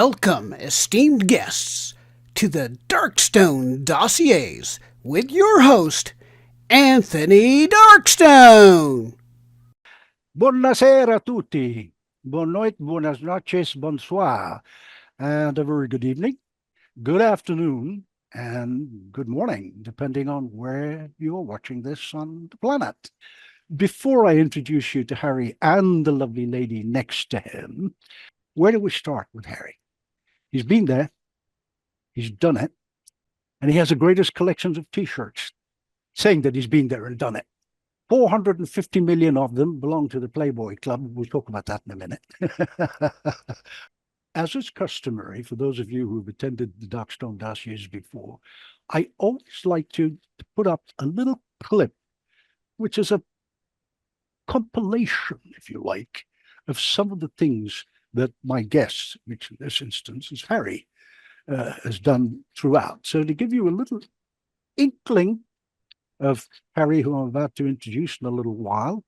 Welcome, esteemed guests, to the Darkstone Dossiers with your host, Anthony Darkstone. Buonasera a tutti. Bonne nuit, buenas noches, bonsoir, and a very good evening, good afternoon, and good morning, depending on where you are watching this on the planet. Before I introduce you to Harry and the lovely lady next to him, where do we start with Harry? He's been there, he's done it, and he has the greatest collections of t-shirts saying that he's been there and done it. 450 million of them belong to the Playboy Club. We'll talk about that in a minute. As is customary, for those of you who've attended the Darkstone Dossiers before, I always like to put up a little clip, which is a compilation, if you like, of some of the things that my guest, which in this instance is Harry, has done throughout. So to give you a little inkling of Harry, who I'm about to introduce in a little while,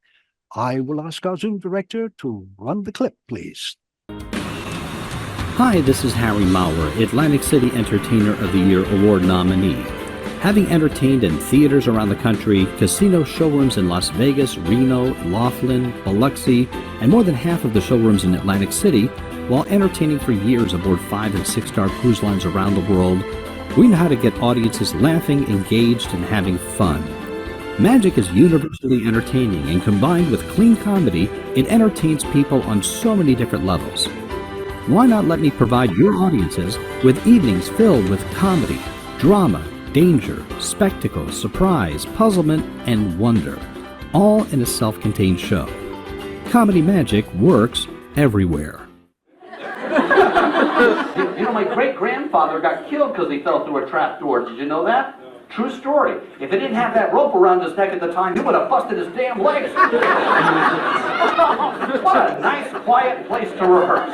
I will ask our Zoom director to run the clip, please. Hi, this is Harry Maurer, Atlantic City Entertainer of the Year Award nominee. Having entertained in theaters around the country, casino showrooms in Las Vegas, Reno, Laughlin, Biloxi, and more than half of the showrooms in Atlantic City, while entertaining for years aboard 5- and 6-star cruise lines around the world, we know how to get audiences laughing, engaged, and having fun. Magic is universally entertaining, and combined with clean comedy, it entertains people on so many different levels. Why not let me provide your audiences with evenings filled with comedy, drama, danger, spectacle, surprise, puzzlement, and wonder, all in a self-contained show. Comedy Magic works everywhere. You know, my great-grandfather got killed because he fell through a trap door. Did you know that? True story. If he didn't have that rope around his neck at the time, he would have busted his damn legs. What a nice, quiet place to rehearse.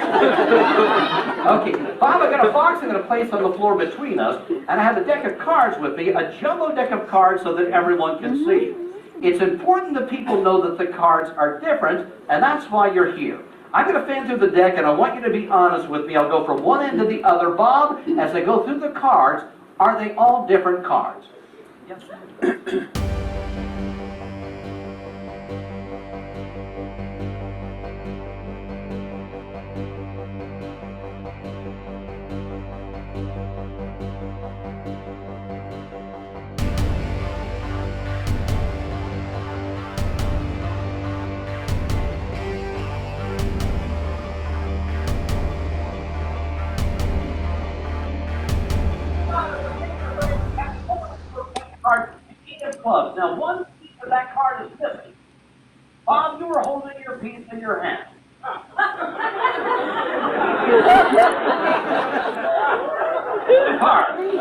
Okay, Bob, I got a box I'm going to place on the floor between us, and I have a deck of cards with me, a jumbo deck of cards so that everyone can see. It's important that people know that the cards are different, and that's why you're here. I'm going to fan through the deck, and I want you to be honest with me. I'll go from one end to the other. Bob, as I go through the cards, are they all different cards? Yes. Card, of clubs. Now, one piece of that card is missing. Bob, you were holding your piece in your hand. Card. We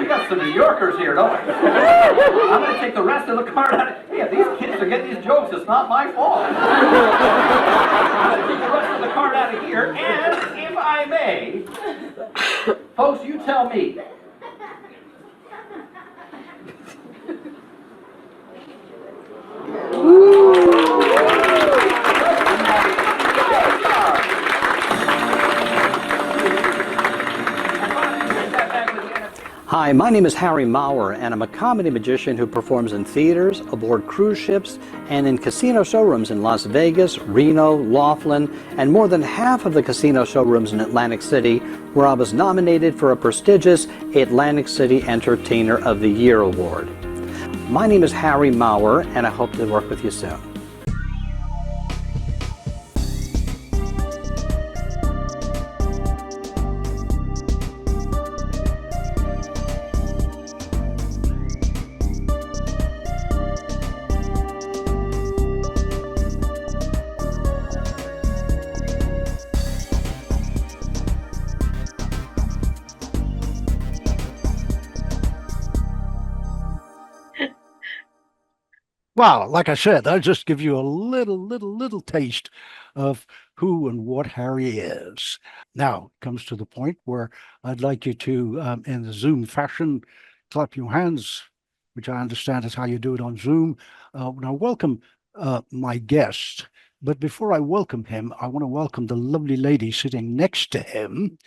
got some New Yorkers here, don't we? I'm going to take the rest of the card out. Hey, if these kids are getting these jokes, it's not my fault. I'm going to take the rest of the card out of here, and if I may, folks, you tell me. Hi, my name is Harry Maurer, and I'm a comedy magician who performs in theaters, aboard cruise ships, and in casino showrooms in Las Vegas, Reno, Laughlin, and more than half of the casino showrooms in Atlantic City, where I was nominated for a prestigious Atlantic City Entertainer of the Year award. My name is Harry Maurer, and I hope to work with you soon. Wow, like I said, I'll just give you a little taste of who and what Harry is. Now it comes to the point where I'd like you to, in the Zoom fashion, clap your hands, which I understand is how you do it on Zoom. Now welcome my guest But before I welcome him, I want to welcome the lovely lady sitting next to him,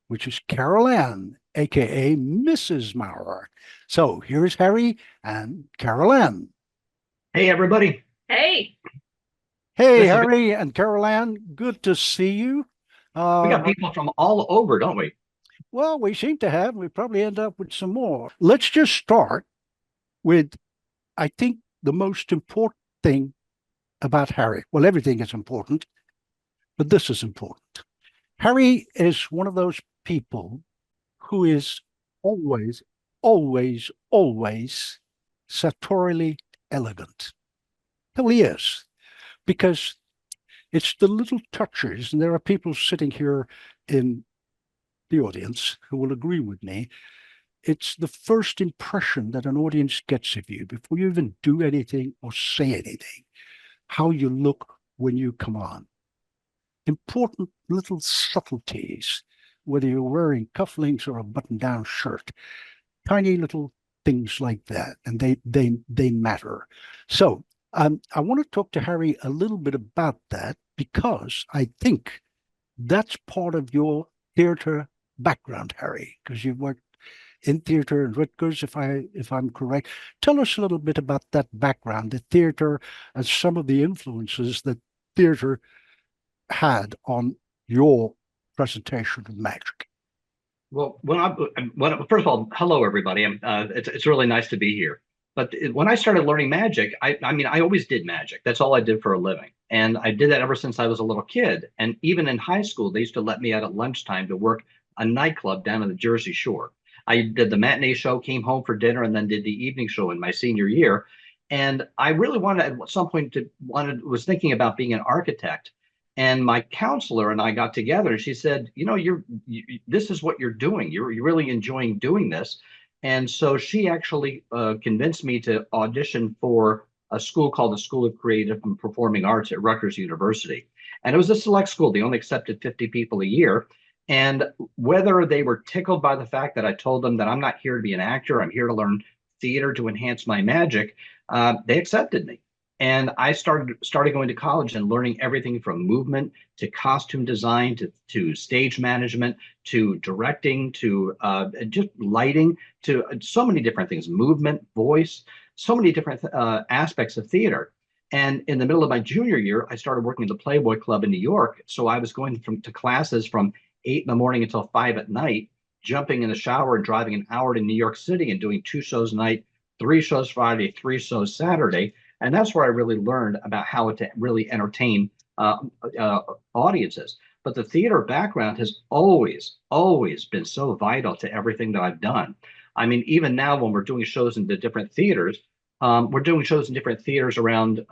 which is Carol Ann, aka Mrs. Maurer. So here's Harry and Carol Ann. Hey, everybody. Hey, Hey, This is- Harry and Carol Ann, good to see you. We got people from all over, don't we? Well, we seem to have. We probably end up with some more. Let's just start with, I think, the most important thing about Harry. Well, everything is important, but this is important. Harry is one of those people who is always, always, always sartorially elegant. Well, he is, because it's the little touches, and there are people sitting here in the audience who will agree with me. It's the first impression that an audience gets of you before you even do anything or say anything, how you look when you come on. Important little subtleties, whether you're wearing cufflinks or a button-down shirt, tiny little things like that, and they matter. So I want to talk to Harry a little bit about that, because I think that's part of your theater background, Harry, because you've worked in theater and Rutgers, if I'm correct. Tell us a little bit about that background, the theater, and some of the influences that theater had on your presentation of magic. Well, first of all, hello, everybody. It's really nice to be here. But when I started learning magic, I mean, I always did magic. That's all I did for a living. And I did that ever since I was a little kid. And even in high school, they used to let me out at lunchtime to work a nightclub down on the Jersey Shore. I did the matinee show, came home for dinner, and then did the evening show in my senior year. And I really wanted, at some point, was thinking about being an architect. And my counselor and I got together, and she said, "You know, this is what you're doing. You're really enjoying doing this." And so she actually convinced me to audition for a school called the School of Creative and Performing Arts at Rutgers University. And it was a select school. They only accepted 50 people a year. And whether they were tickled by the fact that I told them that I'm not here to be an actor, I'm here to learn theater to enhance my magic, they accepted me. And I started going to college and learning everything from movement to costume design to stage management to directing to just lighting to so many different things, movement, voice, so many different aspects of theater. And in the middle of my junior year, I started working at the Playboy Club in New York. So I was going to classes from 8 in the morning until 5 at night, jumping in the shower and driving an hour to New York City and doing 2 shows a night, 3 shows Friday, 3 shows Saturday. And that's where I really learned about how to really entertain audiences. But the theater background has always, always been so vital to everything that I've done. I mean, even now when we're doing shows in the different theaters, we're doing shows in different theaters around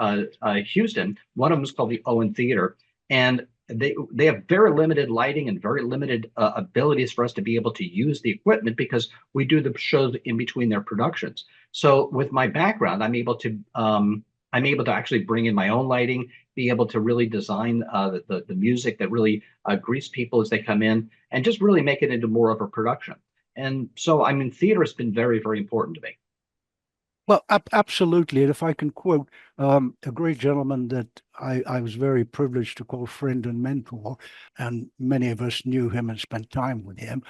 Houston. One of them is called the Owen Theater. And they have very limited lighting and very limited abilities for us to be able to use the equipment because we do the shows in between their productions. So with my background, I'm able to actually bring in my own lighting, be able to really design the music that really greets people as they come in, and just really make it into more of a production. And so, I mean, theater has been very, very important to me. Well, absolutely. And if I can quote a great gentleman that I was very privileged to call friend and mentor, and many of us knew him and spent time with him.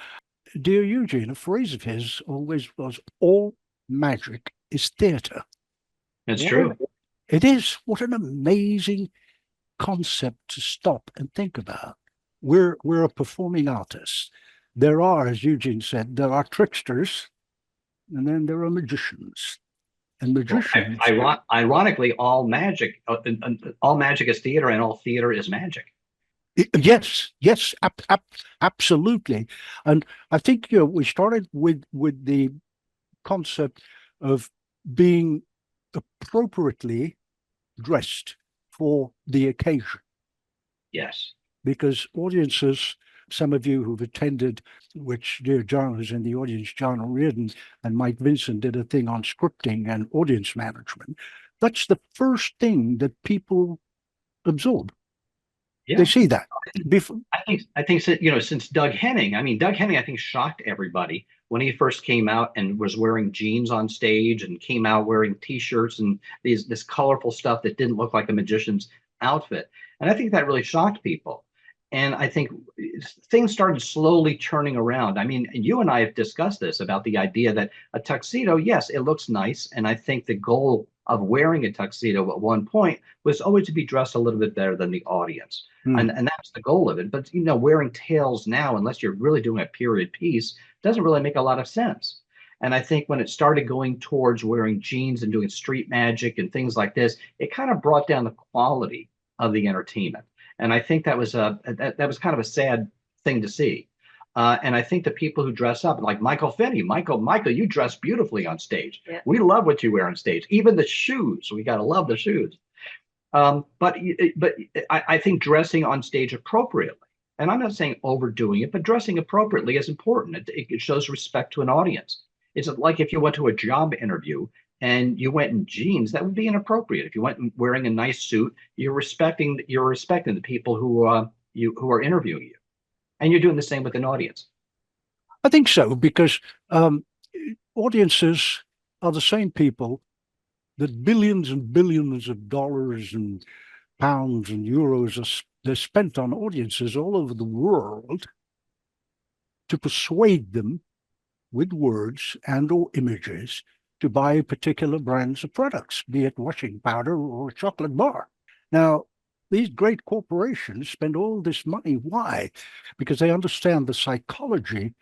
Dear Eugene, a phrase of his always was, "All magic is theater." It's true. It is. What an amazing concept to stop and think about. We're a performing artist. There are, as Eugene said, there are tricksters, and then there are magicians. And magicians. Ironically, all magic is theater, and all theater is magic. Yes, absolutely. And I think we started with the concept of being appropriately dressed for the occasion. Yes. Because audiences, some of you who've attended, which dear John was in the audience, John Reardon and Mike Vincent did a thing on scripting and audience management. That's the first thing that people absorb. Yeah. They see that. I think since Doug Henning, I think shocked everybody when he first came out and was wearing jeans on stage and came out wearing T-shirts and this colorful stuff that didn't look like a magician's outfit. And I think that really shocked people. And I think things started slowly turning around. I mean, you and I have discussed this about the idea that a tuxedo, yes, it looks nice. And I think the goal of wearing a tuxedo at one point was always to be dressed a little bit better than the audience. And that's the goal of it. But, wearing tails now, unless you're really doing a period piece, doesn't really make a lot of sense. And I think when it started going towards wearing jeans and doing street magic and things like this, it kind of brought down the quality of the entertainment. And I think that was that was kind of a sad thing to see. And I think the people who dress up, like Michael Finney, Michael, you dress beautifully on stage. Yeah. We love what you wear on stage. Even the shoes, we got to love the shoes. But I think dressing on stage appropriately, and I'm not saying overdoing it, but dressing appropriately is important. It shows respect to an audience. It's like if you went to a job interview and you went in jeans, that would be inappropriate. If you went wearing a nice suit, you're respecting the people who are interviewing you, and you're doing the same with an audience. I think so, because audiences are the same people that billions and billions of dollars and pounds and euros they're spent on audiences all over the world to persuade them with words and or images to buy particular brands of products, be it washing powder or a chocolate bar. Now, these great corporations spend all this money. Why? Because they understand the psychology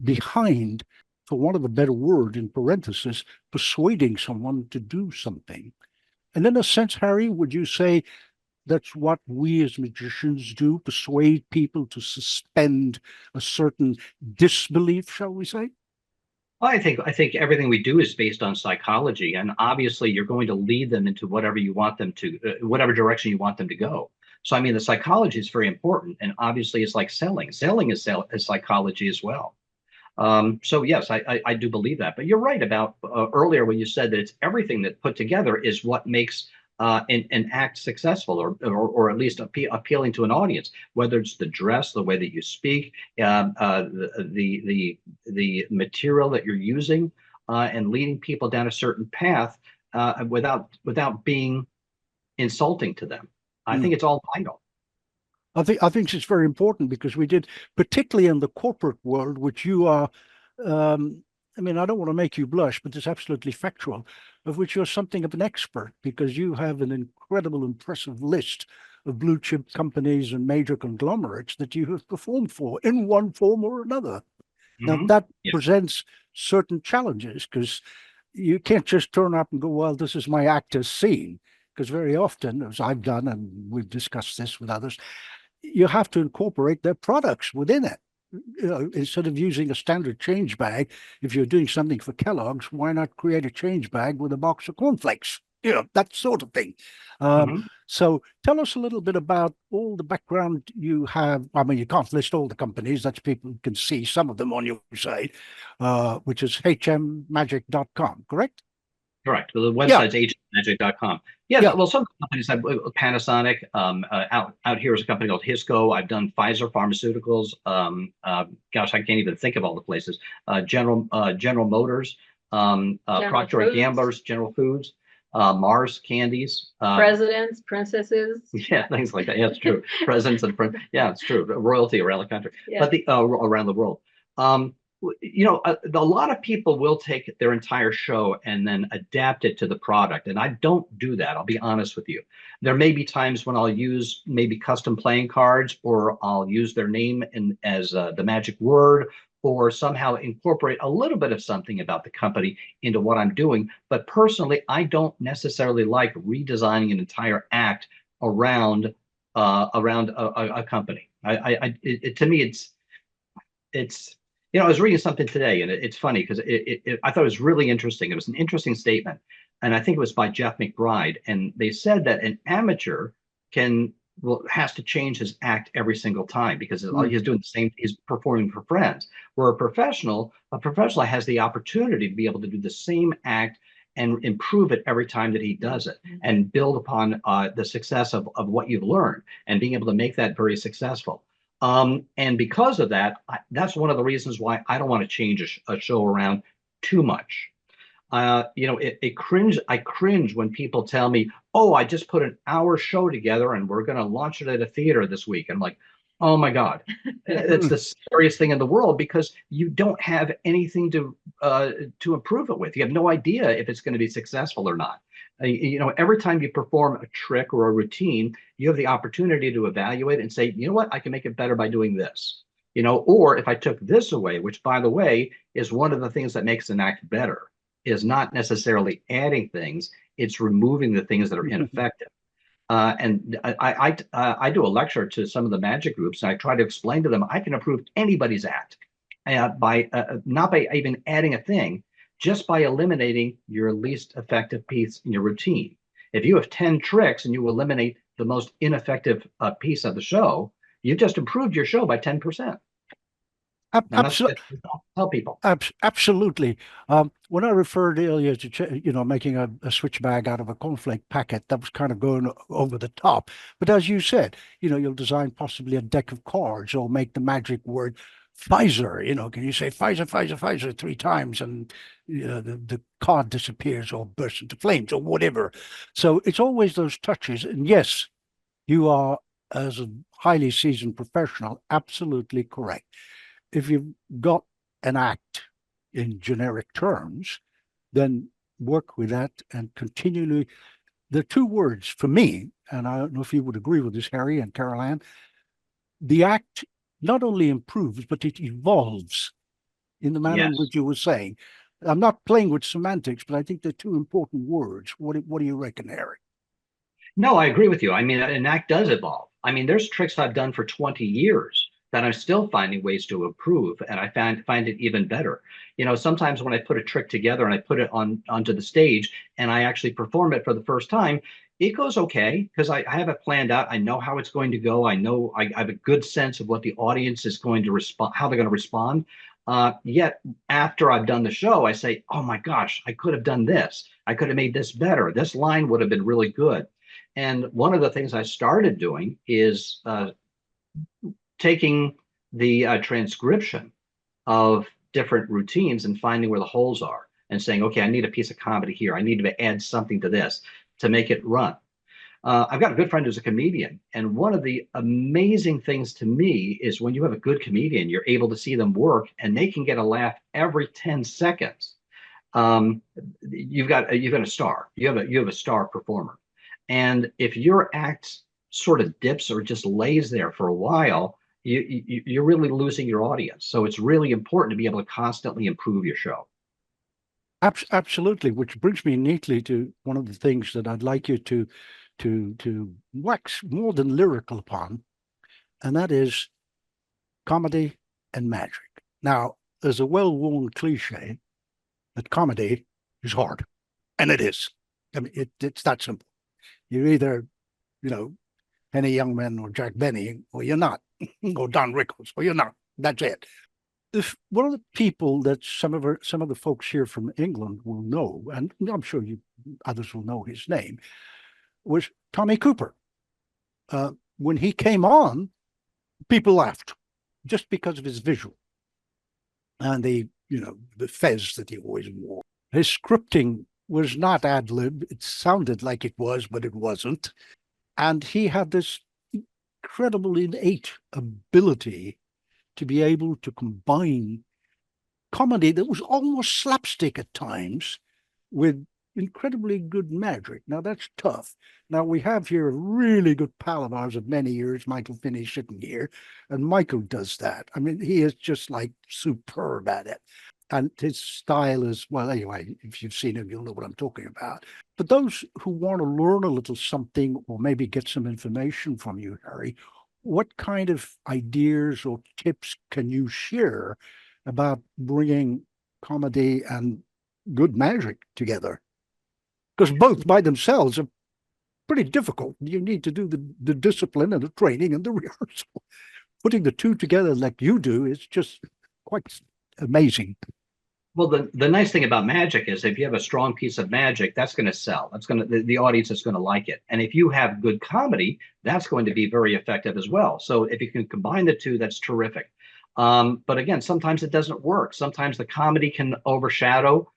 behind, for want of a better word in parenthesis, persuading someone to do something. And in a sense, Harry, would you say that's what we as magicians do, persuade people to suspend a certain disbelief, shall we say? I think everything we do is based on psychology, and obviously you're going to lead them into whatever you want them to, whatever direction you want them to go. So I mean, the psychology is very important, and obviously it's like selling. Selling is psychology as well. So yes, I do believe that. But you're right about earlier when you said that it's everything that put together is what makes an act successful, or at least appealing to an audience. Whether it's the dress, the way that you speak, the material that you're using, and leading people down a certain path without being insulting to them. I think it's all vital. I think it's very important, because we did, particularly in the corporate world, which you are, I mean, I don't want to make you blush, but it's absolutely factual, of which you're something of an expert, because you have an incredible, impressive list of blue chip companies and major conglomerates that you have performed for in one form or another. Now, that presents certain challenges, because you can't just turn up and go, well, this is my actor's scene. Because very often, as I've done, and we've discussed this with others, you have to incorporate their products within it. Instead of using a standard change bag, if you're doing something for Kellogg's, why not create a change bag with a box of cornflakes? That sort of thing. So tell us a little bit about all the background you have. I mean, you can't list all the companies, that's people can see some of them on your site, which is hmmagic.com, correct? Correct. The website's hmmagic.com. Yeah, well, some companies have Panasonic. Out here is a company called Hisco. I've done Pfizer Pharmaceuticals. Gosh, I can't even think of all the places. General Motors, Procter and Gamble's, General Foods, Mars Candies, presidents, princesses. Yeah, things like that. Yeah, it's true. Presidents and yeah, it's true. Royalty around the country, but around the world. A lot of people will take their entire show and then adapt it to the product. And I don't do that. I'll be honest with you. There may be times when I'll use maybe custom playing cards, or I'll use their name as the magic word, or somehow incorporate a little bit of something about the company into what I'm doing. But personally, I don't necessarily like redesigning an entire act around a company. To me, it's I was reading something today, and it's funny because I thought it was really interesting. It was an interesting statement, and I think it was by Jeff McBride. And they said that an amateur has to change his act every single time, because he's doing the same. He's performing for friends. Where a professional has the opportunity to be able to do the same act and improve it every time that he does it, and build upon the success of what you've learned, and being able to make that very successful. And because of that, that's one of the reasons why I don't want to change a show around too much. I cringe when people tell me, "Oh, I just put an hour show together and we're going to launch it at a theater this week." I'm like, "Oh my God, it's the scariest thing in the world because you don't have anything to improve it with. You have no idea if it's going to be successful or not. Every time you perform a trick or a routine, you have the opportunity to evaluate and say, you know what, I can make it better by doing this. Or if I took this away, which by the way is one of the things that makes an act better, is not necessarily adding things; it's removing the things that are ineffective. And I do a lecture to some of the magic groups, and I try to explain to them I can improve anybody's act by not by even adding a thing, just by eliminating your least effective piece in your routine. If you have 10 tricks and you eliminate the most ineffective piece of the show, you've just improved your show by 10%. And that's what I tell people. Absolutely. When I referred earlier to making a switch bag out of a cornflake packet, that was kind of going over the top. But as you said, you'll design possibly a deck of cards or make the magic word Pfizer. Can you say Pfizer, Pfizer, Pfizer 3 times and the card disappears or bursts into flames or whatever. So it's always those touches. And yes, you are, as a highly seasoned professional, absolutely correct. If you've got an act in generic terms, then work with that and continually. The two words for me, and I don't know if you would agree with this, Harry and Caroline, the act not only improves, but it evolves in the manner in which you were saying. I'm not playing with semantics, but I think they're two important words. What do you reckon, Harry? No, I agree with you. I mean, an act does evolve. I mean, there's tricks I've done for 20 years that I'm still finding ways to improve, and I find it even better. Sometimes when I put a trick together and I put it onto the stage and I actually perform it for the first time, it goes okay because I have it planned out. I know how it's going to go. I know I have a good sense of what the audience is going to respond, how they're going to respond. Yet after I've done the show, I say, oh my gosh, I could have done this. I could have made this better. This line would have been really good. And one of the things I started doing is taking the transcription of different routines and finding where the holes are and saying, okay, I need a piece of comedy here. I need to add something to this to make it run. I've got a good friend who's a comedian, and one of the amazing things to me is when you have a good comedian, you're able to see them work and they can get a laugh every 10 seconds. You've got a star. You have a star performer. And if your act sort of dips or just lays there for a while, you're really losing your audience. So it's really important to be able to constantly improve your show. Absolutely, which brings me neatly to one of the things that I'd like you to wax more than lyrical upon, and that is comedy and magic. Now, there's a well-worn cliche that comedy is hard, and it is. I mean, it's that simple. You're either, Henny Youngman or Jack Benny, or you're not, or Don Rickles, or you're not. That's it. If one of the people that some of the folks here from England will know, and I'm sure others will know his name, was Tommy Cooper. When he came on, people laughed just because of his visual and the fez that he always wore. His scripting was not ad lib. It sounded like it was, but it wasn't. And he had this incredible innate ability to be able to combine comedy that was almost slapstick at times with incredibly good magic. Now, that's tough. Now, we have here a really good pal of ours of many years, Michael Finney, sitting here, and Michael does that. I mean, he is just like superb at it. And his style is, well, anyway, if you've seen him, you'll know what I'm talking about. But those who want to learn a little something or maybe get some information from you, Harry, what kind of ideas or tips can you share about bringing comedy and good magic together? Because both by themselves are pretty difficult. You need to do the discipline and the training and the rehearsal. Putting the two together like you do is just quite amazing. Well, the nice thing about magic is if you have a strong piece of magic, that's going to sell. That's going to the audience is going to like it. And if you have good comedy, that's going to be very effective as well. So if you can combine the two, that's terrific. But again, sometimes it doesn't work. Sometimes the comedy can overshadow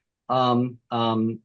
the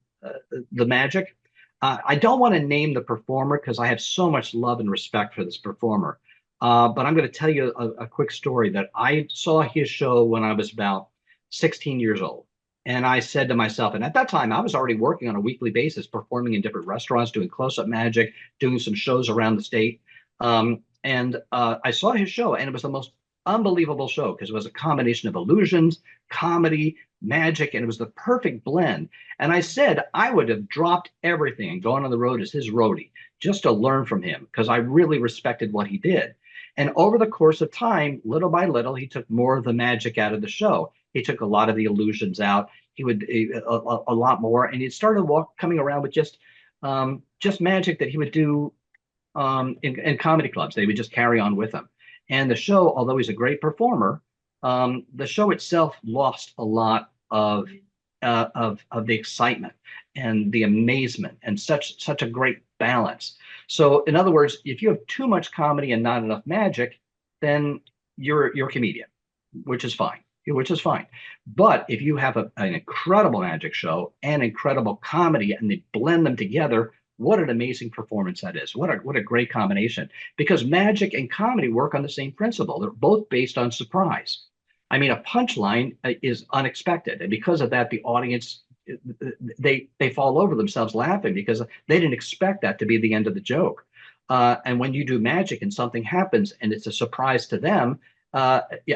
magic. I don't want to name the performer because I have so much love and respect for this performer. But I'm going to tell you a quick story that I saw his show when I was about 16 years old. And I said to myself, and at that time I was already working on a weekly basis, performing in different restaurants, doing close-up magic, doing some shows around the state. I saw his show, and it was the most unbelievable show because it was a combination of illusions, comedy, magic, and it was the perfect blend. And I said I would have dropped everything and gone on the road as his roadie just to learn from him because I really respected what he did. And over the course of time, little by little, he took more of the magic out of the show. He took a lot of the illusions out. He would a lot more, and he started coming around with just magic that he would do in comedy clubs. They would just carry on with him. And the show, although he's a great performer, the show itself lost a lot of the excitement and the amazement and such a great balance. So, in other words, if you have too much comedy and not enough magic, then you're a comedian, which is fine. But if you have an incredible magic show and incredible comedy and they blend them together, what an amazing performance that is. What a great combination. Because magic and comedy work on the same principle. They're both based on surprise. I mean, a punchline is unexpected. And because of that, the audience, they fall over themselves laughing because they didn't expect that to be the end of the joke. And when you do magic and something happens and it's a surprise to them,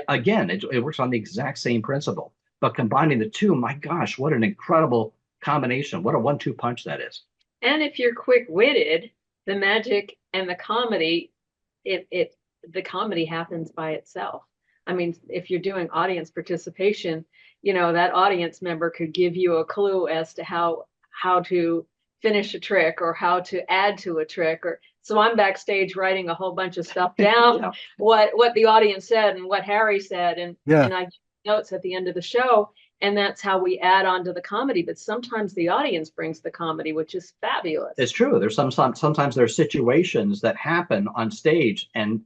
again, it works on the exact same principle. But combining the two, my gosh, what an incredible combination. What a 1-2 punch that is. And if you're quick-witted, the magic and the comedy, the comedy happens by itself. I mean, if you're doing audience participation, that audience member could give you a clue as to how to finish a trick or how to add to a trick. So I'm backstage writing a whole bunch of stuff down, yeah. what the audience said and what Harry said, and I give notes at the end of the show. And that's how we add on to the comedy. But sometimes the audience brings the comedy, which is fabulous. It's true. There's sometimes there are situations that happen on stage, and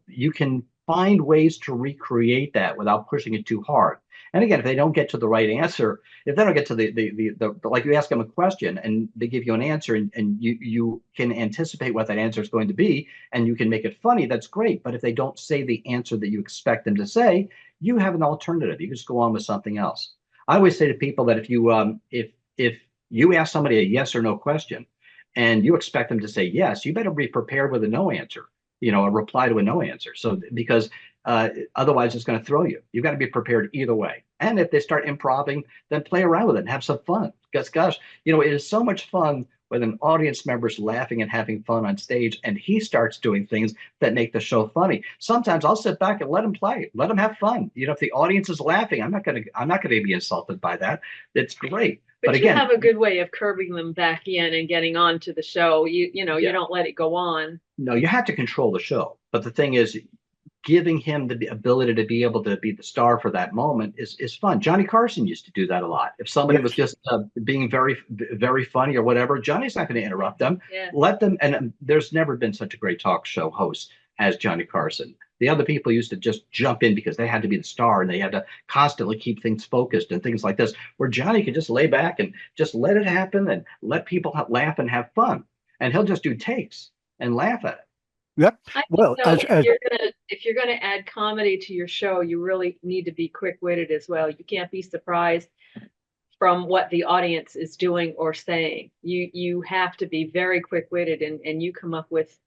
you can find ways to recreate that without pushing it too hard. And again, if they don't get to the right answer, if they don't get to the like you ask them a question and they give you an answer and you can anticipate what that answer is going to be and you can make it funny, that's great. But if they don't say the answer that you expect them to say, you have an alternative. You just go on with something else. I always say to people that if you ask somebody a yes or no question and you expect them to say yes, you better be prepared with a no answer, a reply to a no answer. So because otherwise it's going to throw you. You've got to be prepared either way. And if they start improvising, then play around with it and have some fun. Because gosh, it is so much fun when an audience member's laughing and having fun on stage and he starts doing things that make the show funny. Sometimes I'll sit back and let him play, let him have fun. If the audience is laughing, I'm not going to be insulted by that. It's great. But again, you have a good way of curbing them back in and getting on to the show. You don't let it go on. No, you have to control the show. But the thing is, giving him the ability to be able to be the star for that moment is fun. Johnny Carson used to do that a lot. If somebody was just being very, very funny or whatever, Johnny's not going to interrupt them. Yeah. Let them. And there's never been such a great talk show host as Johnny Carson. The other people used to just jump in because they had to be the star and they had to constantly keep things focused and things like this, where Johnny could just lay back and just let it happen and let people laugh and have fun. And he'll just do takes and laugh at it. Yep. Well, if you're gonna add comedy to your show, you really need to be quick-witted as well. You can't be surprised from what the audience is doing or saying. You have to be very quick-witted, and you come up with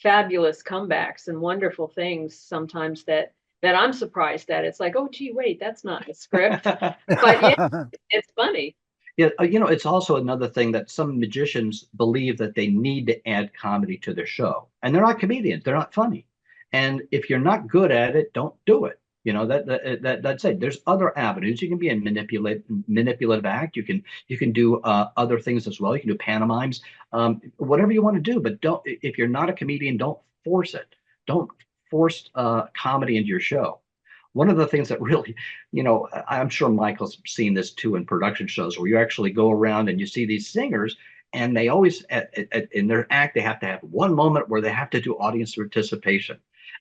fabulous comebacks and wonderful things sometimes that I'm surprised at. It's like, oh gee, wait, that's not the script. But yeah, it's funny. Yeah, it's also another thing that some magicians believe that they need to add comedy to their show. And they're not comedians, they're not funny. And if you're not good at it, don't do it. That's it. There's other avenues. You can be a manipulative act. You can do other things as well. You can do pantomimes, whatever you want to do. But if you're not a comedian, don't force it. Don't force comedy into your show. One of the things that really, I'm sure Michael's seen this too in production shows where you actually go around and you see these singers and they always, in their act, they have to have one moment where they have to do audience participation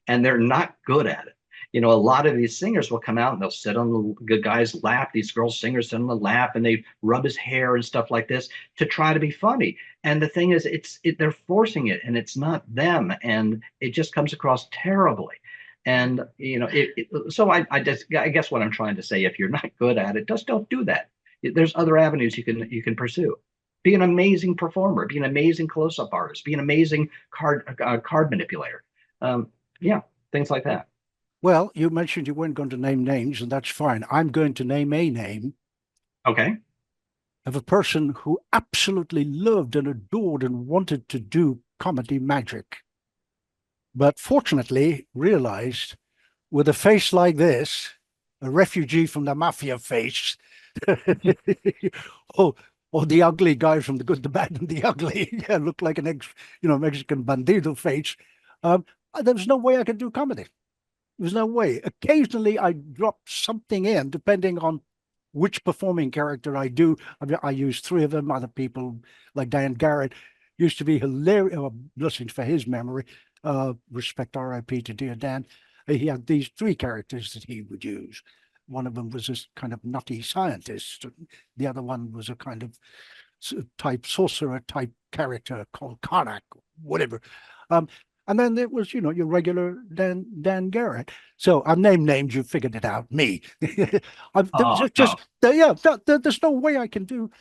and they're not good at it. a lot of these singers will come out and they'll sit on the guy's lap. These girl singers sit on the lap and they rub his hair and stuff like this to try to be funny. And the thing is, they're forcing it, and it's not them, and it just comes across terribly. And so I guess what I'm trying to say, if you're not good at it, just don't do that. There's other avenues you can pursue. Be an amazing performer. Be an amazing close-up artist. Be an amazing card manipulator. Yeah, things like that. Well, you mentioned you weren't going to name names, and that's fine. I'm going to name a name. Okay. Of a person who absolutely loved and adored and wanted to do comedy magic, but fortunately realized with a face like this, a refugee from the mafia face, or the ugly guy from The Good, the Bad, and the Ugly, looked like an Mexican bandido face. There was no way I could do comedy. There's no way. Occasionally I drop something in, depending on which performing character I do. I use 3 of them. Other people like Dan Garrett used to be hilarious. Blessings for his memory. Respect RIP to dear Dan. He had these 3 characters that he would use. One of them was this kind of nutty scientist. The other one was a kind of sorcerer type character called Karnak, whatever. And then there was, your regular Dan Garrett. So I've named names. You figured it out. Me. There's no way I can do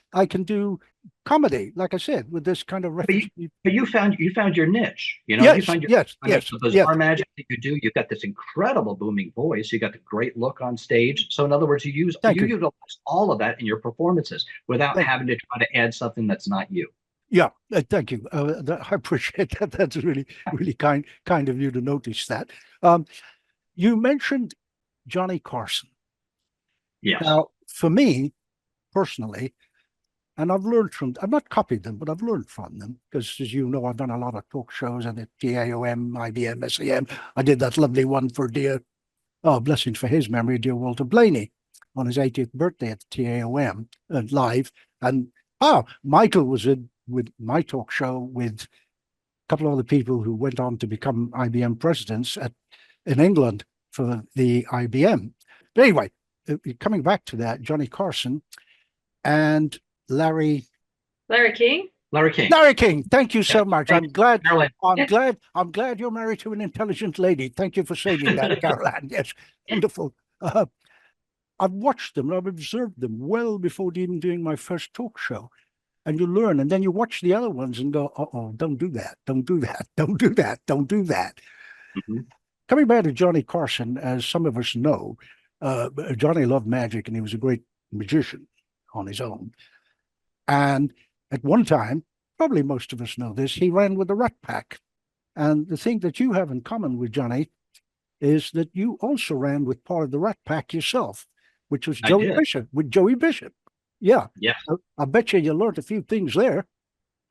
comedy. Like I said, with this kind of reference. But you found your niche. Yes, you found your yes. So bizarre magic that you do. You've got this incredible booming voice. You got the great look on stage. So in other words, you utilize all of that in your performances without having to try to add something that's not you. Yeah, thank you. I appreciate that. That's really, really kind of you to notice that. You mentioned Johnny Carson. Yes. Now, for me personally, and I've not copied them, but I've learned from them because, as you know, I've done a lot of talk shows and at TAOM, IBM, SAM. I did that lovely one for blessings for his memory, dear Walter Blaney, on his 80th birthday at the TAOM live. And Michael was with my talk show with a couple of other people who went on to become IBM presidents in England for the IBM. But anyway, coming back to that, Johnny Carson and Larry King. Larry King. Thank you so much. I'm glad you're married to an intelligent lady. Thank you for saying that, Caroline. Yes, wonderful. I've watched them and I've observed them well before even doing my first talk show. And you learn, and then you watch the other ones and go, don't do that, don't do that, don't do that, don't do that. Mm-hmm. Coming back to Johnny Carson, as some of us know, Johnny loved magic and he was a great magician on his own. And at one time, probably most of us know this, he ran with the Rat Pack. And the thing that you have in common with Johnny is that you also ran with part of the Rat Pack yourself, which was Joey Bishop. Yeah. Yes. I bet you learned a few things there.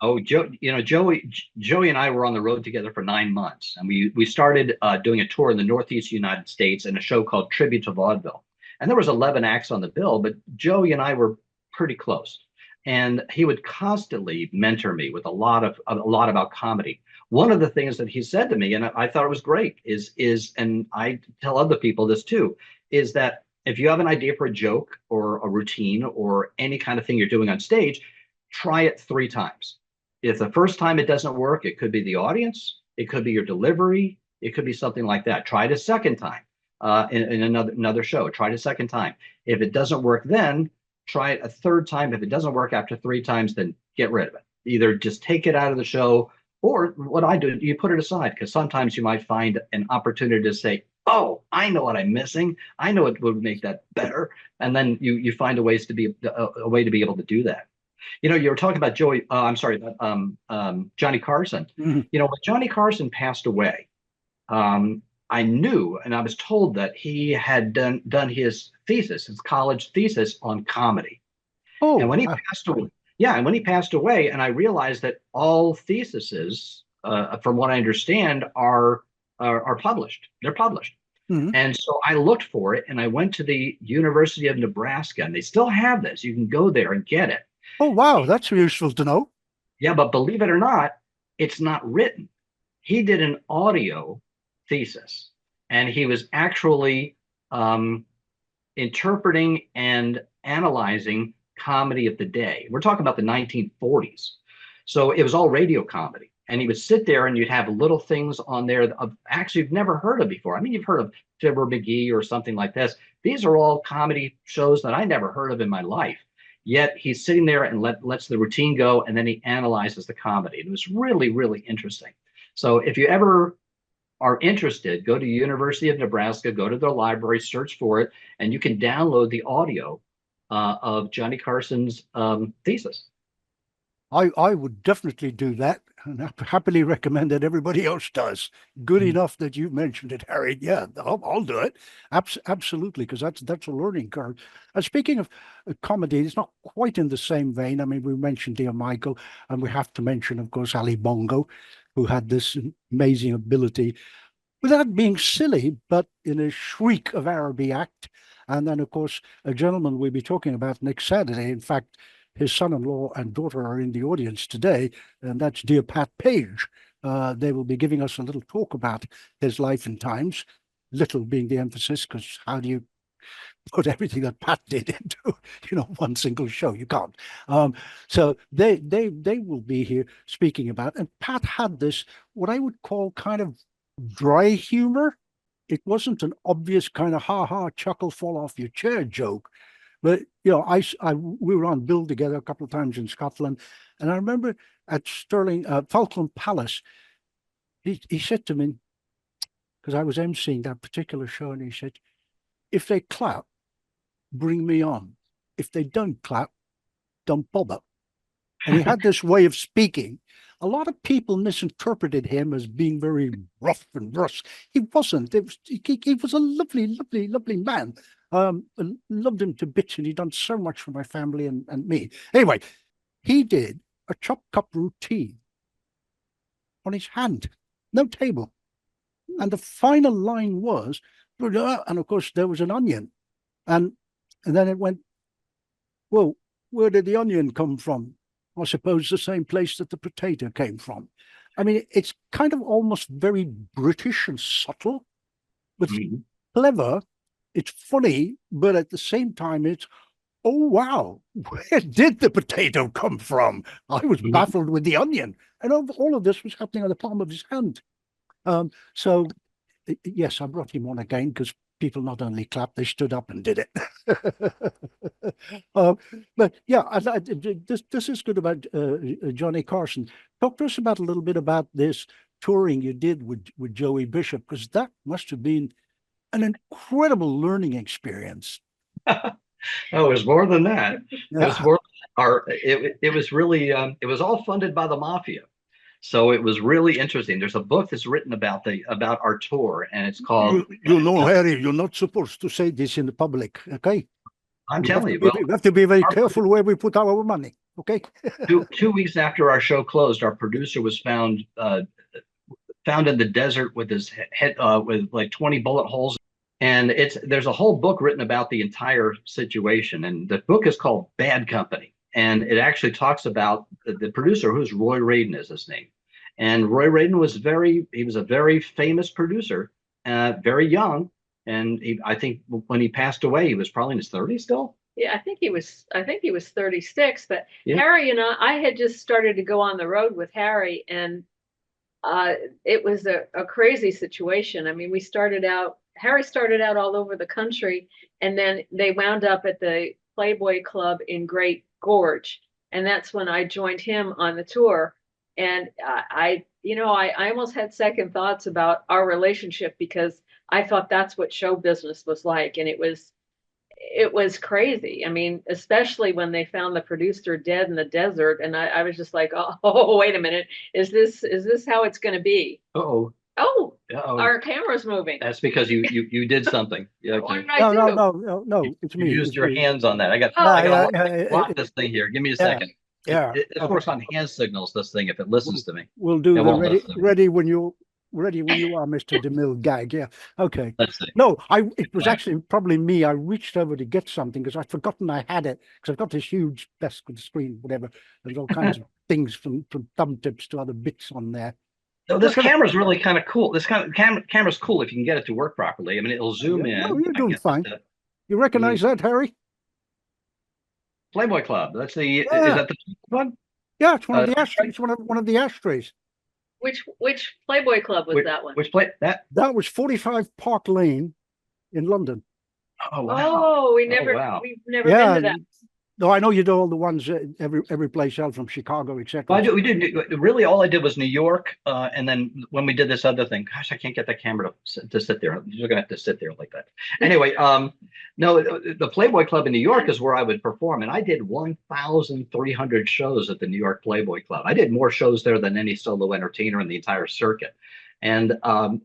Oh, Joey and I were on the road together for 9 months, and we started doing a tour in the Northeast United States in a show called Tribute to Vaudeville. And there was 11 acts on the bill, but Joey and I were pretty close. And he would constantly mentor me with a lot about comedy. One of the things that he said to me, and I thought it was great, is and I tell other people this too, is that if you have an idea for a joke or a routine or any kind of thing you're doing on stage, try it 3 times. If the first time it doesn't work, it could be the audience, it could be your delivery, it could be something like that. Try it a second time in another show. Try it a second time. If it doesn't work then, try it a third time. If it doesn't work after 3 times, then get rid of it. Either just take it out of the show, or what I do, you put it aside, because sometimes you might find an opportunity to say, oh, I know what I'm missing. I know it would make that better. And then you find a way to be able to do that. You were talking about Johnny Carson. Mm-hmm. When Johnny Carson passed away, I knew, and I was told that he had done his college thesis on comedy. Oh, and when he passed away, and I realized that all theses, from what I understand, are published. They're published. Mm-hmm. And so I looked for it, and I went to the University of Nebraska, and they still have this. You can go there and get it. Oh, wow. That's useful to know. Yeah, but believe it or not, it's not written. He did an audio thesis. and he was actually interpreting and analyzing comedy of the day. We're talking about the 1940s. So it was all radio comedy. And he would sit there and you'd have little things on there of actually you've never heard of before. I mean, you've heard of Fibber McGee or something like this. These are all comedy shows that I never heard of in my life. Yet he's sitting there and lets the routine go, and then he analyzes the comedy. It was really, really interesting. So if you ever are interested, go to University of Nebraska, go to their library, search for it, and you can download the audio of Johnny Carson's thesis. I would definitely do that, and I happily recommend that everybody else does. Good enough that you mentioned it, Harry. Yeah, I'll do it. Absolutely, because that's a learning curve. And speaking of comedy, it's not quite in the same vein. I mean, we mentioned Dear Michael, and we have to mention, of course, Ali Bongo, who had this amazing ability, without being silly, but in a shriek of Araby act. And then, of course, a gentleman we'll be talking about next Saturday. In fact, his son-in-law and daughter are in the audience today, and that's dear Pat Page. They will be giving us a little talk about his life and times, little being the emphasis, because how do you put everything that Pat did into one single show? You can't. So they will be here speaking about, and Pat had this what I would call kind of dry humor. It wasn't an obvious kind of ha chuckle fall off your chair joke. But we were on bill together a couple of times in Scotland, and I remember at Stirling Falkland Palace, he said to me, because I was emceeing that particular show, and he said, "If they clap, bring me on. If they don't clap, don't bother." And he had this way of speaking. A lot of people misinterpreted him as being very rough and brusque. He wasn't. He was a lovely, lovely, lovely man. I loved him to bits, and he'd done so much for my family and me. Anyway, he did a chop cup routine on his hand, no table. And the final line was, and of course there was an onion. And then it went, well, where did the onion come from? I suppose the same place that the potato came from. I mean, it's kind of almost very British and subtle, but clever. It's funny, but at the same time, it's, oh, wow, where did the potato come from? I was baffled with the onion. And all of this was happening on the palm of his hand. So, yes, I brought him on again because people not only clapped, they stood up and did it. But yeah, this is good about Johnny Carson. Talk to us about a little bit about this touring you did with Joey Bishop, because that must have been an incredible learning experience. Oh, it was more than that. Yeah. It was more. It was really. It was all funded by the mafia, so it was really interesting. There's a book that's written about our tour, and it's called. Harry, you're not supposed to say this in the public, okay? I'm telling you, we have to be very careful where we put our money, okay? 2 weeks after our show closed, our producer was found in the desert with his head with like 20 bullet holes. And there's a whole book written about the entire situation. And the book is called Bad Company. And it actually talks about the producer, who's Roy Radin is his name. And Roy Radin was a very famous producer, very young. And I think when he passed away, he was probably in his 30s still. Yeah, I think he was 36. But yeah. Harry and I had just started to go on the road with Harry, and it was a crazy situation. I mean, Harry started out all over the country, and then they wound up at the Playboy Club in Great Gorge. And that's when I joined him on the tour. And I almost had second thoughts about our relationship, because I thought that's what show business was like. And it was crazy. I mean, especially when they found the producer dead in the desert. And I was just like, oh, wait a minute. Is this how it's going to be? Uh-oh. Oh, Uh-oh. Our camera's moving. That's because you did something. Yeah, What did I do? No, it's me. You used your hands on that. I got to lock this thing here. Give me a second. Yeah. Of course, on hand signals this thing if it listens to me. We'll do the ready when you are, Mr. DeMille gag. Yeah. Okay. Let's see. No, it was actually probably me. I reached over to get something because I'd forgotten I had it, because I've got this huge desk with the screen, whatever. There's all kinds of things from thumb tips to other bits on there. So this camera is really kind of cool. This kind of camera's cool if you can get it to work properly. I mean, it'll zoom in. No, you're I doing guess fine. You recognize that, Harry? Playboy Club. That's the Yeah. is that the one? Yeah, it's one of the ashtrays. It's one of the ashtrays. Which Playboy Club was that one? Which play that? That was 45 Park Lane in London. Oh wow! Oh, we've never been to that. No, I know you do all the ones every place else from Chicago, etc. Well, we did really. All I did was New York, and then when we did this other thing, gosh, I can't get that camera to sit there. You're gonna have to sit there like that. Anyway, no, the Playboy Club in New York is where I would perform, and I did 1,300 shows at the New York Playboy Club. I did more shows there than any solo entertainer in the entire circuit, and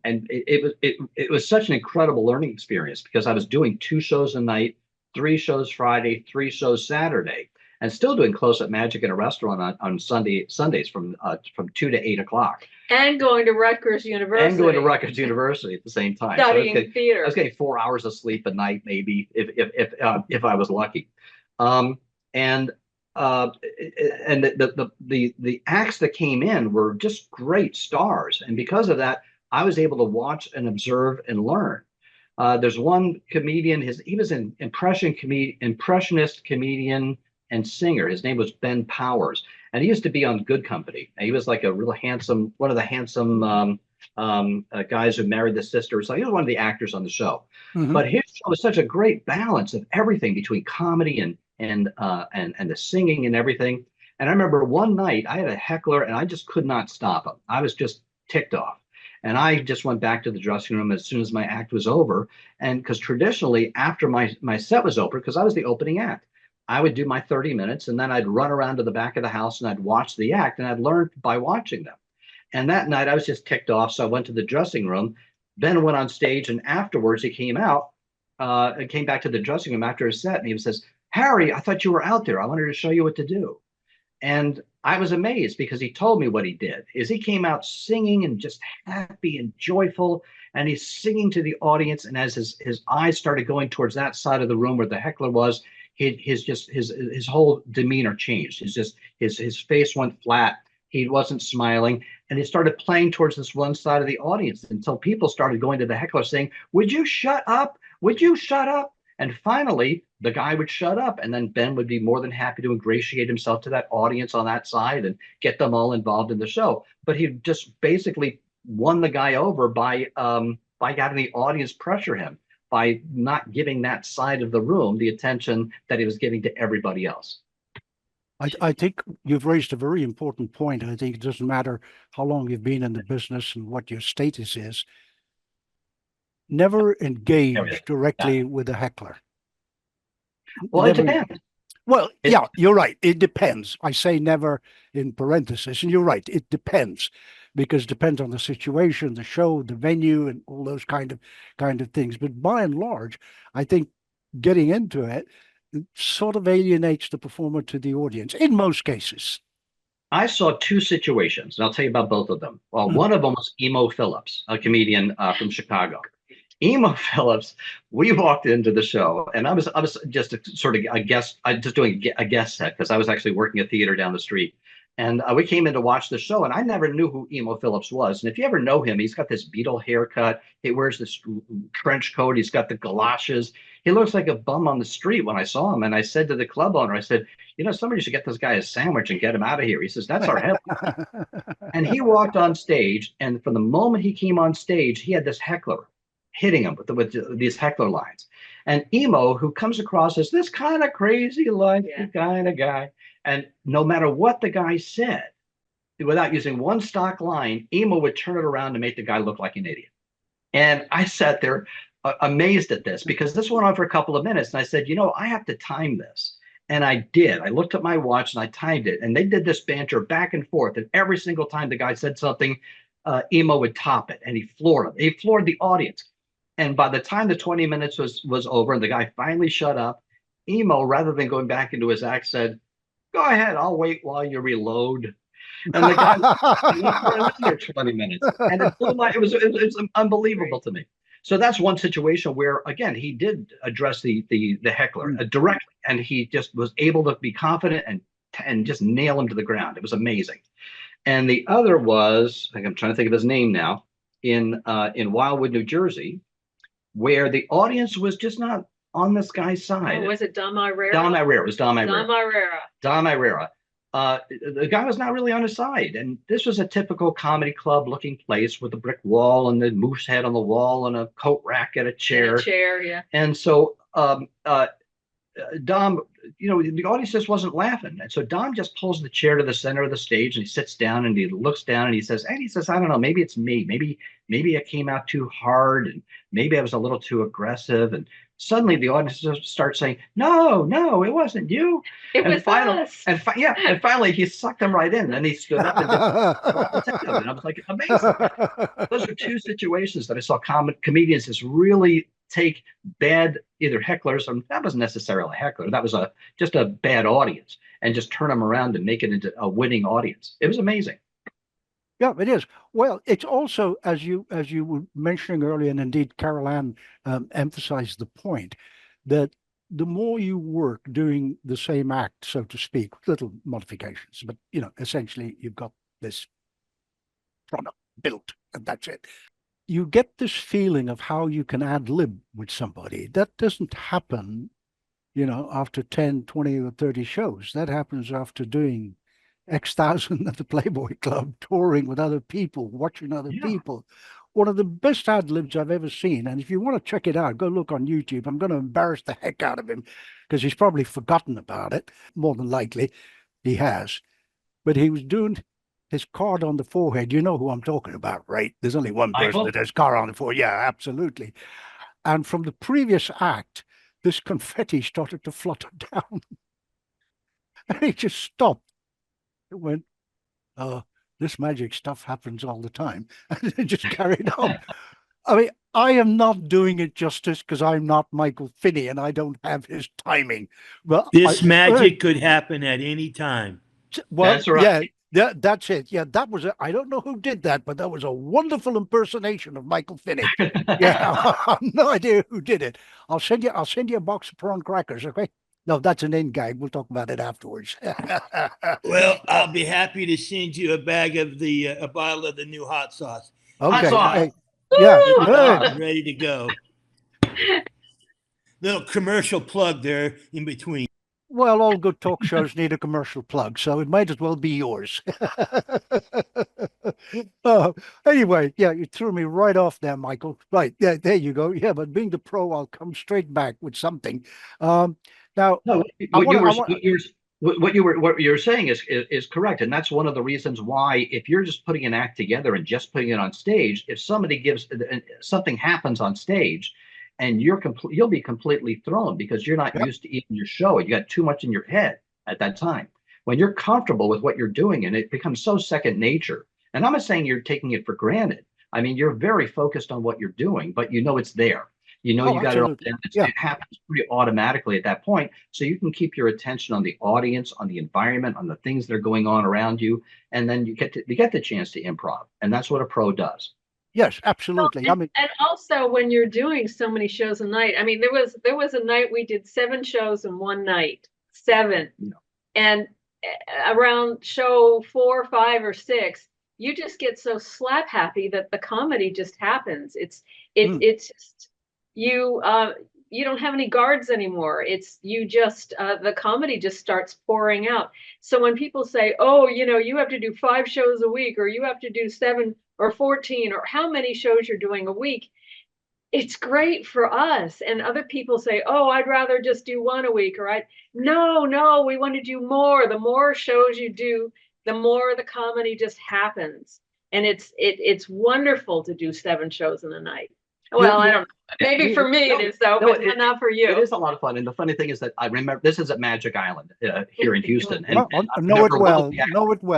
it was such an incredible learning experience because I was doing 2 shows a night. 3 shows Friday, 3 shows Saturday, and still doing close-up magic in a restaurant on Sundays from 2 to 8 o'clock. And going to Rutgers University. And going to Rutgers University at the same time. Studying theater. I was getting 4 hours of sleep a night, maybe if I was lucky. And the acts that came in were just great stars, and because of that, I was able to watch and observe and learn. There's one comedian, he was an impressionist comedian and singer. His name was Ben Powers, and he used to be on Good Company. And he was like a real handsome, one of the handsome guys who married the sister. So he was one of the actors on the show. Mm-hmm. But his show was such a great balance of everything between comedy and the singing and everything. And I remember one night I had a heckler, and I just could not stop him. I was just ticked off. And I just went back to the dressing room as soon as my act was over. And because traditionally, after my set was over, because I was the opening act, I would do my 30 minutes, and then I'd run around to the back of the house and I'd watch the act, and I'd learn by watching them. And that night I was just ticked off. So I went to the dressing room, then went on stage, and afterwards he came out, and came back to the dressing room after his set, and he says, "Harry, I thought you were out there. I wanted to show you what to do." And I was amazed because he told me what he did is he came out singing and just happy and joyful, and he's singing to the audience. And as his eyes started going towards that side of the room where the heckler was, his whole demeanor changed. His face went flat. He wasn't smiling, and he started playing towards this one side of the audience until people started going to the heckler saying, "Would you shut up? Would you shut up?" And finally, the guy would shut up, and then Ben would be more than happy to ingratiate himself to that audience on that side and get them all involved in the show. But he just basically won the guy over by having the audience pressure him, by not giving that side of the room the attention that he was giving to everybody else. I think you've raised a very important point. I think it doesn't matter how long you've been in the business and what your status is. Never engage directly with a heckler. Well, it depends. Well, yeah, you're right. It depends. I say never in parentheses, and you're right. It depends, because it depends on the situation, the show, the venue, and all those kind of things. But by and large, I think getting into it sort of alienates the performer to the audience in most cases. I saw 2 situations, and I'll tell you about both of them. Well, one of them was Emo Phillips, a comedian from Chicago. Emo Phillips, we walked into the show, and I was just a guest, just doing a guest set because I was actually working a theater down the street. And we came in to watch the show, and I never knew who Emo Phillips was. And if you ever know him, he's got this Beatle haircut. He wears this trench coat. He's got the galoshes. He looks like a bum on the street when I saw him. And I said to the club owner, I said, somebody should get this guy a sandwich and get him out of here. He says, "That's our headline." And he walked on stage, and from the moment he came on stage, he had this heckler hitting him with these heckler lines. And Emo, who comes across as this kind of crazy, kind of guy, and no matter what the guy said, without using one stock line, Emo would turn it around to make the guy look like an idiot. And I sat there amazed at this, because this went on for a couple of minutes. And I said, I have to time this. And I did. I looked at my watch and I timed it. And they did this banter back and forth. And every single time the guy said something, Emo would top it. And he floored him. He floored the audience. And by the time the 20 minutes was over and the guy finally shut up, Emo, rather than going back into his act, said, "Go ahead, I'll wait while you reload." And the guy for another 20 minutes. And it was unbelievable to me. So that's one situation where, again, he did address the heckler directly, and he just was able to be confident and just nail him to the ground. It was amazing. And the other was, I'm trying to think of his name now, in Wildwood, New Jersey, where the audience was just not on this guy's side. Oh, was it Don Maurer? Don Maurer. It was Don Maurer. Don Maurer. Don Maurer. The guy was not really on his side. And this was a typical comedy club looking place with a brick wall and the moose head on the wall and a coat rack at a chair. And a chair, yeah. And so Dom, the audience just wasn't laughing. And so Dom just pulls the chair to the center of the stage and he sits down and he looks down and he says, I don't know, maybe it's me. Maybe I came out too hard and maybe I was a little too aggressive. And suddenly the audience just starts saying, no, it wasn't you. It was us. And finally he sucked them right in. And he stood up and I was like, amazing. Those are two situations that I saw comedians just really take bad either hecklers, or that wasn't necessarily a heckler, that was just a bad audience, and just turn them around and make it into a winning audience. It was amazing. Yeah, it is. Well, it's also, as you were mentioning earlier, and indeed Carol Ann emphasized the point, that the more you work doing the same act, so to speak, little modifications, but essentially you've got this product built and that's it. You get this feeling of how you can ad lib with somebody. That doesn't happen, after 10, 20 or 30 shows. That happens after doing X thousand at the Playboy Club, touring with other people, watching other people. One of the best ad libs I've ever seen. And if you want to check it out, go look on YouTube. I'm going to embarrass the heck out of him because he's probably forgotten about it. More than likely he has. But he was doing his card on the forehead. You know who I'm talking about, right? There's only one person that has card on the forehead. Yeah, absolutely. And from the previous act, this confetti started to flutter down. And he just stopped. It went, this magic stuff happens all the time. And it just carried on. I mean, I am not doing it justice because I'm not Michael Finney and I don't have his timing. But this magic could happen at any time. Well, that's right. Yeah, that's it. Yeah, that was I don't know who did that, but that was a wonderful impersonation of Michael Finney. Yeah, I have no idea who did it. I'll send you a box of prawn crackers, okay? No, that's an in gag. We'll talk about it afterwards. Well, I'll be happy to send you a bottle of the new hot sauce. Okay. Hot sauce. Hey, yeah, good. Ready to go. Little commercial plug there in between. Well, all good talk shows need a commercial plug, so it might as well be yours. Anyway, yeah, you threw me right off there, Michael. Right, yeah, there you go. Yeah, but being the pro, I'll come straight back with something. Now, no, what you were saying is correct, and that's one of the reasons why, if you're just putting an act together and just putting it on stage, if something happens on stage, and you'll be completely thrown because you're not used to even your show. You got too much in your head at that time. When you're comfortable with what you're doing, and it becomes so second nature. And I'm not saying you're taking it for granted. I mean, you're very focused on what you're doing, but it's there. You got it all down. It happens pretty automatically at that point. So you can keep your attention on the audience, on the environment, on the things that are going on around you, and then you get the chance to improv, and that's what a pro does. Yes, absolutely. Well, and also when you're doing so many shows a night, I mean, there was a night we did 7 shows in one night, 7, and around show 4, 5, or 6, you just get so slap happy that the comedy just happens. It's just you don't have any guards anymore. It's you just the comedy just starts pouring out. So when people say, oh, you have to do 5 shows a week, or you have to do 7 or 14, or how many shows you're doing a week, it's great for us. And other people say, oh, I'd rather just do 1 a week, or no, we want to do more. The more shows you do, the more the comedy just happens. And it's wonderful to do 7 shows in a night. Well, I don't know. Maybe for me it is though, but not for you. It is a lot of fun. And the funny thing is that I remember this is at Magic Island here in Houston. And know it well.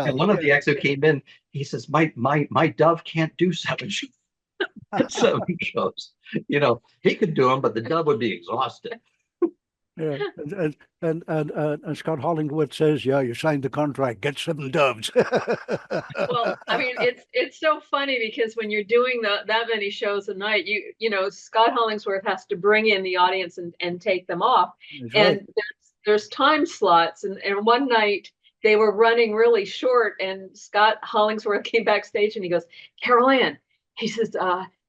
And one of the acts who came in, he says, my dove can't do 7 shows. 7 shows. He could do them, but the dove would be exhausted. Yeah, and Scott Hollingwood says, yeah, you signed the contract, get 7 doves. Well, I mean, it's so funny because when you're doing that many shows a night, Scott Hollingsworth has to bring in the audience and take them off. That's and right. There's time slots, and one night they were running really short, and Scott Hollingsworth came backstage and he goes, Carol Ann, he says,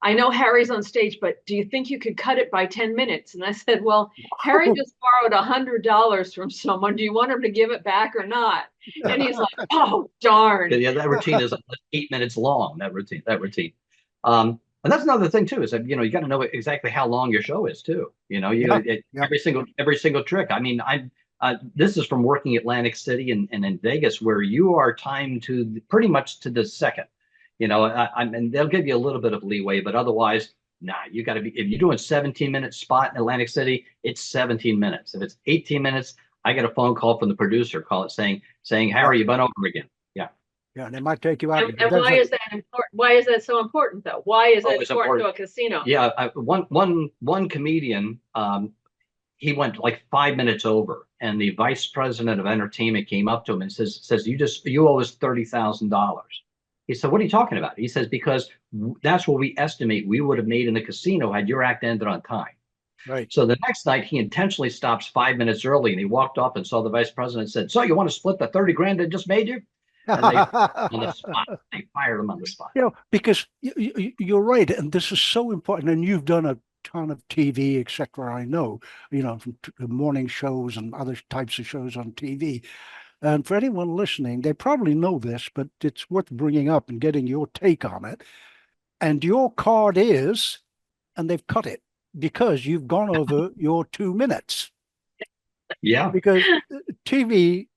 I know Harry's on stage, but do you think you could cut it by 10 minutes? And I said, well, Harry just borrowed $100 from someone. Do you want him to give it back or not? And he's like, oh, darn. Yeah, that routine is 8 minutes long, that routine. And that's another thing too, is that, you got to know exactly how long your show is too. Every single trick. I mean, this is from working Atlantic City and in Vegas, where you are timed to pretty much to the second. And they'll give you a little bit of leeway, but otherwise, you got to be, if you're doing 17-minute spot in Atlantic City, it's 17 minutes. If it's 18 minutes, I get a phone call from the producer, saying, Harry, you've been over again. Yeah, and they might take you out. And why is that important? Why is that so important, though? Why is it important to a casino? Yeah, one comedian, he went like 5 minutes over, and the vice president of entertainment came up to him and says, you owe us $30,000. He said, what are you talking about? He says, because that's what we estimate we would have made in the casino had your act ended on time. Right. So the next night, he intentionally stops 5 minutes early, and he walked up and saw the vice president and said, so you want to split the 30 grand I just made you? And they, on the spot, they fired him on the spot. Because you're right. And this is so important. And you've done a ton of TV, etc. I know, from morning shows and other types of shows on TV. And for anyone listening, they probably know this, but it's worth bringing up and getting your take on it. And your card is, and they've cut it because you've gone over your 2 minutes. Yeah. Because TV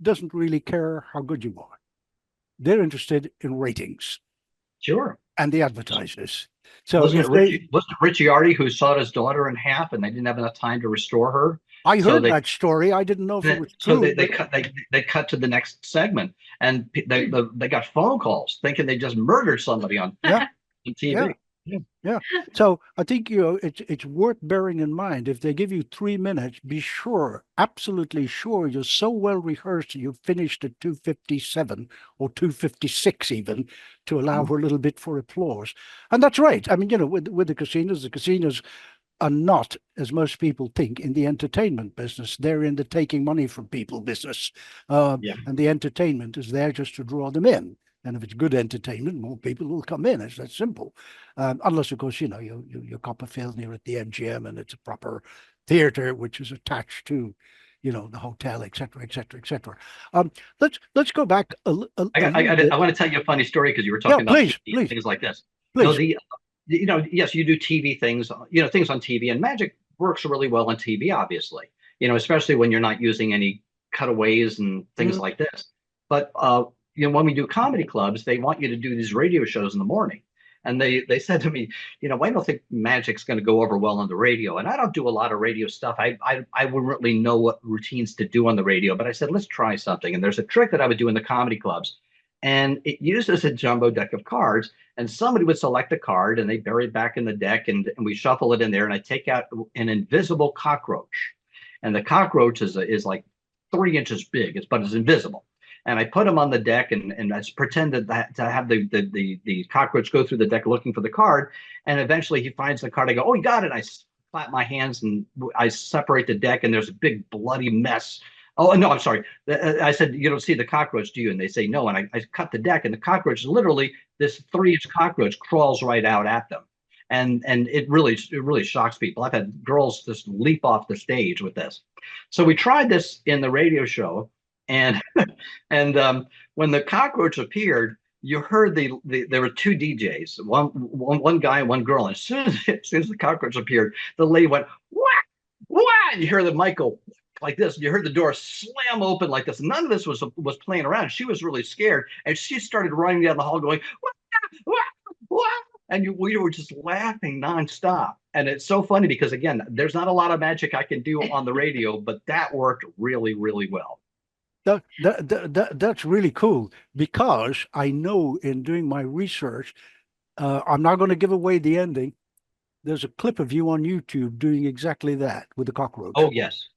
doesn't really care how good you are. They're interested in ratings. Sure. And the advertisers. So wasn't it Ricciardi who sawed his daughter in half and they didn't have enough time to restore her? I heard that story. I didn't know if it was true. So they cut to the next segment, and they got phone calls thinking they just murdered somebody on TV. Yeah. So I think it's worth bearing in mind. If they give you 3 minutes, be sure, absolutely sure, you're so well rehearsed you've finished at 2:57 or 2:56 even, to allow for a little bit for applause. And that's right. I mean, with the casinos are not, as most people think, in the entertainment business. They're in the taking money from people business. And the entertainment is there just to draw them in. And if it's good entertainment, more people will come in. It's that simple. Unless, of course, you're Copperfield and you're at the MGM and it's a proper theater which is attached to, the hotel, et cetera, et cetera, et cetera. Let's go back a little bit. I want to tell you a funny story because you were talking about please. things like this. Please. So yes, you do TV ththings, things on TV, and magic works really well on TV, obviously, especially when you're not using any cutaways and things like this. But when we do comedy clubs, they want you to do these radio shows in the morning. And they said to me, I don't think magic's going to go over well on the radio. And I don't do a lot of radio stuff. I wouldn't really know what routines to do on the radio. But I said, let's try something. And there's a trick that I would do in the comedy clubs. And it uses a jumbo deck of cards. And somebody would select a card and they bury it back in the deck. And we shuffle it in there. And I take out an invisible cockroach. And the cockroach is like 3 inches big, but it's invisible. And I put him on the deck and I pretended to have the cockroach go through the deck looking for the card. And eventually he finds the card. I go, oh, he got it. I clap my hands and I separate the deck and there's a big bloody mess. Oh, no, I'm sorry. I said, you don't see the cockroach, do you? And they say, no. And I cut the deck and the cockroach, literally this 3-inch cockroach crawls right out at them. And it really shocks people. I've had girls just leap off the stage with this. So we tried this in the radio show. And when the cockroach appeared, you heard there were 2 DJs, one guy and one girl. And as soon as the cockroach appeared, the lady went, wah, wah, and you hear the mic go like this. And you heard the door slam open like this. None of this was playing around. She was really scared, and she started running down the hall going, wah, wah, wah. And we were just laughing nonstop. And it's so funny because, again, there's not a lot of magic I can do on the radio, but that worked really, really well. That's really cool, because I know in doing my research, I'm not going to give away the ending. There's a clip of you on YouTube doing exactly that with the cockroach. Oh, yes.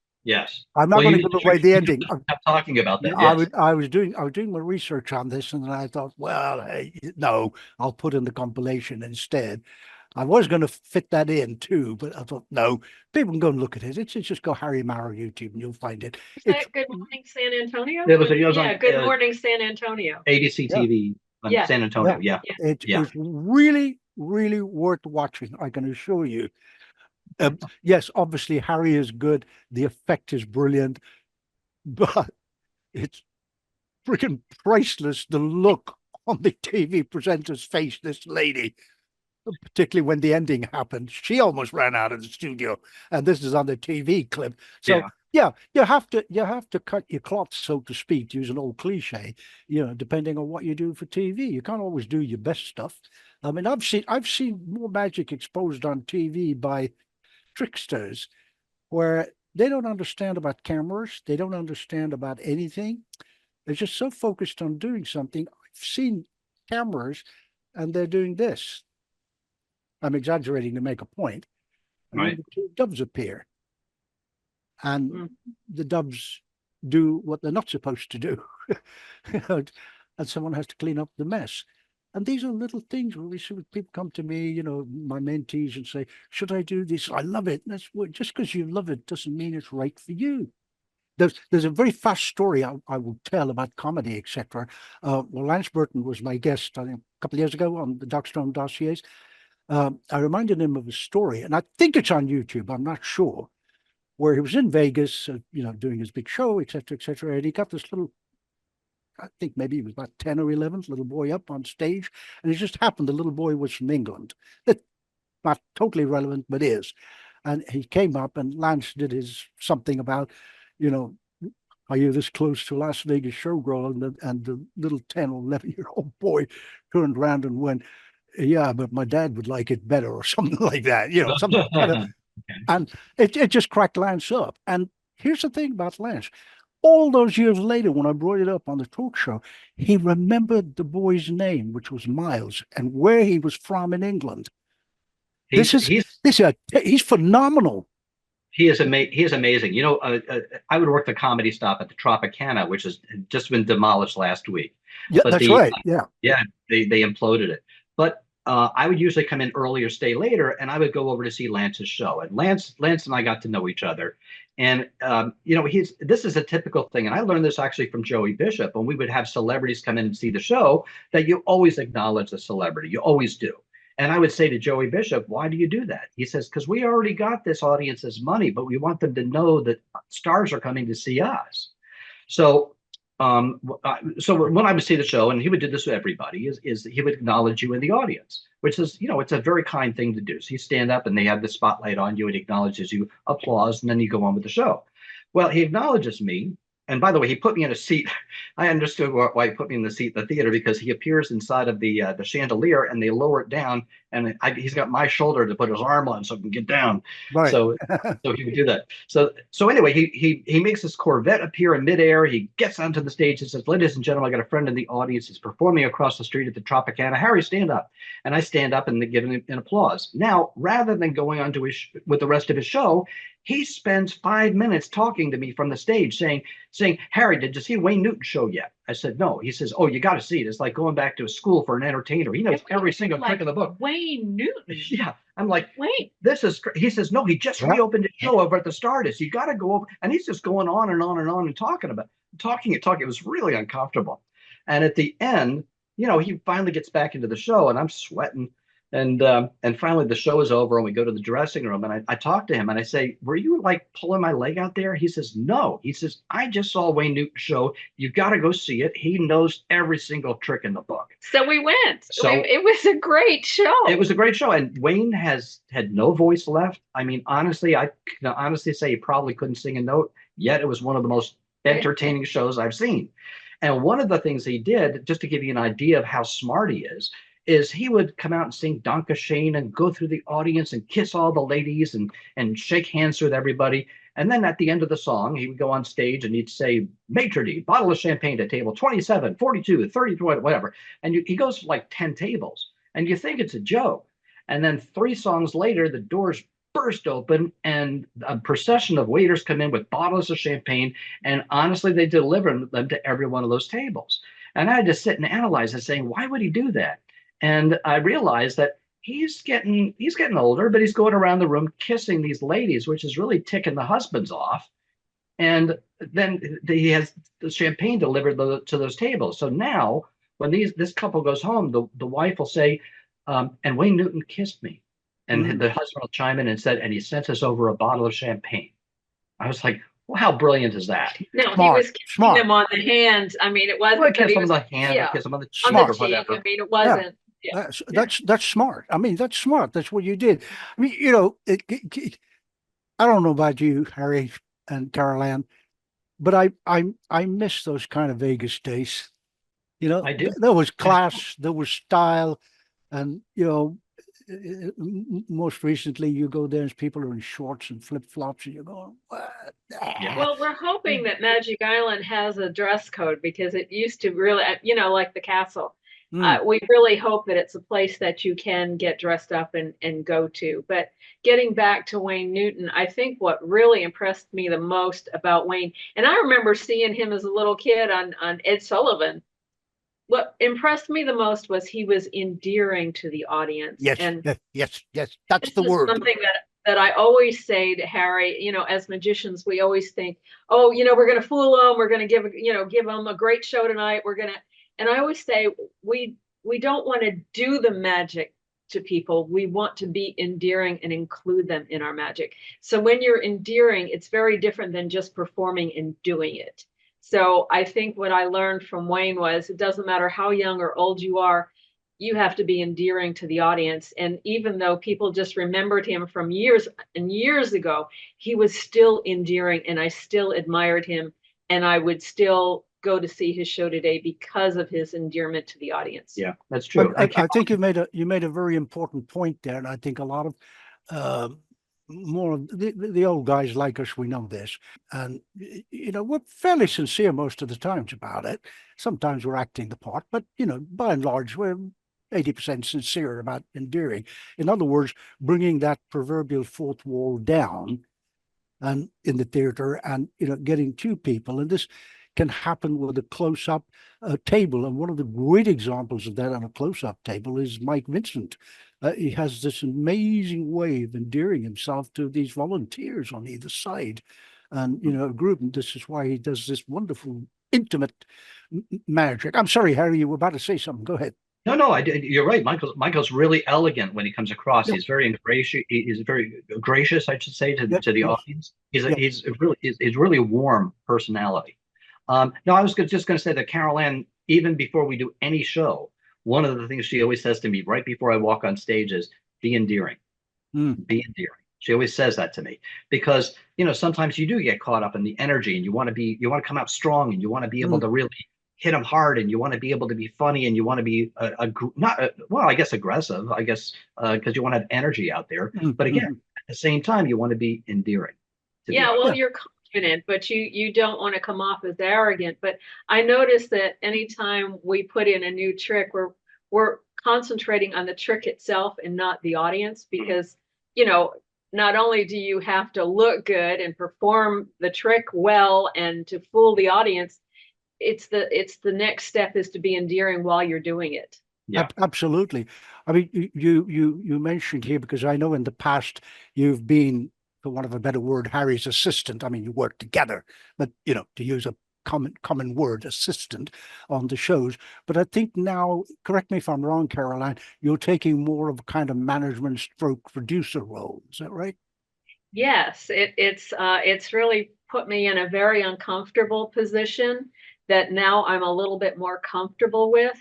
I'm not going to give away the ending. I'm talking about that. Yeah, yes. I was doing my research on this, and then I thought, well, hey, no, I'll put in the compilation instead. I was going to fit that in too, but I thought, no, people can go and look at it. It's just go Harry Maurer YouTube and you'll find it. Is It's, that Good Morning San Antonio? It was on, Yeah, Good Morning San Antonio. ABC Yeah. TV on Yeah. San Antonio. Yeah. It Yeah. is really, really worth watching. I can assure you. Yes, obviously Harry is good. The effect is brilliant, but it's freaking priceless. The look on the TV presenter's face, this lady, particularly when the ending happened, she almost ran out of the studio. And this is on the TV clip. So yeah, you have to cut your cloth, so to speak, to use an old cliche, depending on what you do for TV. You can't always do your best stuff. I mean, I've seen more magic exposed on TV by tricksters where they don't understand about cameras, they don't understand about anything. They're just so focused on doing something. I've seen cameras and they're doing this. I'm exaggerating to make a point. And Right. then the two doves appear. And the doves do what they're not supposed to do. And someone has to clean up the mess. And these are little things where we see people come to me, my mentees, and say, should I do this? I love it. That's just because you love it doesn't mean it's right for you. There's a very fast story I will tell about comedy, etc. Well, Lance Burton was my guest, I think, a couple of years ago on the Darkstone Dossiers. I reminded him of a story, and I think it's on YouTube, I'm not sure, where he was in Vegas, doing his big show, etc., etc., and he got this little, I think maybe he was about 10 or 11, little boy up on stage, and it just happened the little boy was from England. That's not totally relevant, but is. And he came up, and Lance did his something about, are you this close to Las Vegas showgirl? And the little 10 or 11-year-old boy turned around and went, yeah, but my dad would like it better, or something like that, something kind of, and it just cracked Lance up. And here's the thing about Lance. All those years later, when I brought it up on the talk show, he remembered the boy's name, which was Miles, and where he was from in England. He's phenomenal. He is amazing. I would work the comedy stop at the Tropicana, which has just been demolished last week. Yeah, but that's right. Yeah. Yeah, they imploded it. But I would usually come in early or stay later, and I would go over to see Lance's show. And Lance and I got to know each other. And this is a typical thing. And I learned this actually from Joey Bishop. When we would have celebrities come in and see the show, that you always acknowledge the celebrity. You always do. And I would say to Joey Bishop, why do you do that? He says, because we already got this audience's money, but we want them to know that stars are coming to see us. So when I would see the show, and he would do this with everybody, is he would acknowledge you in the audience, which is, it's a very kind thing to do. So you stand up and they have the spotlight on you and he acknowledges you, applause, and then you go on with the show. Well, he acknowledges me. And by the way, he put me in a seat. I understood why he put me in the seat in the theater, because he appears inside of the chandelier and they lower it down, and he's got my shoulder to put his arm on so I can get down. Right. So he would do that. So anyway, he makes this Corvette appear in midair. He gets onto the stage and says, "Ladies and gentlemen, I got a friend in the audience. He's performing across the street at the Tropicana. Harry, stand up." And I stand up and they give him an applause. Now, rather than going on to with the rest of his show, he spends 5 minutes talking to me from the stage saying, "Harry, did you see Wayne Newton's show yet?" I said, "No." He says, "Oh, you got to see it. It's like going back to a school for an entertainer. He knows every single trick in the book." Wayne Newton. Yeah. I'm like, wait, this is, he says, "No, he just reopened his show over at the Stardust. You got to go over." And he's just going on and on and on and talking. It was really uncomfortable. And at the end, he finally gets back into the show and I'm sweating. And finally the show is over and we go to the dressing room and I talk to him and I say, "Were you like pulling my leg out there?" He says, "No." He says, "I just saw Wayne Newton's show. You got to go see it. He knows every single trick in the book." So we went. So it was a great show. It was a great show. And Wayne had no voice left. I mean, honestly, I can honestly say he probably couldn't sing a note, yet it was one of the most entertaining shows I've seen. And one of the things he did, just to give you an idea of how smart he is he would come out and sing Danke Schoen and go through the audience and kiss all the ladies and shake hands with everybody. And then at the end of the song, he would go on stage and he'd say, "Maitre d', bottle of champagne to table 27, 42, 30, whatever." And he goes for like 10 tables. And you think it's a joke. And then 3 songs later, the doors burst open and a procession of waiters come in with bottles of champagne. And honestly, they deliver them to every one of those tables. And I had to sit and analyze it, saying, why would he do that? And I realized that he's getting older, but he's going around the room kissing these ladies, which is really ticking the husbands off. And then he has the champagne delivered to those tables. So now, when this couple goes home, the wife will say, "And Wayne Newton kissed me," and the husband will chime in and said, "And he sent us over a bottle of champagne." I was like, "Well, how brilliant is that?" No, he Smart, was kissing smart. them on the hand. I mean, it wasn't Well, that kiss he him on was, the hand, yeah, kiss him on the on cheek the or cheek. whatever. I mean, it wasn't. Yeah. That's smart. I mean, that's smart. That's what you did. I mean, you know, I don't know about you, Harry and Caroline, but I miss those kind of Vegas days. You know, I do. there was class, there was style, and you know, most recently you go there and people are in shorts and flip flops, and you're going, what? Yeah. Well, we're hoping that Magic Island has a dress code because it used to really, like the castle. We really hope that it's a place that you can get dressed up and go to. But getting back to Wayne Newton, I think what really impressed me the most about Wayne, and I remember seeing him as a little kid on Ed Sullivan. What impressed me the most was he was endearing to the audience. Yes, And yes. That's this the is word. something that I always say to Harry, as magicians, we always think, oh, we're going to fool them. We're going to give them a great show tonight. And I always say, we don't want to do the magic to people. We want to be endearing and include them in our magic. So when you're endearing, it's very different than just performing and doing it. So I think what I learned from Wayne was it doesn't matter how young or old you are, you have to be endearing to the audience. And even though people just remembered him from years and years ago, he was still endearing and I still admired him. And I would still go to see his show today because of his endearment to the audience. Yeah, that's true. I think you made a very important point there, and I think a lot of more of the old guys like us, we know this, and we're fairly sincere most of the times about it. Sometimes we're acting the part, but by and large, we're 80% sincere about endearing. In other words, bringing that proverbial fourth wall down and in the theater and getting to people. And this can happen with a close-up table. And one of the great examples of that on a close-up table is Mike Vincent. He has this amazing way of endearing himself to these volunteers on either side and a group. And this is why he does this wonderful intimate magic. I'm sorry, Harry, you were about to say something. Go ahead. No, you're right. Michael's really elegant when he comes across. Yeah. He's very ingracious. He's very gracious, I should say, to the audience. He's really a warm personality. No, I was just going to say that Carol Ann, even before we do any show, one of the things she always says to me right before I walk on stage is, "Be endearing, be endearing." She always says that to me because sometimes you do get caught up in the energy, and you want to come out strong, and you want to be able to really hit them hard, and you want to be able to be funny, and you want to be I guess aggressive, because you want to have energy out there. But again, at the same time, you want to be endearing. You're confident, but you don't want to come off as arrogant. But I noticed that anytime we put in a new trick, we're concentrating on the trick itself and not the audience, because not only do you have to look good and perform the trick well and to fool the audience, it's the next step is to be endearing while you're doing it. Yeah, absolutely. I mean, you mentioned here, because I know in the past you've been, for want of a better word, Harry's assistant. I mean, you work together, but to use a common word, assistant on the shows. But I think now, correct me if I'm wrong, Caroline, you're taking more of a kind of management stroke producer role. Is that right? Yes, it's really put me in a very uncomfortable position that now I'm a little bit more comfortable with.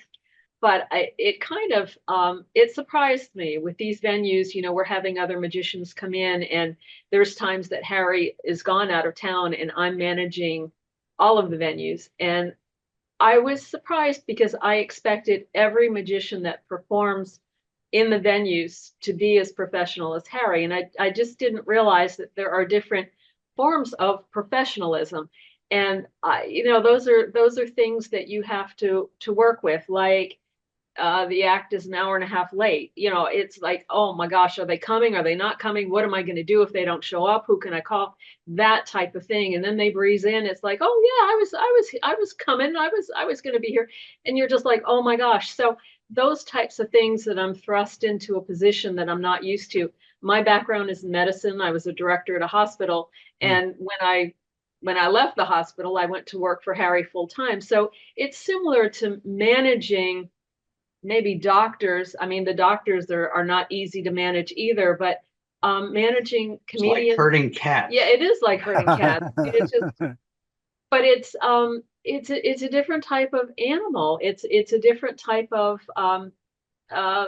But it surprised me with these venues. We're having other magicians come in, and there's times that Harry is gone out of town and I'm managing all of the venues. And I was surprised because I expected every magician that performs in the venues to be as professional as Harry. And I just didn't realize that there are different forms of professionalism. And those are things that you have to work with. Like the act is an hour and a half late. You know, it's like, oh my gosh, are they coming? Are they not coming? What am I going to do if they don't show up? Who can I call? That type of thing. And then they breeze in. It's like, oh yeah, I was coming. I was going to be here. And you're just like, oh my gosh. So those types of things that I'm thrust into a position that I'm not used to. My background is in medicine. I was a director at a hospital. And when I left the hospital, I went to work for Harry full time. So it's similar to managing maybe doctors. I mean, the doctors are not easy to manage either, but managing It's like comedians. herding cats. Yeah, it is like herding cats. It's just, but it's a different type of animal. It's a different type of uh,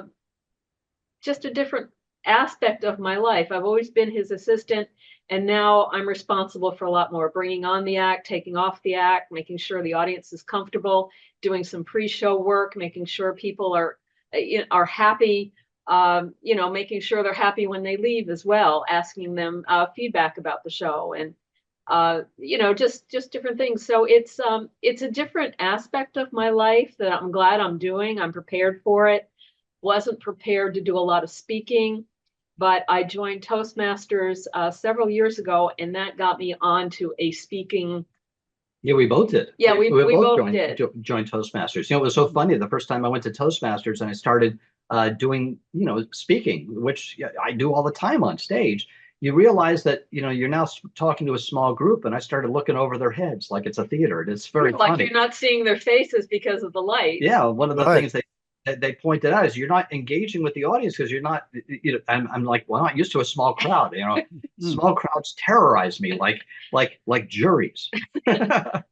just a different aspect of my life. I've always been his assistant, and now I'm responsible for a lot more, bringing on the act, taking off the act, making sure the audience is comfortable, doing some pre-show work, making sure people are happy, making sure they're happy when they leave as well, asking them feedback about the show, and just different things. So it's a different aspect of my life that I'm glad I'm doing. I'm prepared for it. Wasn't prepared to do a lot of speaking, but I joined Toastmasters several years ago, and that got me onto a speaking. Yeah, we both did. Yeah, we both joined Toastmasters. You know, it was so funny. The first time I went to Toastmasters and I started doing, speaking, which I do all the time on stage. You realize that, you're now talking to a small group, and I started looking over their heads like it's a theater. And it's very like funny. You're not seeing their faces because of the light. Yeah, one of the things they pointed out is you're not engaging with the audience because you're not. I'm like, well, I'm not used to a small crowd. Small crowds terrorize me like juries.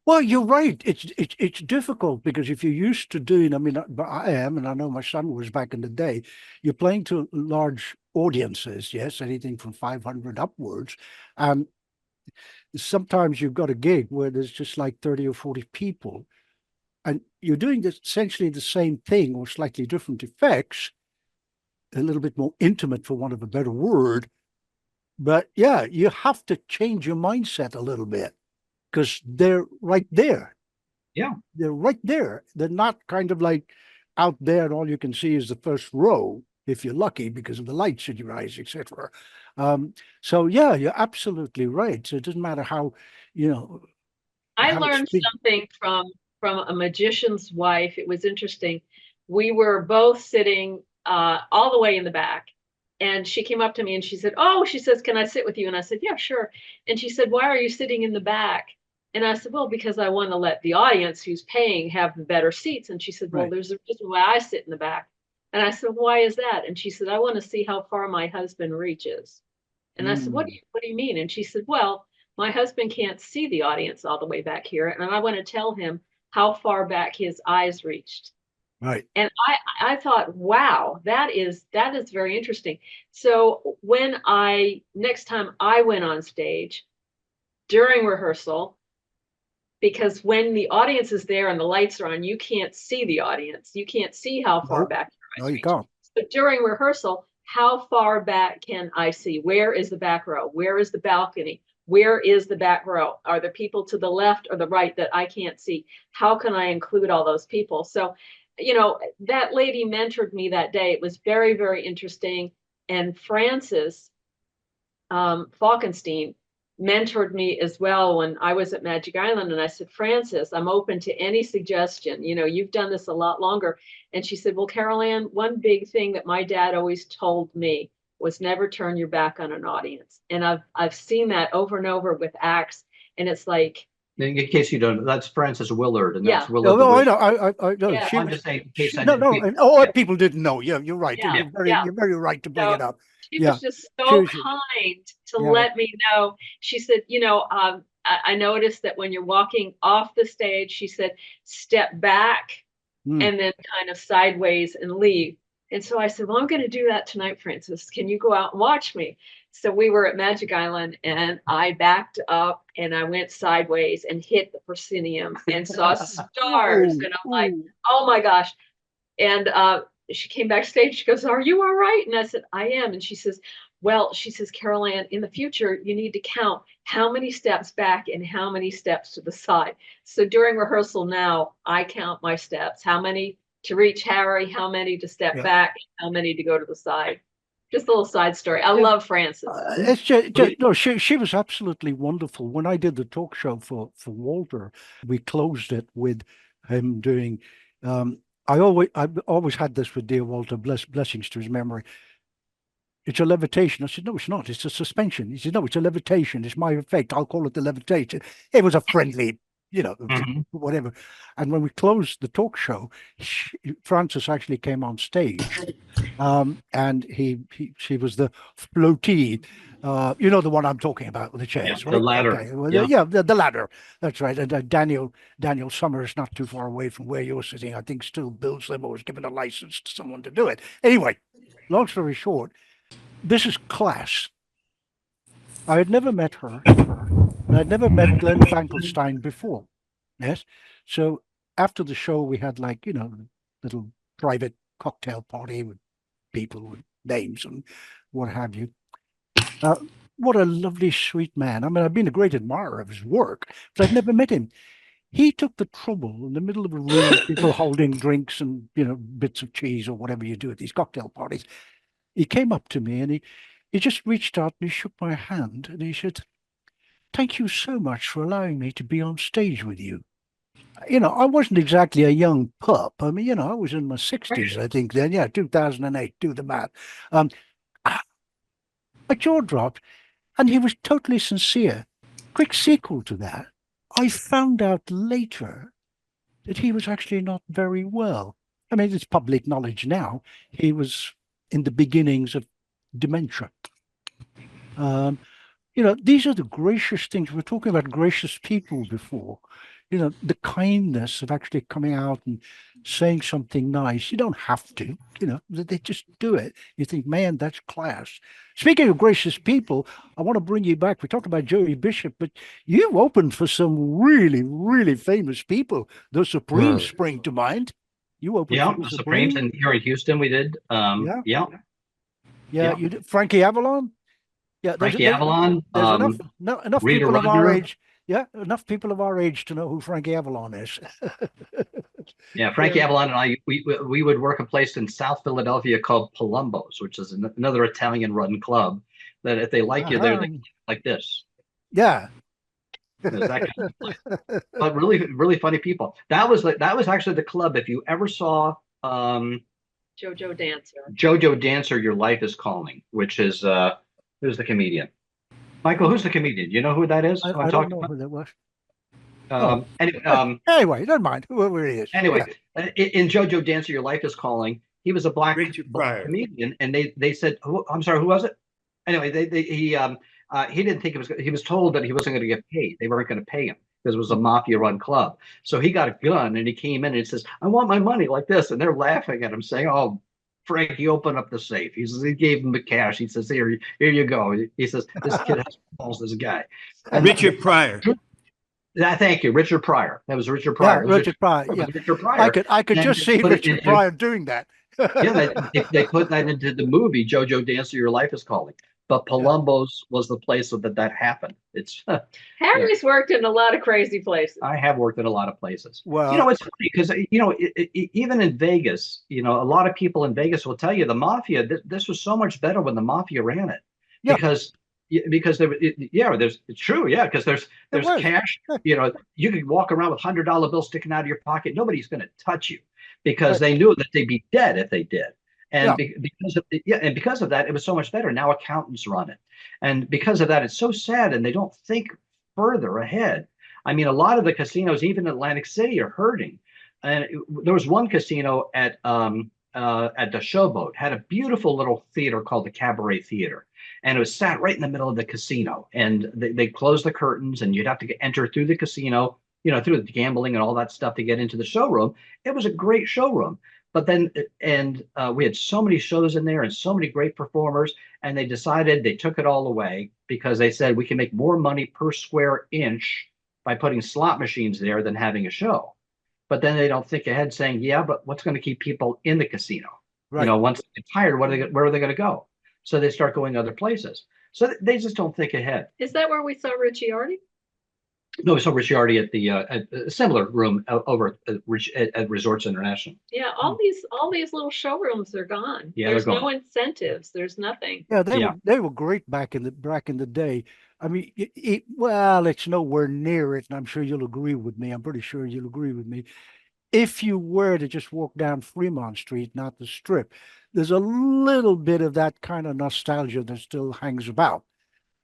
Well, you're right. It's difficult because if you're used to doing, I mean, I am, and I know my son was back in the day. You're playing to large audiences, yes, anything from 500 upwards, and sometimes you've got a gig where there's just like 30 or 40 people, and you're doing essentially the same thing or slightly different effects, a little bit more intimate, for want of a better word. But yeah, you have to change your mindset a little bit because they're right there. Yeah. They're right there. They're not kind of like out there and all you can see is the first row, if you're lucky, because of the lights in your eyes, etc. So yeah, you're absolutely right. So it doesn't matter how, I how learned something from a magician's wife. It was interesting. We were both sitting all the way in the back, and she came up to me and she said, "Oh," she says, "can I sit with you?" And I said, "Yeah, sure." And she said, "Why are you sitting in the back?" And I said, "Well, because I want to let the audience who's paying have the better seats." And she said, "Well, there's a reason why I sit in the back." And I said, "Why is that?" And she said, "I want to see how far my husband reaches." And I said, what do you mean?" And she said, "Well, my husband can't see the audience all the way back here, and I want to tell him how far back his eyes reached." Right. And I thought, wow, that is very interesting. So when next time I went on stage during rehearsal, because when the audience is there and the lights are on, you can't see the audience. You can't see how far back your eyes reach. You can't. But during rehearsal, how far back can I see? Where is the back row? Where is the balcony? Where is the back row? Are there people to the left or the right that I can't see? How can I include all those people? So, that lady mentored me that day. It was very, very interesting. And Francis Falkenstein mentored me as well when I was at Magic Island. And I said, "Francis, I'm open to any suggestion. You've done this a lot longer." And she said, "Well, Carol Ann, one big thing that my dad always told me was never turn your back on an audience." And I've seen that over and over with acts. And it's like, in case you don't know, that's Frances Willard, and Yeah. that's Willard. No, I know. I know. Yeah. I'm just saying, in case I No, didn't. and all people didn't know. Yeah, you're right. Yeah, You're very right to bring it up. She Yeah. was just so Seriously. kind to Yeah. let me know. She said, I noticed that when you're walking off the stage, she said, step back and then kind of sideways and leave. And so I said, "Well, I'm going to do that tonight, Francis. Can you go out and watch me?" So we were at Magic Island, and I backed up and I went sideways and hit the proscenium and saw stars. And I'm like, "Oh my gosh." And she came backstage. She goes, "Are you all right?" And I said, "I am." And she says, "Well," she says, "Carol Ann, in the future, you need to count how many steps back and how many steps to the side." So during rehearsal now, I count my steps, how many to reach Harry, how many to step Yeah. back, how many to go to the side. Just a little side story. I Yeah. love Frances. It's no, she was absolutely wonderful. When I did the talk show for Walter, we closed it with him doing. I've always had this with dear Walter, blessings to his memory. It's a levitation. I said, no, it's not. It's a suspension. He said, no, it's a levitation. It's my effect. I'll call it the levitation. It was a friendly, whatever. And when we closed the talk show, Francis actually came on stage, and she was the floatee. The one I'm talking about with the chairs, Yeah, right? the ladder. Okay. Well, Yeah. the ladder. That's right. And Daniel Summers, not too far away from where you're sitting, I think still builds them or has given a license to someone to do it. Anyway, long story short, this is class. I had never met her, and I'd never met Glenn Finkelstein before. Yes. So after the show, we had little private cocktail party with people with names and what have you. What a lovely, sweet man. I mean, I've been a great admirer of his work, but I'd never met him. He took the trouble in the middle of a room of people holding drinks and, bits of cheese or whatever you do at these cocktail parties. He came up to me and he just reached out and he shook my hand and he said, "Thank you so much for allowing me to be on stage with you." I wasn't exactly a young pup. I mean, I was in my 60s, I think then. Yeah, 2008, do the math. My jaw dropped and he was totally sincere. Quick sequel to that, I found out later that he was actually not very well. I mean, it's public knowledge now. He was in the beginnings of dementia. These are the gracious things. We're talking about gracious people before. The kindness of actually coming out and saying something nice. You don't have to, they just do it. You think, man, that's class. Speaking of gracious people, I want to bring you back. We talked about Joey Bishop, but you opened for some really, really famous people. The Supremes spring to mind. You opened for The Supremes, and here in Houston we did. Yeah. You did. Frankie Avalon. Yeah, Frankie Avalon. There's enough Rita people of our Rudner. age. Yeah, enough people of our age to know who Frankie Avalon is. Yeah, Frankie Avalon and I, we would work a place in South Philadelphia called Palumbo's, which is another Italian-run club. That if they like you there, they like this. Yeah. That kind of place. But really, really funny people. That was actually the club. If you ever saw JoJo Dancer. JoJo Dancer, Your Life is Calling, which is who's the comedian? Michael, who's the comedian? You know who that is? I don't know who that was. Anyway, never mind. Whoever it is. Anyway, in JoJo Dancer, Your Life is Calling, he was a black comedian, and they said, I'm sorry, who was it? Anyway, he didn't think he was told that he wasn't going to get paid. They weren't going to pay him because it was a mafia-run club. So he got a gun and he came in and he says, "I want my money like this," and they're laughing at him, saying, "Oh, Frankie, open up the safe." He says he gave him the cash. He says, here you go. He says, "This kid has balls, this guy." And Richard Pryor. Thank you, Richard Pryor. That was Richard Pryor. Yeah, Richard Pryor. Yeah, Richard Pryor. I could just see Richard Pryor doing that. They put that into the movie JoJo Dancer, Your Life is Calling. But Palumbo's was the place that happened. It's Harry's worked in a lot of crazy places. I have worked in a lot of places. Well, it's funny because even in Vegas, a lot of people in Vegas will tell you the mafia. This was so much better when the mafia ran it, because it's true, because there's cash. You could walk around with $100 bills sticking out of your pocket. Nobody's going to touch you because they knew that they'd be dead if they did. And because of that, it was so much better. Now accountants run it. And because of that, it's so sad. And they don't think further ahead. I mean, a lot of the casinos, even in Atlantic City, are hurting. And there was one casino at the Showboat, had a beautiful little theater called the Cabaret Theater. And it was sat right in the middle of the casino. And they closed the curtains and you'd have to enter through the casino, through the gambling and all that stuff to get into the showroom. It was a great showroom. But then, we had so many shows in there and so many great performers, and they took it all away because they said we can make more money per square inch by putting slot machines there than having a show. But then they don't think ahead, saying, yeah, but what's going to keep people in the casino? Right. Once they get tired, where are they going to go? So they start going other places. So they just don't think ahead. Is that where we saw Richie Artie? No, so Ricciardi at the at a similar room over at Resorts International. Yeah, all these little showrooms are gone. Yeah, they're There's no gone. incentives. There's nothing. Yeah, Yeah. they were great back in the day. I mean, well, it's nowhere near it, and I'm sure you'll agree with me. I'm pretty sure you'll agree with me. If you were to just walk down Fremont Street, not the Strip, there's a little bit of that kind of nostalgia that still hangs about.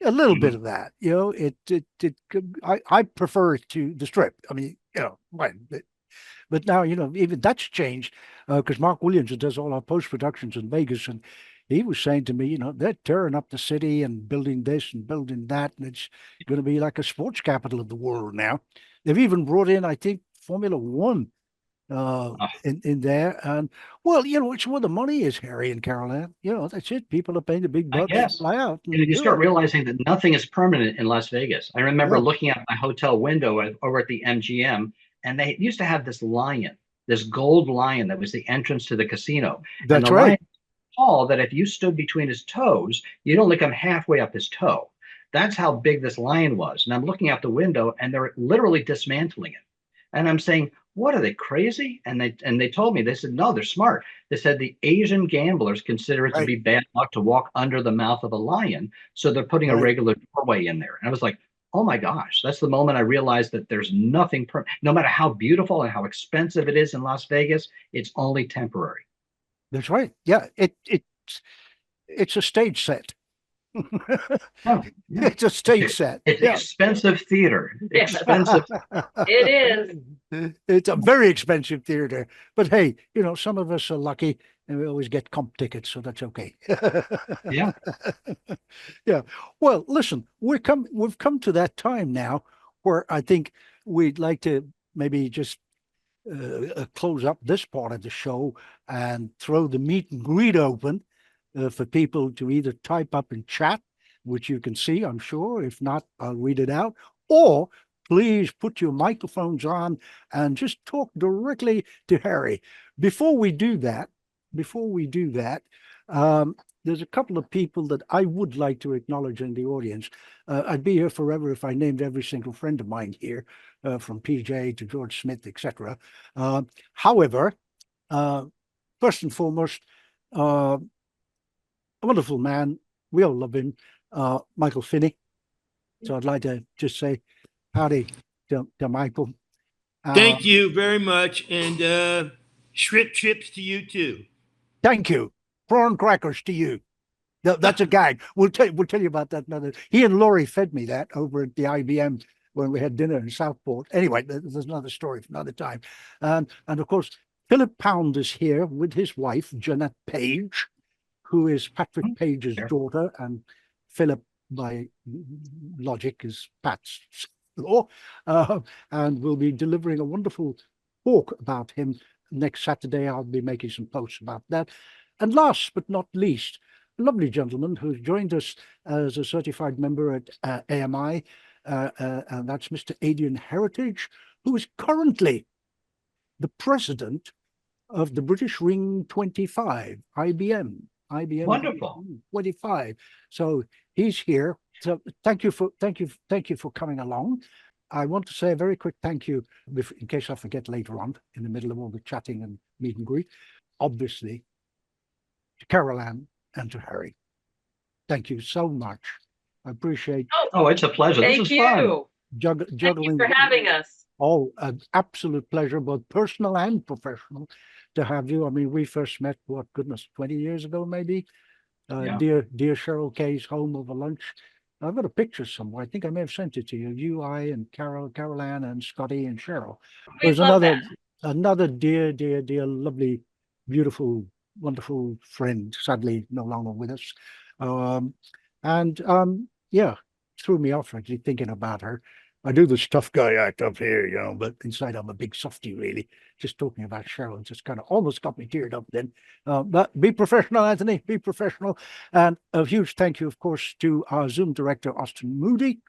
A little bit Mhm. of that, I prefer it to the Strip. I mean, but now, even that's changed because Mark Williams, who does all our post productions in Vegas, and he was saying to me, they're tearing up the city and building this and building that, and it's going to be like a sports capital of the world now. They've even brought in, I think, Formula One Oh, in there, and well, it's where the money is, Harry and Caroline. That's it. People are paying the big I bucks to guess. fly out You and you do start it. realizing that nothing is permanent in Las Vegas. I remember Yeah, looking out my hotel window over at the MGM, and they used to have this lion, this gold lion that was the entrance to the casino. And that's the right. lion was tall that if you stood between his toes, you'd only come halfway up his toe. That's how big this lion was. And I'm looking out the window, and they're literally dismantling it. And I'm saying, what are they crazy? And they told me, they said, no, they're smart. They said the Asian gamblers consider it to Right, be bad luck to walk under the mouth of a lion, so they're putting a right. regular doorway in there. And I was like, oh my gosh, that's the moment I realized that there's nothing no matter how beautiful and how expensive it is in Las Vegas, it's only temporary. That's right. Yeah, it's a stage set. Oh, yeah. It's a stage set. It's Yeah. expensive theater. Yes. Expensive. It is. It's a very expensive theater, but hey, some of us are lucky and we always get comp tickets, so that's okay. Yeah. Yeah. Well, listen, we've come to that time now where I think we'd like to maybe just close up this part of the show and throw the meet and greet open for people to either type up in chat, which you can see, I'm sure. If not, I'll read it out. Or please put your microphones on and just talk directly to Harry. Before we do that, there's a couple of people that I would like to acknowledge in the audience. I'd be here forever if I named every single friend of mine here, from PJ to George Smith, etc. However, first and foremost, a wonderful man. We all love him, Michael Finney. So I'd like to just say howdy to Michael. Thank you very much. And shrimp chips to you too. Thank you. Prawn crackers to you. That's a gag. We'll tell you about that another. He and Laurie fed me that over at the IBM when we had dinner in Southport. Anyway, there's another story for another time. And of course, Philip Pound is here with his wife, Jeanette Page, who is Patrick Page's daughter, and Philip, by logic, is Pat's law. And we'll be delivering a wonderful talk about him next Saturday. I'll be making some posts about that. And last but not least, a lovely gentleman who's joined us as a certified member at AMI, and that's Mr. Adrian Heritage, who is currently the president of the British Ring 25, IBM. Wonderful. 25. So he's here. So thank you for coming along. I want to say a very quick thank you, in case I forget later on, in the middle of all the chatting and meet and greet, obviously, to Caroline and to Harry. Thank you so much. I appreciate Oh, it's a pleasure. This Thank is fun. you. Thank you juggling. for having us. Oh, an absolute pleasure, both personal and professional, to have you. I mean, we first met, what, goodness, 20 years ago, maybe? Yeah. Dear Cheryl Kay's home over lunch. I've got a picture somewhere. I think I may have sent it to you. You, I, and Caroline, and Scotty, and Cheryl. We There's love another dear, lovely, beautiful, wonderful friend, sadly no longer with us. Yeah, threw me off actually thinking about her. I do this tough guy act up here, but inside I'm a big softie, really. Just talking about Cheryl just kind of almost got me teared up then. But be professional, Anthony, be professional. And a huge thank you, of course, to our Zoom director, Austin Moody,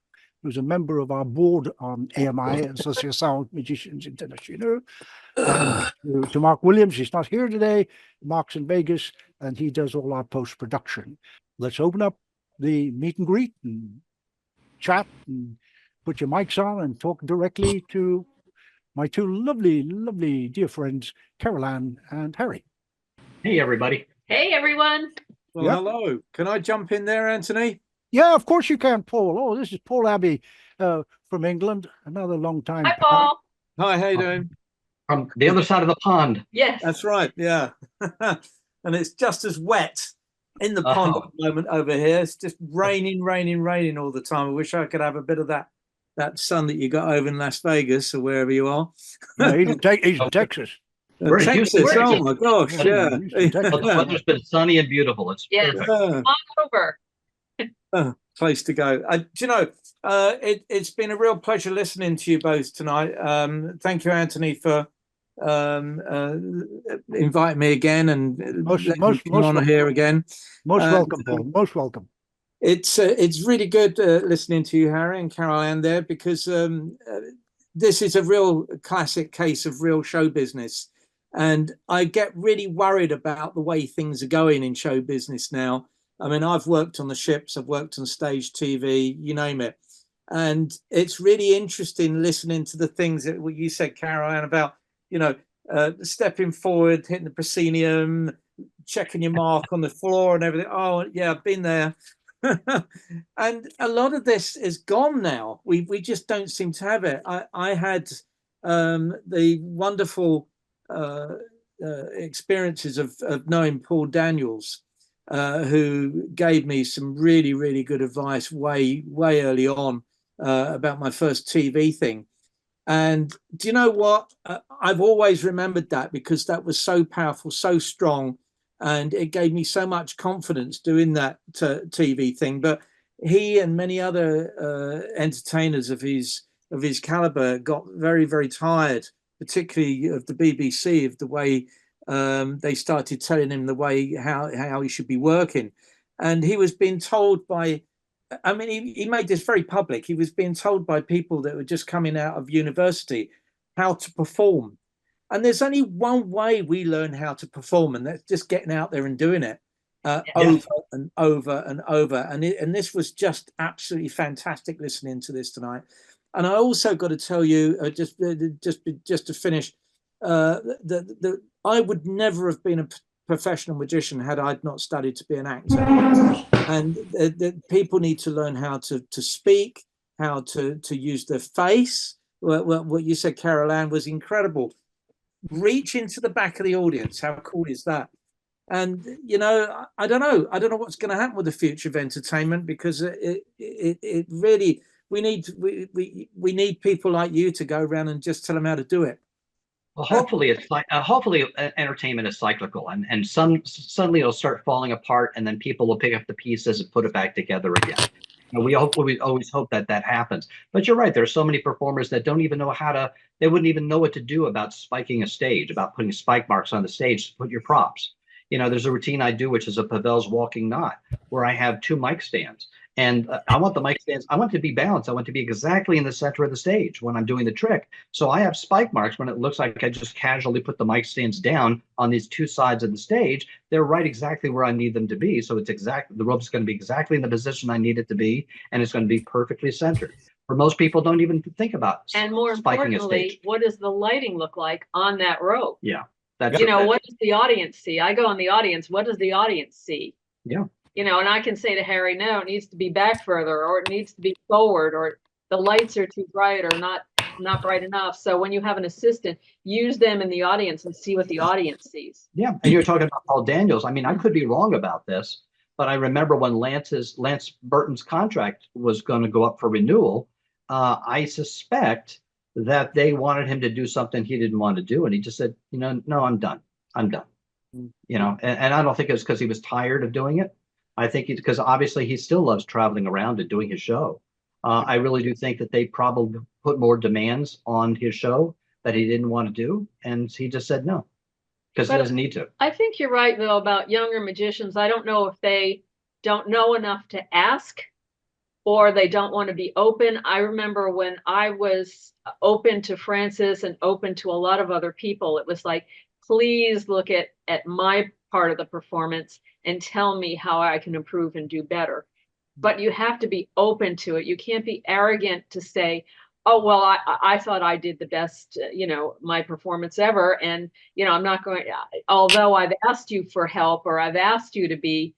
who's a member of our board on AMI, Association of Magicians International. And to Mark Williams, he's not here today. Mark's in Vegas, and he does all our post-production. Let's open up the meet and greet and chat and put your mics on and talk directly to my two lovely, lovely dear friends, Caroline and Harry. Hey, everybody. Hey, everyone. Well, Yep. hello. Can I jump in there, Anthony? Yeah, of course you can, Paul. Oh, this is Paul Abbey from England, another long time. Hi, Paul. Hi, how you doing? From the other side of the pond. Yes. That's right, yeah. And it's just as wet in the pond at the moment over here. It's just raining, raining, raining all the time. I wish I could have a bit of that sun that you got over in Las Vegas or wherever you are. No, he's in Texas. We're in Texas. Houston, Oh Texas. my gosh, yeah. Well, the weather's been sunny and beautiful. It's Yes. perfect. Come on over. Place to go. Do you know, it's been a real pleasure listening to you both tonight. Thank you, Anthony, for inviting me again and Most come on here again. Most welcome, Paul. Most welcome. It's really good listening to you, Harry and Caroline, there, because this is a real classic case of real show business. And I get really worried about the way things are going in show business now. I mean, I've worked on the ships, I've worked on stage TV, you name it. And it's really interesting listening to the things that what you said, Caroline, about, you know, stepping forward, hitting the proscenium, checking your mark on the floor and everything. Oh, yeah, I've been there. And a lot of this is gone now. We just don't seem to have it. I had the wonderful experiences of knowing Paul Daniels, who gave me some really, really good advice way early on about my first TV thing. And do you know what? I've always remembered that because that was so powerful, so strong, and it gave me so much confidence doing that TV thing. But he and many other entertainers of his caliber got very, very tired, particularly of the BBC, of the way they started telling him the way how he should be working. And he was being told by, I mean, he made this very public. He was being told by people that were just coming out of university how to perform. And there's only one way we learn how to perform, and that's just getting out there and doing it over and over and over. And this was just absolutely fantastic listening to this tonight. And I also got to tell you, just to finish, that I would never have been a professional magician had I not studied to be an actor. And the people need to learn how to speak, how to use their face. What you said, Carol-Ann, was incredible. Reach into the back of the audience. How cool is that? And you know, I don't know what's going to happen with the future of entertainment, because it really, we need people like you to go around and just tell them how to do it. Well, hopefully it's like hopefully entertainment is cyclical, and suddenly it'll start falling apart, and then people will pick up the pieces and put it back together again. And we always hope that happens. But you're right. There are so many performers that don't even know they wouldn't even know what to do about spiking a stage, about putting spike marks on the stage to put your props. You know, there's a routine I do, which is a Pavel's walking knot, where I have 2 mic stands. And I want the mic stands, I want to be balanced. I want to be exactly in the center of the stage when I'm doing the trick. So I have spike marks when it looks like I just casually put the mic stands down on these 2 sides of the stage. They're right exactly where I need them to be. So it's the rope's going to be exactly in the position I need it to be, and it's going to be perfectly centered. For most people, don't even think about And more spiking a importantly, stage. what does the lighting look like on that rope? Yeah. What does the audience see? I go on the audience. What does the audience see? Yeah. You know, and I can say to Harry, no, it needs to be back further, or it needs to be forward, or the lights are too bright or not bright enough. So when you have an assistant, use them in the audience and see what the audience sees. Yeah. And you're talking about Paul Daniels. I mean, I could be wrong about this, but I remember when Lance Burton's contract was going to go up for renewal, I suspect that they wanted him to do something he didn't want to do. And he just said, no, I'm done. You know, and I don't think it was because he was tired of doing it. I think it's because obviously he still loves traveling around and doing his show. I really do think that they probably put more demands on his show that he didn't want to do. And he just said no, because he doesn't need to. I think you're right, though, about younger magicians. I don't know if they don't know enough to ask, or they don't want to be open. I remember when I was open to Francis and open to a lot of other people, it was like, please look at my part of the performance and tell me how I can improve and do better. but you have to be open to it. You can't be arrogant to say, oh, well, I thought I did the best, my performance ever. And, I'm not going, although I've asked you for help, or I've asked you to be,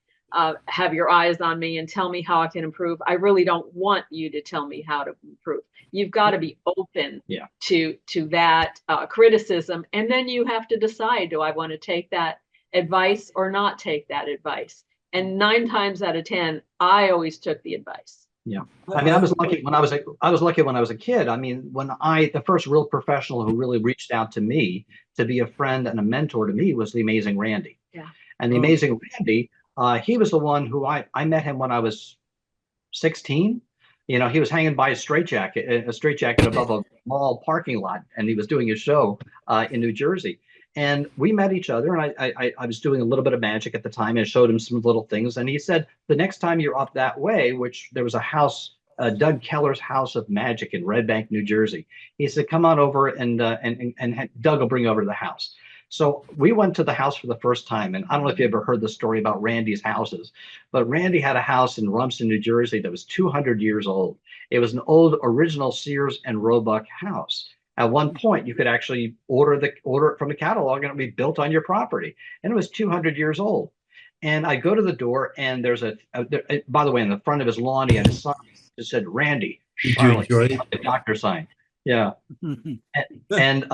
have your eyes on me and tell me how I can improve, I really don't want you to tell me how to improve. You've got to be open to that criticism. And then you have to decide, do I want to take that advice or not take that advice? And 9 times out of 10, I always took the advice. Yeah. I mean, I was lucky when I was a kid. I mean, the first real professional who really reached out to me to be a friend and a mentor to me was the amazing Randy. Yeah. And the amazing Randy, he was the one who I met him when I was 16. He was hanging by a straitjacket above a mall parking lot, and he was doing a show in New Jersey. And we met each other, and I was doing a little bit of magic at the time, and showed him some little things. And he said, the next time you're up that way, which there was a house, Doug Keller's House of Magic in Red Bank, New Jersey. He said, come on over, and Doug will bring you over to the house. So we went to the house for the first time. And I don't know if you ever heard the story about Randy's houses, but Randy had a house in Rumson, New Jersey that was 200 years old. It was an old original Sears and Roebuck house. At one point, you could actually order it from the catalog, and it would be built on your property. And it was 200 years old. And I go to the door, and there's by the way, in the front of his lawn, he had a sign that said Randy, Charlotte, the doctor sign. Yeah. and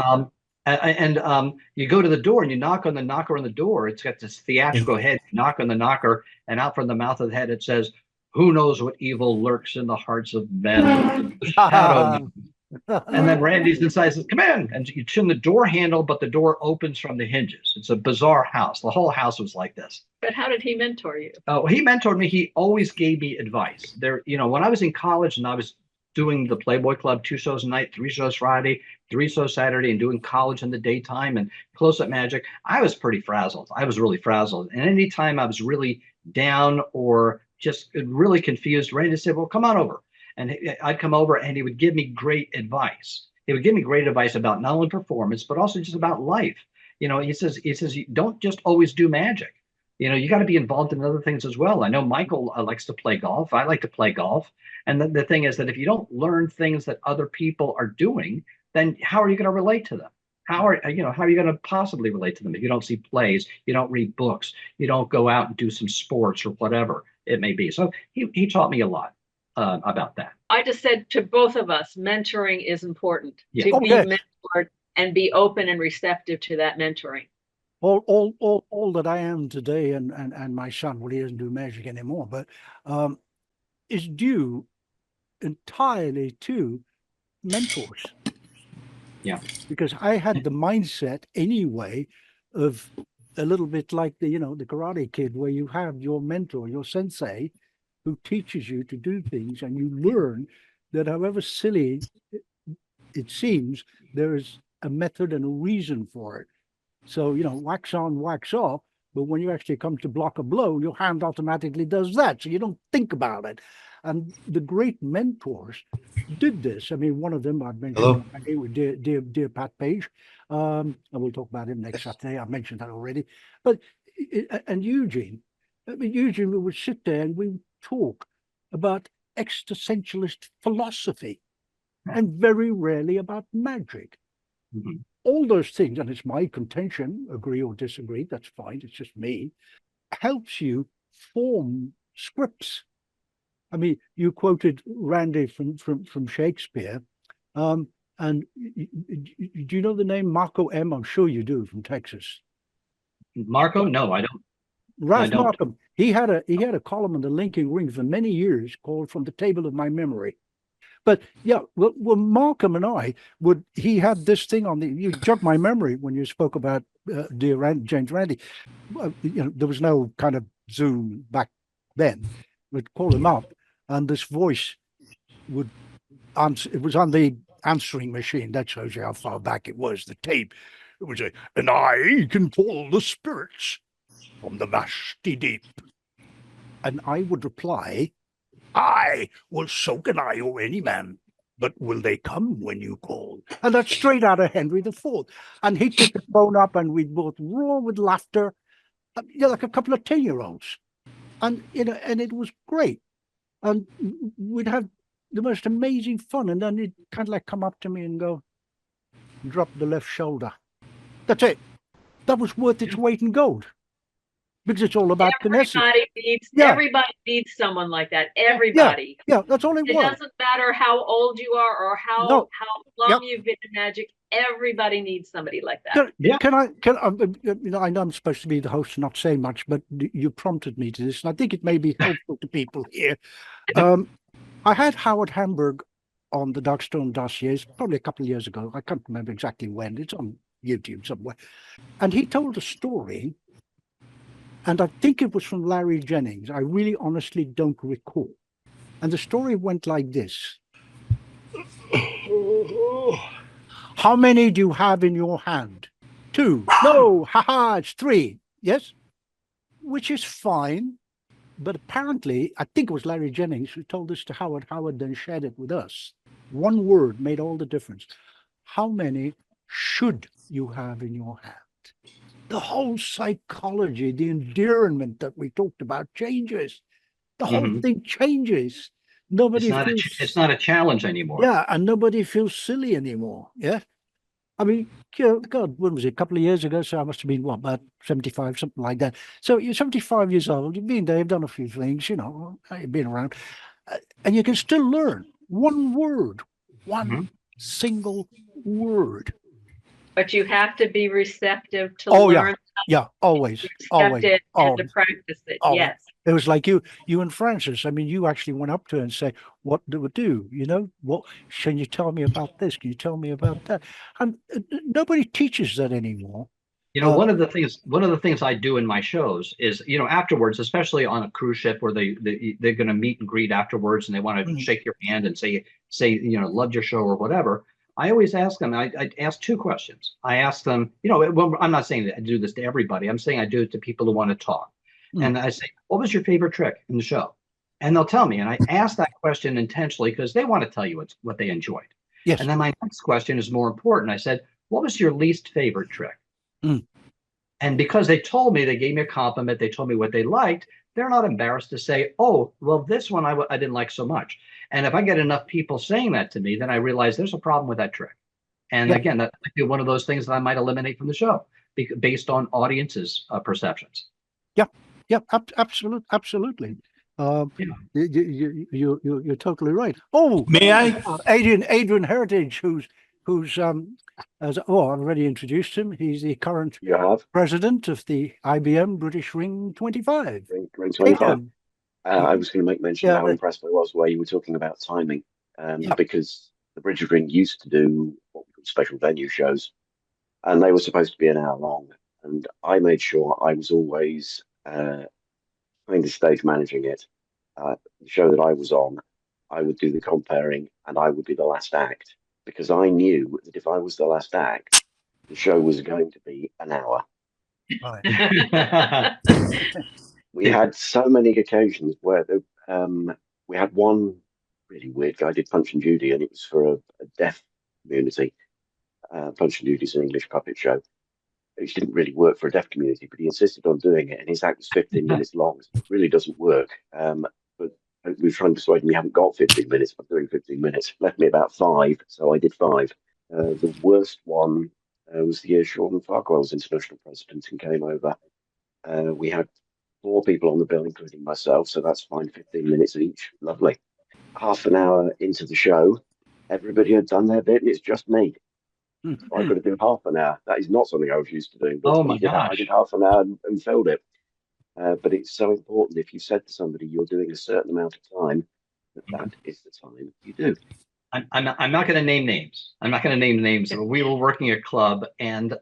you go to the door, and you knock on the knocker on the door. It's got this theatrical head. You knock on the knocker, and out from the mouth of the head, it says, who knows what evil lurks in the hearts of men? The shadow. And then Randy's inside, says, come in. And you turn the door handle, but the door opens from the hinges. It's a bizarre house. The whole house was like this. But how did he mentor you? Oh, he mentored me. He always gave me advice. When I was in college and I was doing the Playboy Club, 2 shows a night, 3 shows Friday, 3 shows Saturday, and doing college in the daytime and close-up magic, I was pretty frazzled. I was really frazzled. And anytime I was really down or just really confused, Randy said, well, come on over. And I'd come over, and he would give me great advice. He would give me great advice about not only performance, but also just about life. He says, you don't just always do magic. You got to be involved in other things as well. I know Michael likes to play golf. I like to play golf. And the thing is that if you don't learn things that other people are doing, then how are you going to relate to them? How are you going to possibly relate to them if you don't see plays, you don't read books, you don't go out and do some sports or whatever it may be. So he taught me a lot about that. I just said to both of us, mentoring is important. Yeah. To be mentored and be open and receptive to that mentoring. All that I am today, and my son, well, he doesn't do magic anymore, but is due entirely to mentors. Yeah. Because I had the mindset anyway of a little bit like the Karate Kid, where you have your mentor, your sensei, who teaches you to do things, and you learn that however silly it seems, there is a method and a reason for it. So, wax on, wax off, but when you actually come to block a blow, your hand automatically does that. So you don't think about it. And the great mentors did this. I mean, one of them I've mentioned, dear Pat Page, and we'll talk about him next Saturday. I've mentioned that already. But, and Eugene would sit there and we would talk about existentialist philosophy and very rarely about magic. Mm-hmm. All those things, and it's my contention, agree or disagree, that's fine, it's just me, helps you form scripts. I mean, you quoted Randy from Shakespeare, and do you know the name Marco M? I'm sure you do, from Texas. Marco? No, I don't. Ralph Markham. He had a column in the Linking Ring for many years called "From the Table of My Memory." But yeah, well, Markham and I he had this thing on you jogged my memory when you spoke about dear James Randi. There was no kind of Zoom back then. We'd call him up, and this voice would answer. It was on the answering machine. That shows you how far back it was. The tape. It would say, "And I can call the spirits from the vasty deep," and I would reply, "I will soak an eye or any man, but will they come when you call?" And that's straight out of Henry IV. And he'd pick the phone up, and we'd both roar with laughter, like a couple of 10-year-olds. And and it was great. and we'd have the most amazing fun. And then he'd kind of like come up to me and go, drop the left shoulder. That's it. That was worth its weight in gold. Because it's all about finesse. Everybody needs someone like that. Everybody. Yeah, that's all it was. It doesn't matter how old you are or how long you've been in magic. Everybody needs somebody like that. I know I'm supposed to be the host and not say much, but you prompted me to this, and I think it may be helpful to people here. I had Howard Hamburg on the Darkstone Dossiers probably a couple of years ago. I can't remember exactly when. It's on YouTube somewhere. And he told a story, and I think it was from Larry Jennings. I really honestly don't recall. And the story went like this. How many do you have in your hand? 2. No, haha, it's 3. Yes? Which is fine. But apparently, I think it was Larry Jennings who told this to Howard. Howard then shared it with us. One word made all the difference. How many should you have in your hand? The whole psychology, the endearment that we talked about changes. The whole thing changes. It's not a challenge anymore. Yeah, and nobody feels silly anymore. Yeah. I mean, God, when was it? A couple of years ago, so I must have been, about 75, something like that. So you're 75 years old, you've been there, you've done a few things, you've been around, and you can still learn one word, one single word. But you have to be receptive to learn. Yeah, always. And to practice it, always. Yes. It was like you and Francis. I mean, you actually went up to her and say, what do we do? What can you tell me about this? Can you tell me about that? And nobody teaches that anymore. One of the things I do in my shows is, afterwards, especially on a cruise ship where they're going to meet and greet afterwards, and they want to shake your hand and say, loved your show or whatever. I always ask them, I ask 2 questions. I ask them, I'm not saying that I do this to everybody. I'm saying I do it to people who want to talk. And I say, what was your favorite trick in the show? And they'll tell me. And I ask that question intentionally because they want to tell you what they enjoyed. Yes. And then my next question is more important. I said, what was your least favorite trick? And because they told me, they gave me a compliment, they told me what they liked, they're not embarrassed to say, oh, well, this one I didn't like so much. And if I get enough people saying that to me, then I realize there's a problem with that trick. And again, that might be one of those things that I might eliminate from the show based on audiences' perceptions. Yeah, absolutely. You're totally right. Oh, may I? Adrian Heritage, who's I've already introduced him. He's the current president of the IBM British Ring 25. Ring 25. I was going to make mention of how impressed I was where you were talking about timing, because the British Ring used to do what we call special venue shows, and they were supposed to be an hour long. And I made sure I was always kind of stage managing it. The show that I was on, I would do the comparing, and I would be the last act, because I knew that if I was the last act, the show was going to be an hour. Right. We had so many occasions where we had one really weird guy did Punch and Judy, and it was for a deaf community. Punch and Judy is an English puppet show, which didn't really work for a deaf community, but he insisted on doing it, and his act was 15 minutes long. So it really doesn't work. But we were trying to persuade him we haven't got 15 minutes, but doing 15 minutes. Left me about 5, so I did 5. The worst one was the year Sean Farquhar was international president and came over. We had 4 people on the bill, including myself, so that's fine, 15 minutes each. Lovely. Half an hour into the show, everybody had done their bit, and it's just me. So I've got to do half an hour. That is not something I was used to doing. But oh my gosh. I did half an hour and filled it. But it's so important. If you said to somebody you're doing a certain amount of time, that is the time you do. I'm not going to name names. We were working a club, and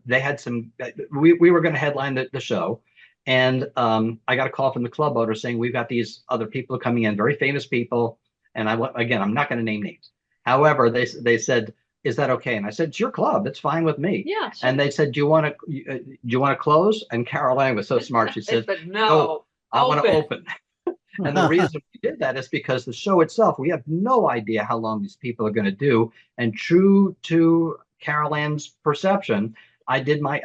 they had some. We were going to headline the show, and I got a call from the club owner saying we've got these other people coming in, very famous people, and I'm not going to name names. However, they said, is that okay? And I said, it's your club. It's fine with me. Yeah. Sure. And they said, do you want to close? And Caroline was so smart. She said, no, I want to open. And the reason we did that is because the show itself, we have no idea how long these people are going to do. And true to Caroline's perception, I did my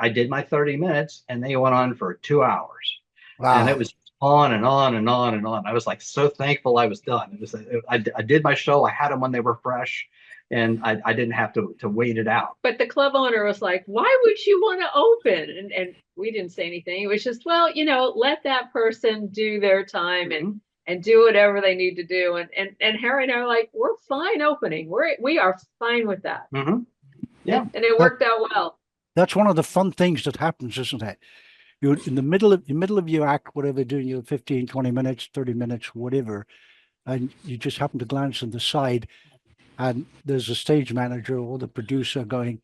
30 minutes, and they went on for 2 hours. And it Wow. was on and on and on and on. I was like so thankful I was done. It was I did my show. I had them when they were fresh, and I didn't have to wait it out. But the club owner was like, why would you want to open? And we didn't say anything. It was just, well, let that person do their time and do whatever they need to do. And Harry and I are like, we're fine opening. We are fine with that. Mm-hmm. Yeah. And it worked out well. That's one of the fun things that happens, isn't it? You're in the middle of your act, whatever, doing your 15, 20 minutes, 30 minutes, whatever, and you just happen to glance on the side, and there's a stage manager or the producer going,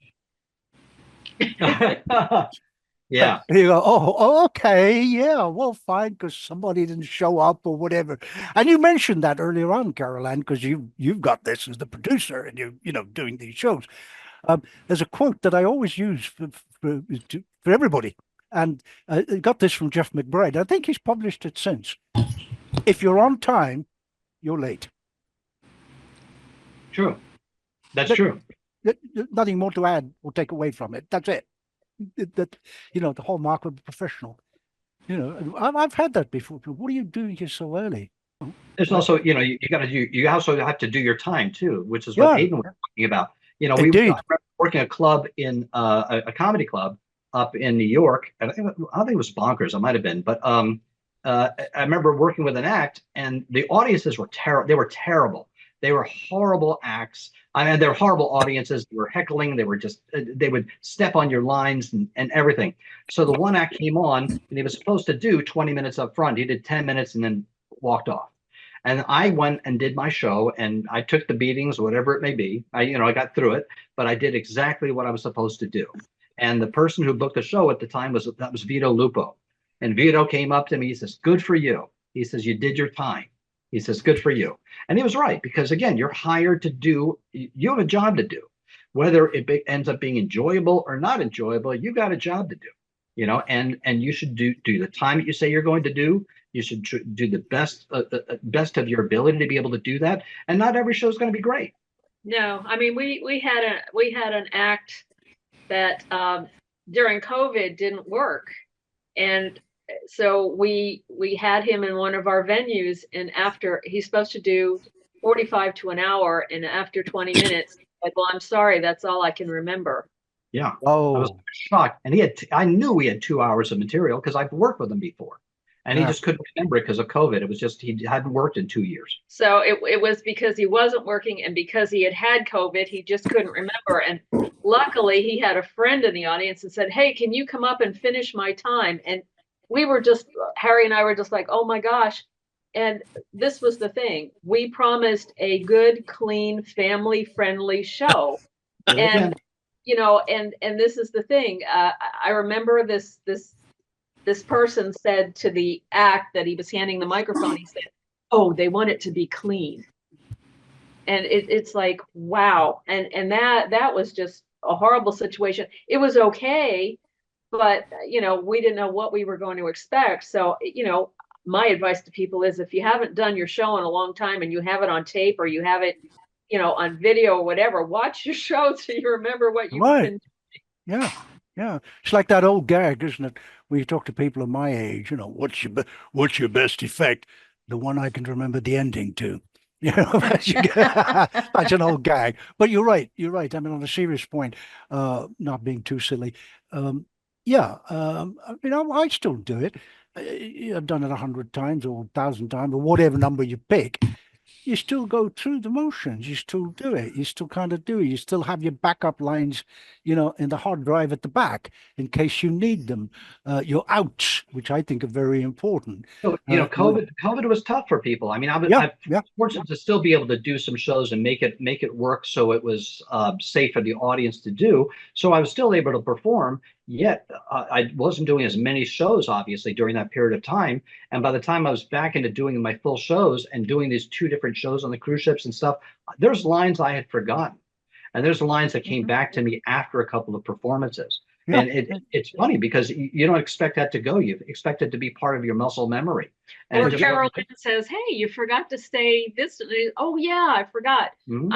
Yeah. and you go, oh, okay, yeah, well, fine, because somebody didn't show up or whatever. And you mentioned that earlier on, Caroline, because you've got this as the producer, and you're doing these shows. There's a quote that I always use for everybody. And I got this from Jeff McBride. I think he's published it since. If you're on time, you're late. True. That's true. Nothing more to add or take away from it. That's it. That the hallmark of a professional. I've had that before. What are you doing here so early? There's also, you also have to do your time too, which is what Aiden was talking about. We were working a club in a comedy club up in New York. I don't think it was Bonkers. It might have been, but I remember working with an act, and the audiences were terrible. They were terrible. They were horrible acts. I mean, they were horrible audiences. They were heckling. They were just they would step on your lines and everything. So the one act came on, and he was supposed to do 20 minutes up front. He did 10 minutes and then walked off. And I went and did my show, and I took the beatings, whatever it may be. I got through it, but I did exactly what I was supposed to do. And the person who booked the show at the time was Vito Lupo. And Vito came up to me. He says, "Good for you." He says, "You did your time." He says, "Good for you." And he was right, because again, you're hired to do. You have a job to do, whether it ends up being enjoyable or not enjoyable. You got a job to do, and you should do the time that you say you're going to do. You should do the best of your ability to be able to do that. And not every show is going to be great. No, I mean, we had an act that during COVID didn't work, and so we had him in one of our venues, and after he's supposed to do 45 to an hour, and after 20 minutes, like, well, I'm sorry, that's all I can remember. Yeah. Oh, I was shocked, and I knew he had 2 hours of material because I've worked with him before. And he just couldn't remember it because of COVID. It was just he hadn't worked in 2 years. So it was because he wasn't working, and because he had COVID, he just couldn't remember. And luckily, he had a friend in the audience and said, "Hey, can you come up and finish my time?" And Harry and I were just like, "Oh my gosh." And this was the thing. We promised a good, clean, family-friendly show. And, and this is the thing. I remember this person said to the act that he was handing the microphone, he said, "Oh, they want it to be clean." And it's like, wow. And that was just a horrible situation. It was okay, but we didn't know what we were going to expect. So, my advice to people is, if you haven't done your show in a long time and you have it on tape, or you have it, on video or whatever, watch your show so you remember what you've been doing. Yeah. It's like that old gag, isn't it? When you talk to people of my age, what's your best effect? The one I can remember the ending to. That's an old gag. But you're right. I mean, on a serious point, not being too silly. I still do it. I've done it 100 times or 1,000 times or whatever number you pick. You still go through the motions. You still do it. You still kind of do it. You still have your backup lines, in the hard drive at the back in case you need them. Your outs, which I think are very important. So, COVID was tough for people. I mean, I'm fortunate to still be able to do some shows and make it work so it was safe for the audience to do. So I was still able to perform. Yet I wasn't doing as many shows, obviously, during that period of time. And by the time I was back into doing my full shows and doing these 2 different shows on the cruise ships and stuff, there's lines I had forgotten. And there's lines that came back to me after a couple of performances. Yeah. And it's funny because you don't expect that to go. You expect it to be part of your muscle memory. And or Carolyn says, "Hey, you forgot to say this." "Oh yeah, I forgot." Mm-hmm.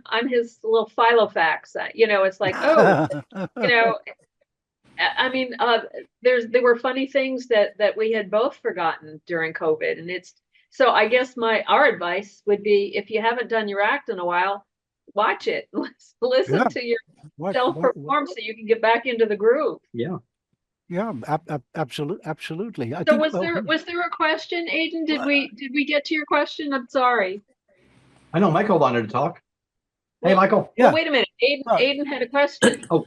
I'm his little Filofax. It's like, oh, I mean, there were funny things that we had both forgotten during COVID, and so I guess our advice would be, if you haven't done your act in a while, watch it, listen to yourself perform so you can get back into the groove. Yeah. Yeah, absolutely. So was there a question, Aiden? Did we get to your question? I'm sorry. I know Michael wanted to talk. Hey, Michael. Well, wait a minute. Aiden had a question. Oh,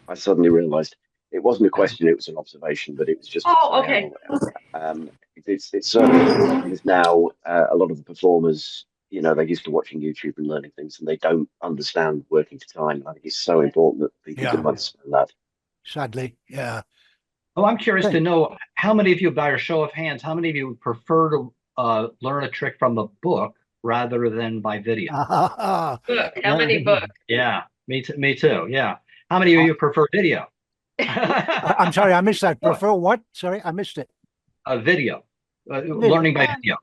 I suddenly realised it wasn't a question; it was an observation. But it was just. Okay. It's certainly things now. A lot of the performers, they're used to watching YouTube and learning things, and they don't understand working to time. I think it's so important that people do understand that. Sadly, yeah. Well, I'm curious to know, how many of you, by a show of hands, how many of you prefer to learn a trick from a book rather than by video? Book. How many books? Yeah, me too. Yeah. How many of you prefer video? I'm sorry, I missed that. Prefer what? Sorry, I missed it. A video. Learning by video.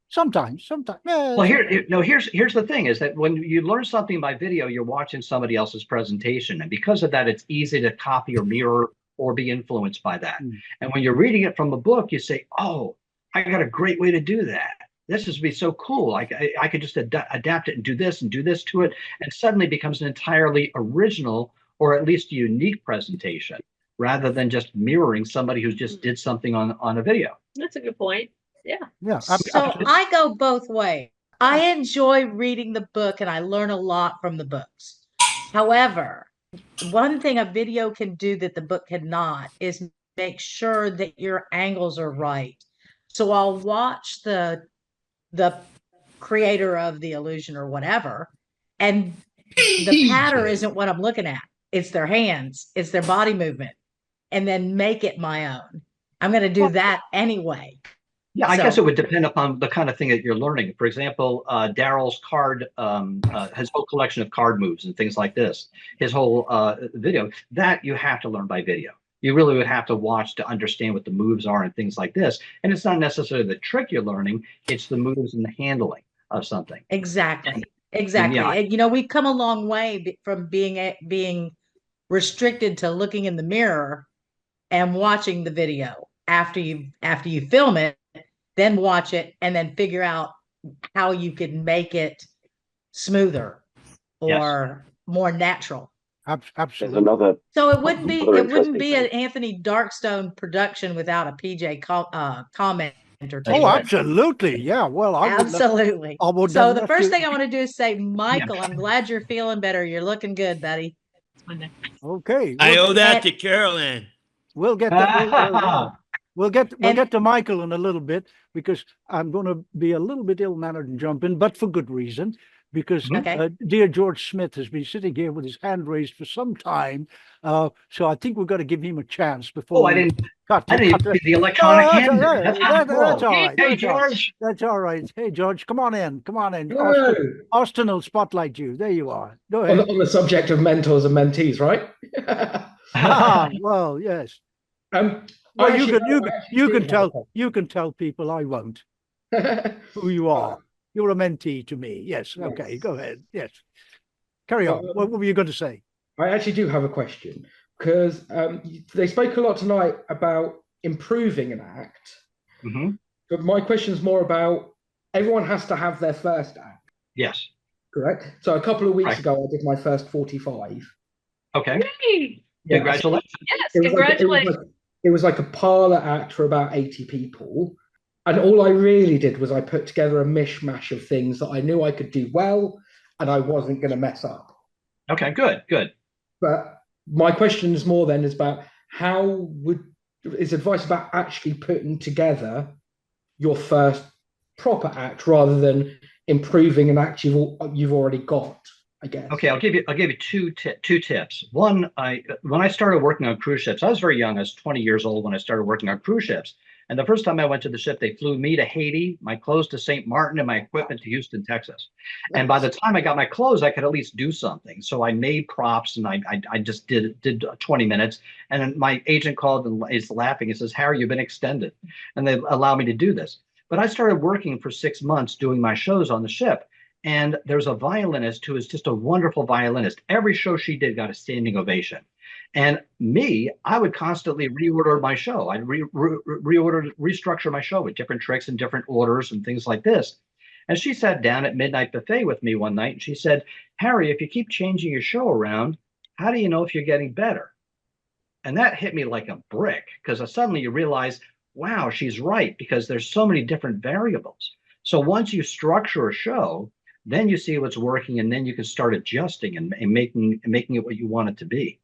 Sometimes. Well, here's the thing, is that when you learn something by video, you're watching somebody else's presentation, and because of that, it's easy to copy or mirror or be influenced by that. And when you're reading it from a book, you say, "Oh, I got a great way to do that. This would be so cool. I could just adapt it and do this to it," and suddenly becomes an entirely original, or at least a unique presentation, rather than just mirroring somebody who just did something on a video. That's a good point. Yeah. Yeah. So I go both ways. I enjoy reading the book and I learn a lot from the books. However, one thing a video can do that the book cannot is make sure that your angles are right. So I'll watch the creator of the illusion or whatever, and the pattern isn't what I'm looking at. It's their hands, it's their body movement, and then make it my own. I'm going to do that anyway. Yeah, I guess it would depend upon the kind of thing that you're learning. For example, Daryl's his whole collection of card moves and things like this, his whole video, that you have to learn by video. You really would have to watch to understand what the moves are and things like this. And it's not necessarily the trick you're learning, it's the moves and the handling of something. Exactly. Yeah. We've come a long way from being restricted to looking in the mirror and watching the video after you film it, then watch it and then figure out how you can make it smoother or more natural. Absolutely. So it wouldn't be an Anthony Darkstone production without a PJ comment. Oh, absolutely. Yeah. Well, absolutely. So the first thing I want to do is say, Michael, I'm glad you're feeling better. You're looking good, buddy. Okay. I owe that to Carolyn. We'll get to Michael in a little bit, because I'm going to be a little bit ill-mannered and jump in, but for good reason, because dear George Smith has been sitting here with his hand raised for some time. So I think we've got to give him a chance before. I didn't see the electronic hand. That's all right. Hey, George. That's all right. Hey, George, come on in. Austin will spotlight you. There you are. Go ahead. On the subject of mentors and mentees, right? Well, yes. Well, you can tell people I won't who you are. You're a mentee to me. Yes. Okay. Go ahead. Yes. Carry on. What were you going to say? I actually do have a question, because they spoke a lot tonight about improving an act. But my question is more about, everyone has to have their first act. Yes. Correct. So a couple of weeks ago, I did my first 45. Okay. Yay! Yeah. Congratulations. Yes, congratulations. It was like a parlor act for about 80 people. And all I really did was I put together a mishmash of things that I knew I could do well and I wasn't going to mess up. Okay, good. But my question is more then is about is advice about actually putting together your first proper act rather than improving an act you've already got, I guess. Okay, I'll give you two tips. One, when I started working on cruise ships, I was very young. I was 20 years old when I started working on cruise ships. And the first time I went to the ship, they flew me to Haiti, my clothes to St. Martin, and my equipment to Houston, Texas. And by the time I got my clothes, I could at least do something. So I made props, and I just did 20 minutes. And then my agent called and is laughing. He says, "Harry, you've been extended." And they allow me to do this. But I started working for 6 months doing my shows on the ship. And there's a violinist who is just a wonderful violinist. Every show she did got a standing ovation. And I would constantly reorder my show. I'd restructure my show with different tricks and different orders and things like this. And she sat down at Midnight Buffet with me one night and she said, Harry, if you keep changing your show around, how do you know if you're getting better? And that hit me like a brick, because suddenly you realize, wow, she's right, because there's so many different variables. So once you structure a show, then you see what's working, and then you can start adjusting and making it what you want it to be.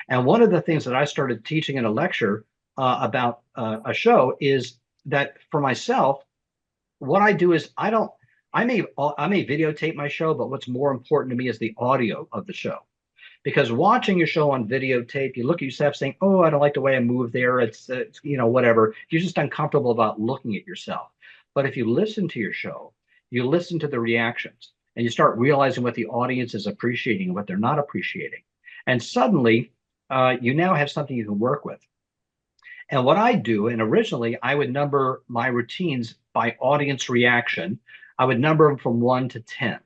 And one of the things that I started teaching in a lecture about a show is that for myself, what I do is I may videotape my show, but what's more important to me is the audio of the show. Because watching your show on videotape, you look at yourself saying, oh, I don't like the way I move there. It's whatever. You're just uncomfortable about looking at yourself. But if you listen to your show, you listen to the reactions, and you start realizing what the audience is appreciating and what they're not appreciating. And suddenly, you now have something you can work with. And what I do, and originally I would number my routines by audience reaction. I would number them from 1 to 10.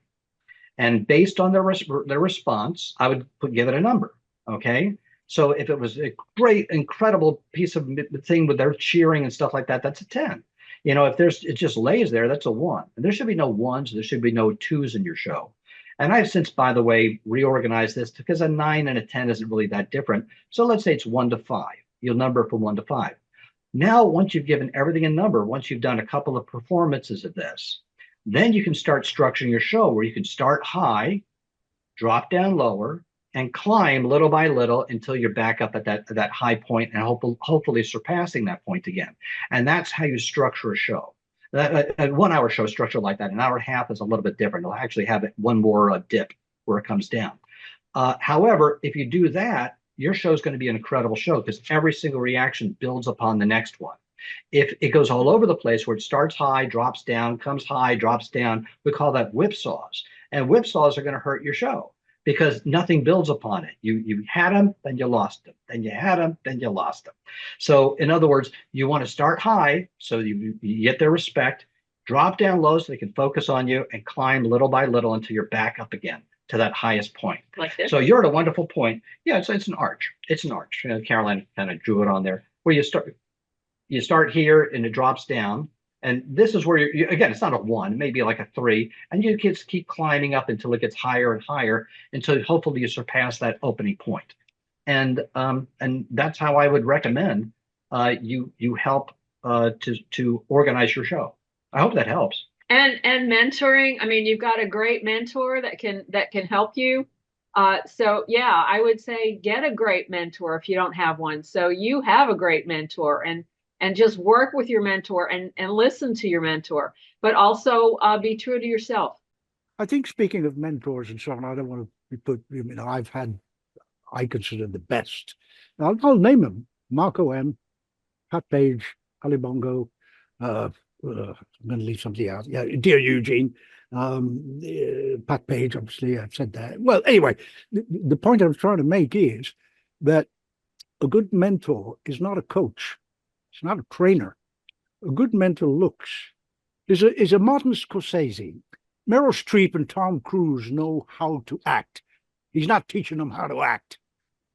And based on their response, I would give it a number. Okay. So if it was a great, incredible piece of thing with their cheering and stuff like that, that's a 10. If it just lays there, that's a 1. And there should be no 1s. There should be no 2s in your show. And I've since, by the way, reorganized this because a 9 and a 10 isn't really that different. So let's say it's 1 to 5. You'll number from 1 to 5. Now, once you've given everything a number, once you've done a couple of performances of this, then you can start structuring your show where you can start high, drop down lower, and climb little by little until you're back up at that high point and hopefully surpassing that point again. And that's how you structure a show. A 1 hour show structured like that, an hour and a half is a little bit different. It'll actually have one more dip where it comes down. However, if you do that, your show is going to be an incredible show because every single reaction builds upon the next one. If it goes all over the place where it starts high, drops down, comes high, drops down, we call that whipsaws. And whipsaws are going to hurt your show because nothing builds upon it. You had them, then you lost them. Then you had them, then you lost them. So in other words, you want to start high so you get their respect, drop down low so they can focus on you, and climb little by little until you're back up again to that highest point. Like this? So you're at a wonderful point. Yeah, it's an arch. It's an arch. Caroline kind of drew it on there where you start here and it drops down. And this is where again, it's not a 1, maybe like a 3. And you kids keep climbing up until it gets higher and higher until hopefully you surpass that opening point. And that's how I would recommend you help to organize your show. I hope that helps. And mentoring. I mean, you've got a great mentor that can help you. So yeah, I would say get a great mentor if you don't have one. So you have a great mentor and just work with your mentor and listen to your mentor, but also be true to yourself. I think speaking of mentors and so on, I don't want to I consider the best. I'll name them: Marco M, Pat Page, Ali Bongo. I'm going to leave something out. Yeah, Dear Eugene, Pat Page. Obviously, I've said that. Well, anyway, the point I was trying to make is that a good mentor is not a coach. It's not a trainer. A good mentor is a Martin Scorsese. Meryl Streep and Tom Cruise know how to act. He's not teaching them how to act.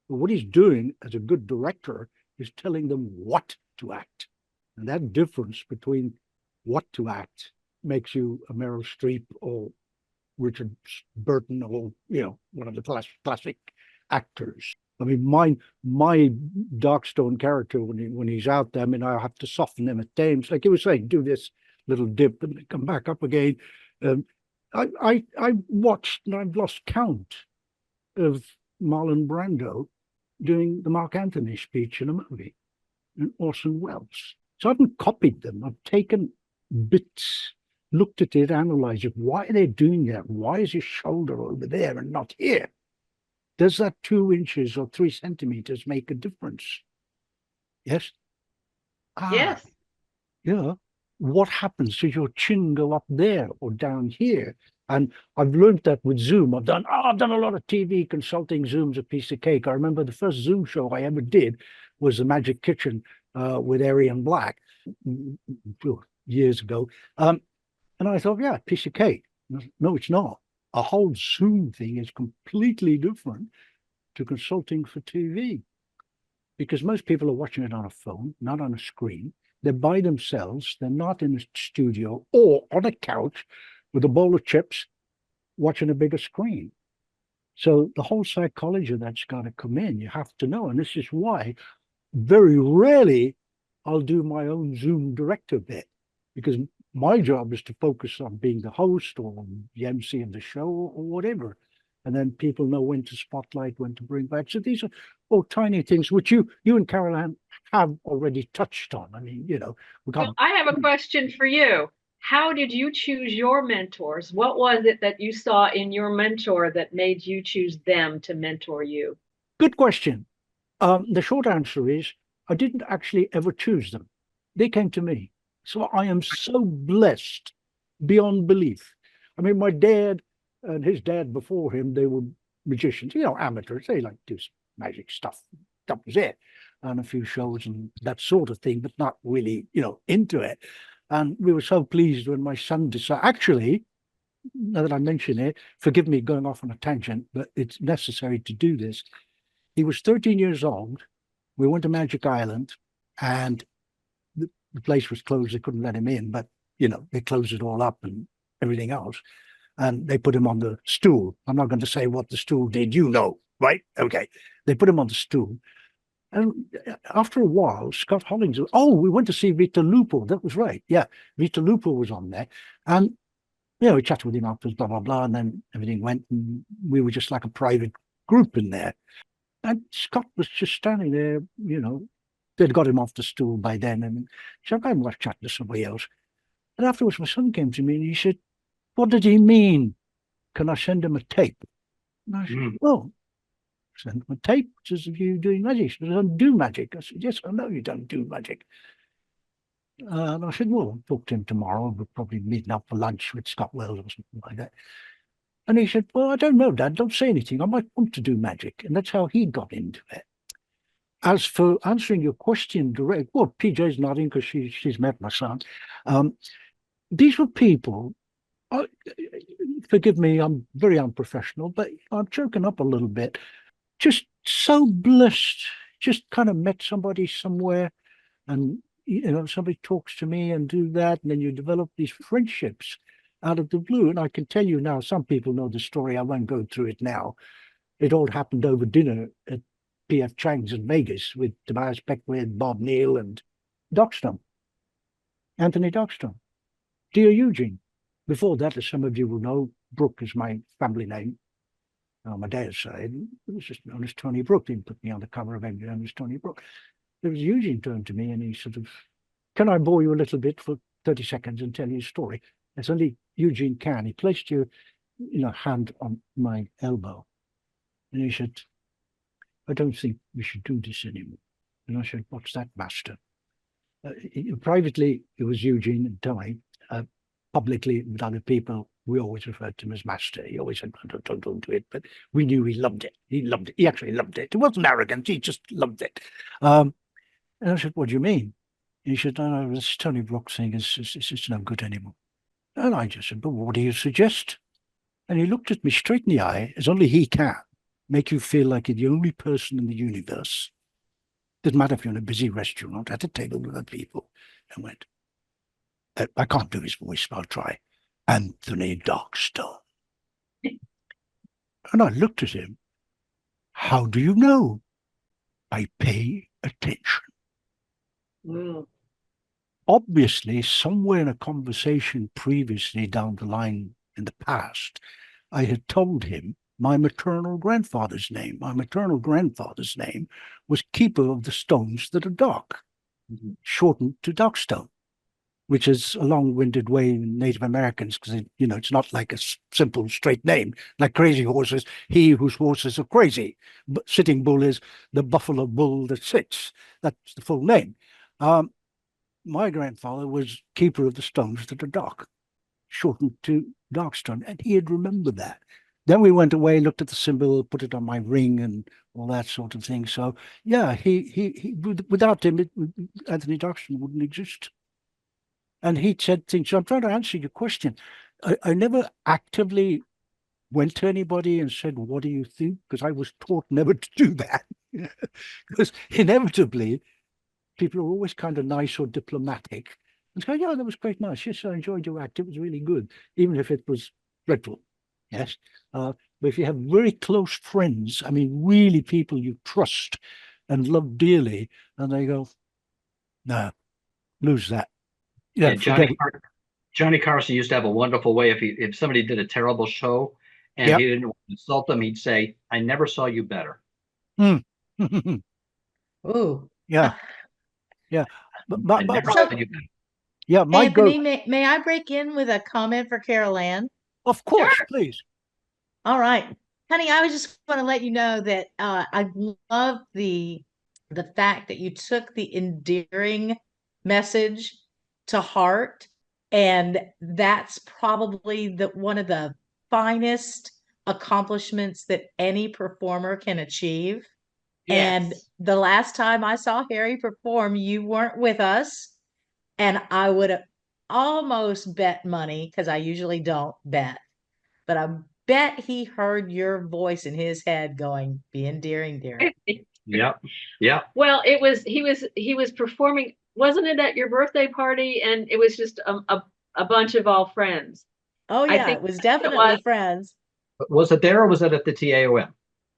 But what he's doing as a good director is telling them what to act. And that difference between what to act makes you a Meryl Streep or Richard Burton or, one of the classic actors. I mean, my Darkstone character, when he's out there, I mean, I have to soften him at times. Like he was saying, do this little dip and come back up again. I watched, and I've lost count of Marlon Brando doing the Mark Antony speech in a movie, and Orson Welles. So I haven't copied them. I've taken bits, looked at it, analyzed it. Why are they doing that? Why is his shoulder over there and not here? Does that 2 inches or 3 centimeters make a difference? Yes? Yes. Yeah. What happens? Does your chin go up there or down here? And I've learned that with Zoom. I've done a lot of TV consulting. Zoom's a piece of cake. I remember the first Zoom show I ever did was The Magic Kitchen with Arian Black years ago. And I thought, yeah, piece of cake. No, it's not. A whole Zoom thing is completely different to consulting for TV. because most people are watching it on a phone, not on a screen. They're by themselves. They're not in a studio or on a couch with a bowl of chips watching a bigger screen. So the whole psychology of that's got to come in. You have to know. And this is why very rarely I'll do my own Zoom director bit, because my job is to focus on being the host or the MC of the show or whatever. And then people know when to spotlight, when to bring back. So these are all tiny things which you and Caroline have already touched on. I mean, we got. Well, I have a question for you. How did you choose your mentors? What was it that you saw in your mentor that made you choose them to mentor you? Good question. The short answer is I didn't actually ever choose them. They came to me. So I am so blessed beyond belief. I mean, my dad and his dad before him, they were magicians, amateurs. They like to do some magic stuff. That was it. And a few shows and that sort of thing, but not really, into it. And we were so pleased when my son decided, actually, now that I mention it, forgive me going off on a tangent, but it's necessary to do this. He was 13 years old. We went to Magic Island and the place was closed. They couldn't let him in, but, they closed it all up and everything else. And they put him on the stool. I'm not going to say what the stool did, right? Okay. They put him on the stool. And after a while, Scott Hollings, we went to see Vita Lupo. That was right. Yeah, Vita Lupo was on there. And, we chatted with him afterwards, blah, blah, blah. And then everything went and we were just like a private group in there. And Scott was just standing there, they'd got him off the stool by then. And he said, I'm going to chat to somebody else. And afterwards, my son came to me and he said, what did he mean? Can I send him a tape? And I said, well, send him a tape. Says, if you doing magic? I don't do magic. I said, yes, I know you don't do magic. And I said, well, I'll talk to him tomorrow. We'll probably meeting up for lunch with Scott Wells or something like that. And he said, well, I don't know, Dad, don't say anything. I might want to do magic. And that's how he got into it. As for answering your question direct, well, PJ's nodding because she's met my son. These were people, forgive me, I'm very unprofessional, but I'm choking up a little bit. Just so blessed, just kind of met somebody somewhere and, somebody talks to me and do that. And then you develop these friendships out of the blue. And I can tell you now, some people know the story. I won't go through it now. It all happened over dinner at P.F. Chang's in Vegas with Tobias Beckwith, Bob Neal, and Darkstone, Anthony Darkstone. Dear Eugene. Before that, as some of you will know, Brooke is my family name. On my dad's side, it was just known as Tony Brooke. He put me on the cover of everything known as Tony Brooke. There was Eugene turned to me and he sort of, can I bore you a little bit for 30 seconds and tell you a story? As only Eugene can. He placed your hand on my elbow. And he said, I don't think we should do this anymore. And I said, what's that, master? Privately, it was Eugene and Tony. Publicly, with other people, we always referred to him as master. He always said, don't do it. But we knew he loved it. He loved it. He actually loved it. It wasn't arrogant. He just loved it. And I said, what do you mean? He said, no, this Tony Brooke thing is just no good anymore. And I just said, but what do you suggest? And he looked at me straight in the eye, as only he can, make you feel like you're the only person in the universe. Doesn't matter if you're in a busy restaurant, at a table with other people. And went, I can't do his voice, but I'll try. Anthony Darkstone. And I looked at him. How do you know? I pay attention. Obviously, somewhere in a conversation previously down the line in the past, I had told him my maternal grandfather's name. My maternal grandfather's name was Keeper of the Stones That Are Dark, shortened to Darkstone, which is a long-winded way in Native Americans, because it's not like a simple straight name like Crazy Horses. He whose horses are crazy. But Sitting Bull is the buffalo bull that sits. That's the full name. My grandfather was Keeper of the Stones That Are Dark, shortened to Darkstone, and he had remembered that. Then we went away, looked at the symbol, put it on my ring, and all that sort of thing. So yeah, he without him, Anthony Darkstone wouldn't exist. And he said things. So I'm trying to answer your question. I never actively went to anybody and said, what do you think? Because I was taught never to do that. Because inevitably, people are always kind of nice or diplomatic and go, yeah, that was quite nice. Yes, I enjoyed your act. It was really good, even if it was dreadful. Yes. But if you have very close friends, I mean, really people you trust and love dearly, and they go, no, lose that. Yeah, Forget it. Johnny Carson used to have a wonderful way if somebody did a terrible show and Yep. he didn't want to insult them, he'd say, "I never saw you better." Mm. Ooh. Yeah. Yeah. But, I but, never but saw So, you better. yeah, my go. Anthony, may I break in with a comment for Carol Ann? Of course, please. All right. Honey, I was just going to let you know that I love the fact that you took the endearing message to heart. And that's probably one of the finest accomplishments that any performer can achieve. And Yes. the last time I saw Harry perform, you weren't with us. And I would have almost bet money, because I usually don't bet, but I bet he heard your voice in his head going, be endearing, dear. Yep. Yep. Well, he was performing, wasn't it at your birthday party? And it was just a bunch of all friends. Oh, I yeah, think it was that's what it definitely was. friends. Was it there or was it at the TAOM?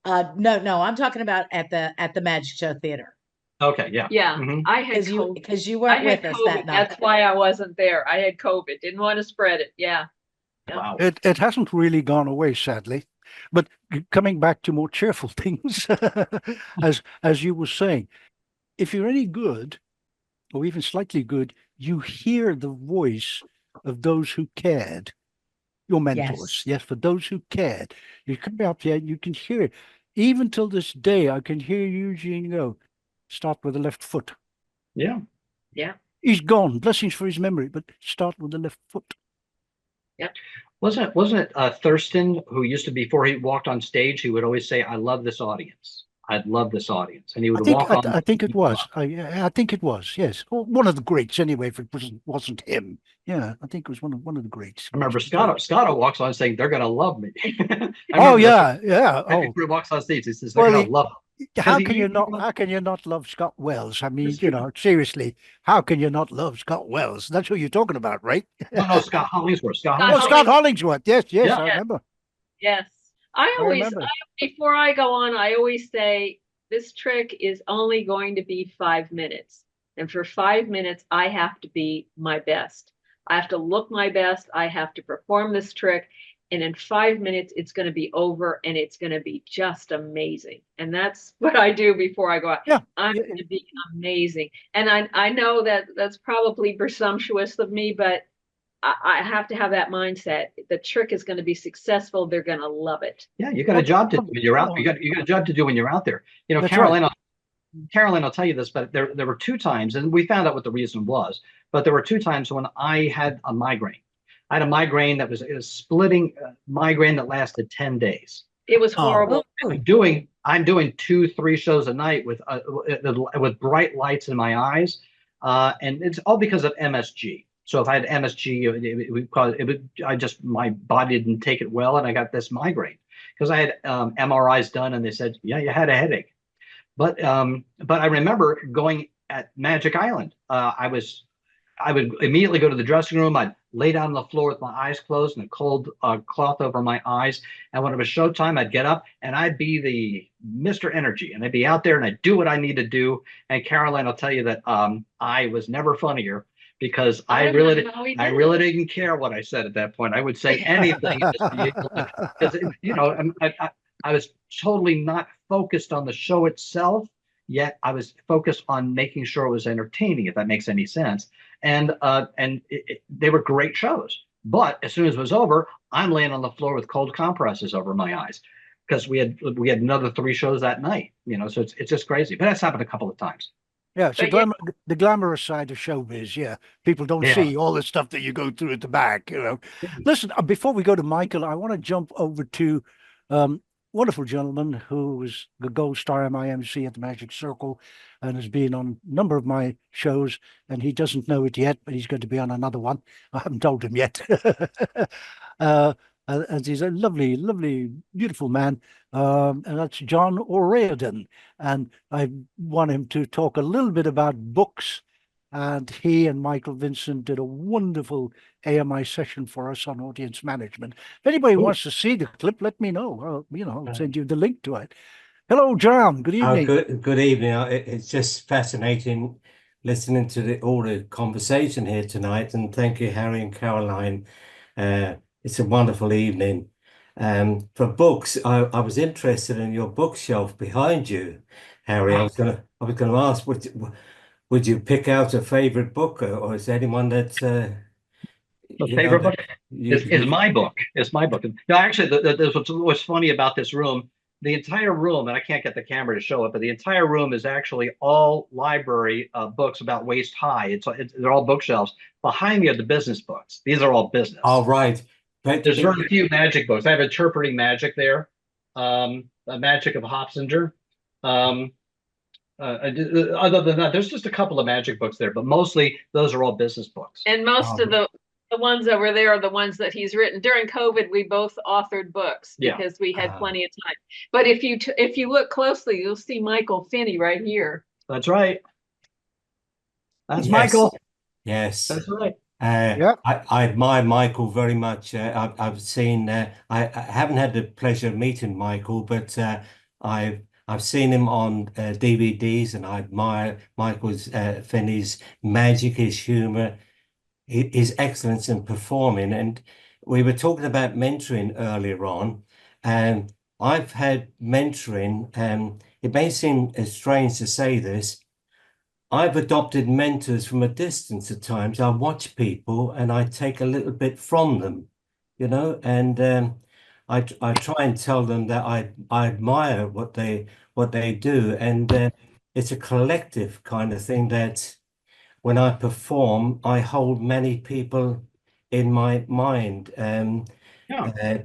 No, I'm talking about at the Magic Show Theater. Okay, yeah. Yeah, Mhm. I had Because you I weren't had with us COVID. that night. That's why I wasn't there. I had COVID. Didn't want to spread it. Yeah. Wow. It hasn't really gone away, sadly. But coming back to more cheerful things, as you were saying, if you're any good, or even slightly good, you hear the voice of those who cared, your mentors. Yes, for those who cared. You come up here, you can hear it. Even till this day, I can hear Eugene go, start with the left foot. Yeah. Yeah. He's gone. Blessings for his memory, but start with the left foot. Yep. Wasn't it Thurston who used to, before he walked on stage, he would always say, "I love this audience. I love this audience," and he would walk on. I think it was. I think it was. Yes, well, one of the greats anyway. If it wasn't him, yeah, I think it was one of the greats. I remember Scotto walks on saying, "They're gonna love me." Oh yeah, yeah. Right Oh, before he walks on stage, he says, "They're well, gonna love me." how can you not? How can you not love Scott Wells? I mean, seriously, how can you not love Scott Wells? That's who you're talking about, right? No, Scott Hollingsworth. Oh, Scott Hollingsworth. Yes, Yeah. I remember. Yes. Before I go on, I always say this trick is only going to be 5 minutes. And for 5 minutes, I have to be my best. I have to look my best. I have to perform this trick. And in 5 minutes, it's going to be over and it's going to be just amazing. And that's what I do before I go out. Yeah. I'm going to be amazing. And I know that that's probably presumptuous of me, but I have to have that mindset. The trick is going to be successful. They're going to love it. Yeah, you got a job to do when you're out. You got a job to do when you're out there. You know, That's Caroline, right. Caroline, I'll tell you this, but there were two times, and we found out what the reason was. But there were two times when I had a migraine. I had a migraine that was a splitting migraine that lasted 10 days. It was horrible. I'm doing 2-3 shows a night with bright lights in my eyes, and it's all because of MSG. So if I had MSG, my body didn't take it well, and I got this migraine because I had MRIs done, and they said, yeah, you had a headache. But I remember going at Magic Island. I would immediately go to the dressing room. I'd lay down on the floor with my eyes closed and a cold cloth over my eyes. And when it was showtime, I'd get up and I'd be the Mr. Energy, and I'd be out there and I'd do what I need to do. And Caroline, I'll tell you that I was never funnier because I really didn't care what I said at that point. I would say anything because I was totally not focused on the show itself, yet I was focused on making sure it was entertaining, if that makes any sense. And they were great shows. But as soon as it was over, I'm laying on the floor with cold compresses over my eyes because we had another 3 shows that night. So it's just crazy. But that's happened a couple of times. Yeah, it's the glamorous side of showbiz. Yeah, people don't see all the stuff that you go through at the back. Listen, before we go to Michael, I want to jump over to wonderful gentleman who was the gold star MIMC at the Magic Circle and has been on a number of my shows, and he doesn't know it yet, but he's going to be on another one. I haven't told him yet. and he's a lovely, lovely, beautiful man. And that's John O'Riordan. And I want him to talk a little bit about books. And he and Michael Vincent did a wonderful AMI session for us on audience management. If anybody wants to see the clip, let me know. I'll send you the link to it. Hello, John. Good evening. Good evening. It's just fascinating listening to all the conversation here tonight. And thank you, Harry and Caroline. It's a wonderful evening. For books, I was interested in your bookshelf behind you, Harry. I was gonna ask, would you pick out a favorite book, or is there anyone that The favorite book is my book. It's my book. No, actually, what's funny about this room, the entire room, and I can't get the camera to show it, but the entire room is actually all library books about waist high. They're all bookshelves. Behind me are the business books. These are all business. All right. But there's very few magic books. I have Interpreting Magic there, a Magic of Hopsinger. Other than that, there's just a couple of magic books there, but mostly those are all business books. And most of the ones over there are the ones that he's written. During COVID, we both authored books because we had plenty of time. But if you look closely, you'll see Michael Finney right here. That's right. That's Michael. Yes. That's right. I admire Michael very much. I've seen. I haven't had the pleasure of meeting Michael, but I've seen him on DVDs, and I admire Michael's Finney's magic, his humor, his excellence in performing. And we were talking about mentoring earlier on, and I've had mentoring, and it may seem strange to say this. I've adopted mentors from a distance at times. I watch people and I take a little bit from them, and I try and tell them that I admire what they do, and it's a collective kind of thing that when I perform, I hold many people in my mind.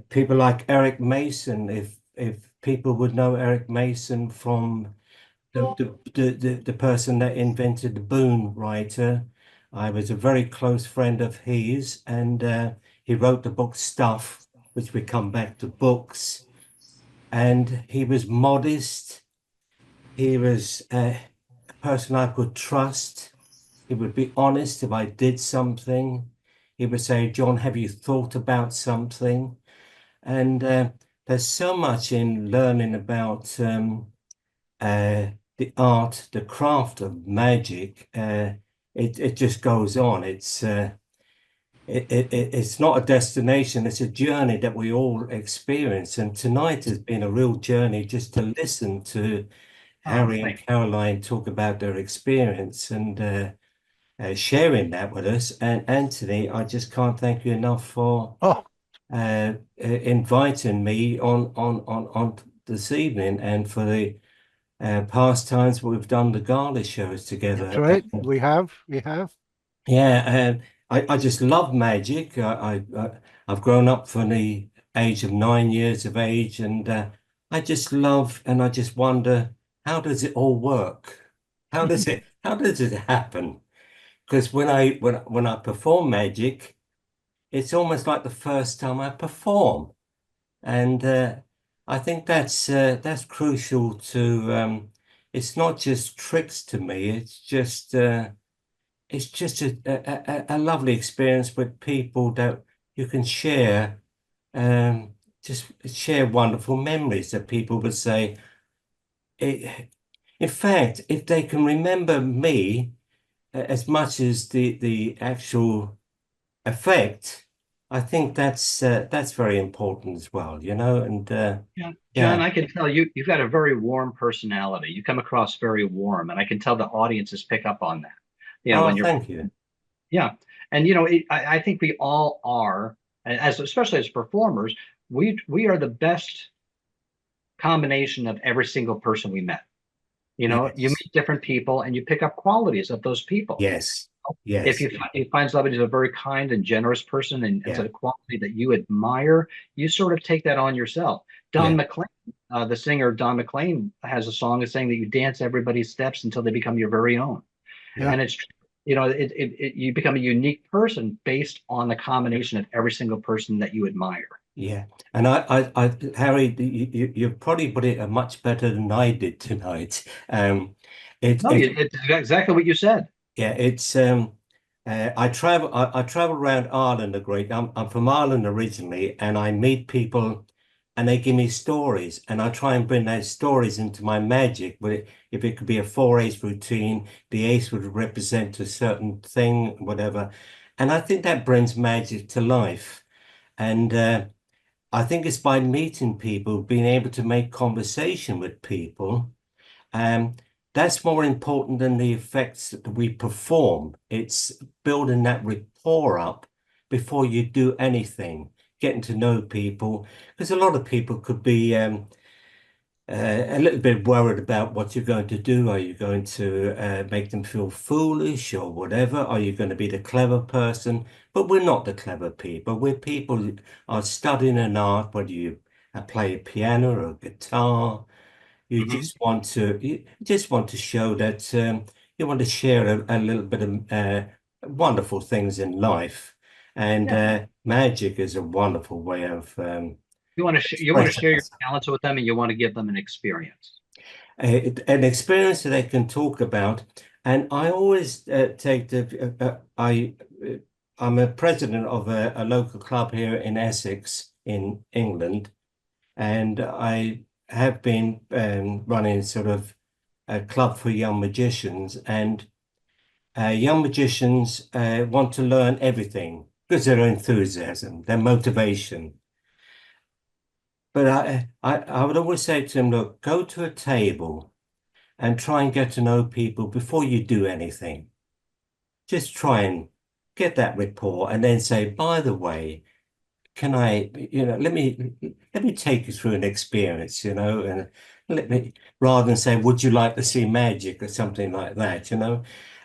People like Eric Mason, if people would know Eric Mason from the person that invented the Boon writer. I was a very close friend of his, and he wrote the book Stuff, which we come back to books. And he was modest. He was a person I could trust. He would be honest if I did something. He would say, John, have you thought about something? And there's so much in learning about the art, the craft of magic. It just goes on. It's not a destination, it's a journey that we all experience. And tonight has been a real journey just to listen to Harry and Caroline talk about their experience and sharing that with us. And Anthony, I just can't thank you enough for inviting me on this evening, and for the past times we've done the gala shows together. That's right. We have. Yeah, I just love magic. I've grown up from the age of 9 years of age, and I just love, and I just wonder, how does it all work? How does it happen? Because when I perform magic, it's almost like the first time I perform, and I think that's crucial to. It's not just tricks to me. It's just a lovely experience with people that you can share, just share wonderful memories that people would say. In fact, if they can remember me as much as the actual effect, I think that's very important as well, and John, I can tell you've got a very warm personality. You come across very warm, and I can tell the audiences pick up on that. Thank you. Yeah, and I think we all are, especially as performers, we are the best combination of every single person we met. You meet different people and you pick up qualities of those people. Yes. If you find somebody who's a very kind and generous person and it's a quality that you admire, you sort of take that on yourself. Don McLean, the singer Don McLean, has a song that's saying that you dance everybody's steps until they become your very own. Yeah. And it's you become a unique person based on the combination of every single person that you admire. Yeah, and Harry, you probably put it much better than I did tonight. It's No, it's exactly what you said. yeah, it's I travel around Ireland a great. I'm from Ireland originally, and I meet people, and they give me stories, and I try and bring those stories into my magic. But if it could be a 4 ace routine, the ace would represent a certain thing, whatever, and I think that brings magic to life. And I think it's by meeting people, being able to make conversation with people. Um, that's more important than the effects that we perform. It's building that rapport up before you do anything, getting to know people, because a lot of people could be a little bit worried about what you're going to do. Are you going to make them feel foolish or whatever? Are you going to be the clever person? But we're not the clever people. We're people who are studying an art, whether you play a piano or a guitar. You just want to show that you want to share a little bit of wonderful things in life, and magic is a wonderful way of You want to expressing share your us. talents with them, and you want to give them an experience. An experience that they can talk about. And I always take I'm a president of a local club here in Essex in England, and I have been running sort of a club for young magicians, and young magicians want to learn everything because their enthusiasm, their motivation. But I would always say to them, look, go to a table and try and get to know people before you do anything. Just try and get that rapport and then say, by the way, can I, let me take you through an experience, and let me, rather than say, would you like to see magic or something like that,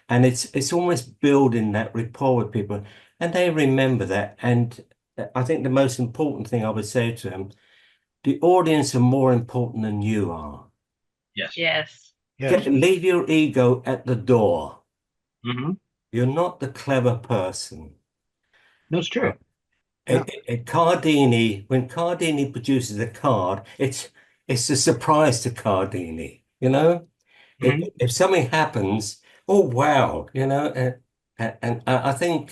And it's almost building that rapport with people, and they remember that. And I think the most important thing I would say to them, the audience are more important than you are. Yes. Yes. Leave your ego at the door. Mm-hmm. You're not the clever person. No, it's true. Cardini, when Cardini produces a card, it's a surprise to Cardini, If something happens, oh wow, and I think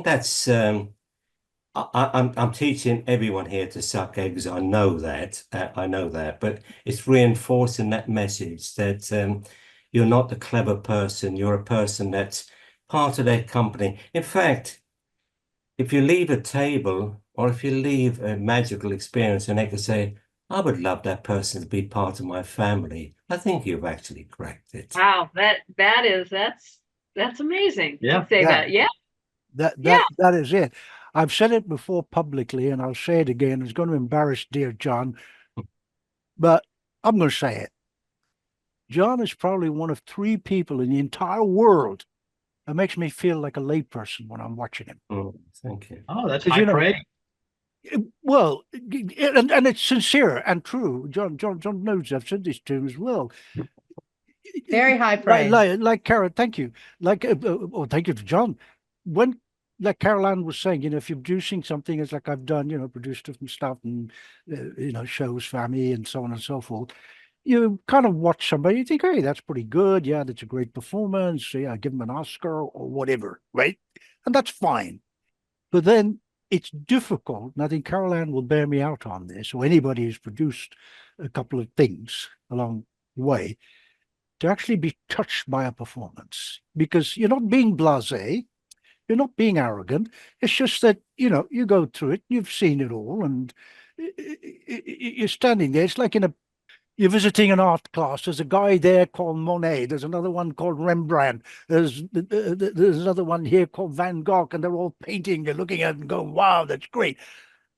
that's I'm teaching everyone here to suck eggs. I know that, but it's reinforcing that message that you're not the clever person. You're a person that's part of their company. In fact, if you leave a table or if you leave a magical experience and they can say, I would love that person to be part of my family, I think you've actually cracked it. Wow, that's amazing. Yeah. To say that. Yeah. That is it. I've said it before publicly, and I'll say it again. It's going to embarrass dear John, but I'm going to say it. John is probably one of 3 people in the entire world that makes me feel like a layperson when I'm watching him. Oh, thank you. Oh, that's high praise. Well, and it's sincere and true. John knows I've said this to him as well. Very high praise. Like Carol, thank you. Thank you to John. When, like Carol Ann was saying, if you're producing something, it's like I've done, produced different stuff and, shows for me and so on and so forth. You kind of watch somebody, you think, hey, that's pretty good. Yeah, that's a great performance. Yeah, give them an Oscar or whatever, right? And that's fine. But then it's difficult, and I think Carol Ann will bear me out on this, or anybody who's produced a couple of things along the way, to actually be touched by a performance, because you're not being blasé, you're not being arrogant. It's just that, you go through it, you've seen it all, and you're standing there. It's like you're visiting an art class. There's a guy there called Monet. There's another one called Rembrandt. There's another one here called Van Gogh, and they're all painting. You're looking at it and going, wow, that's great.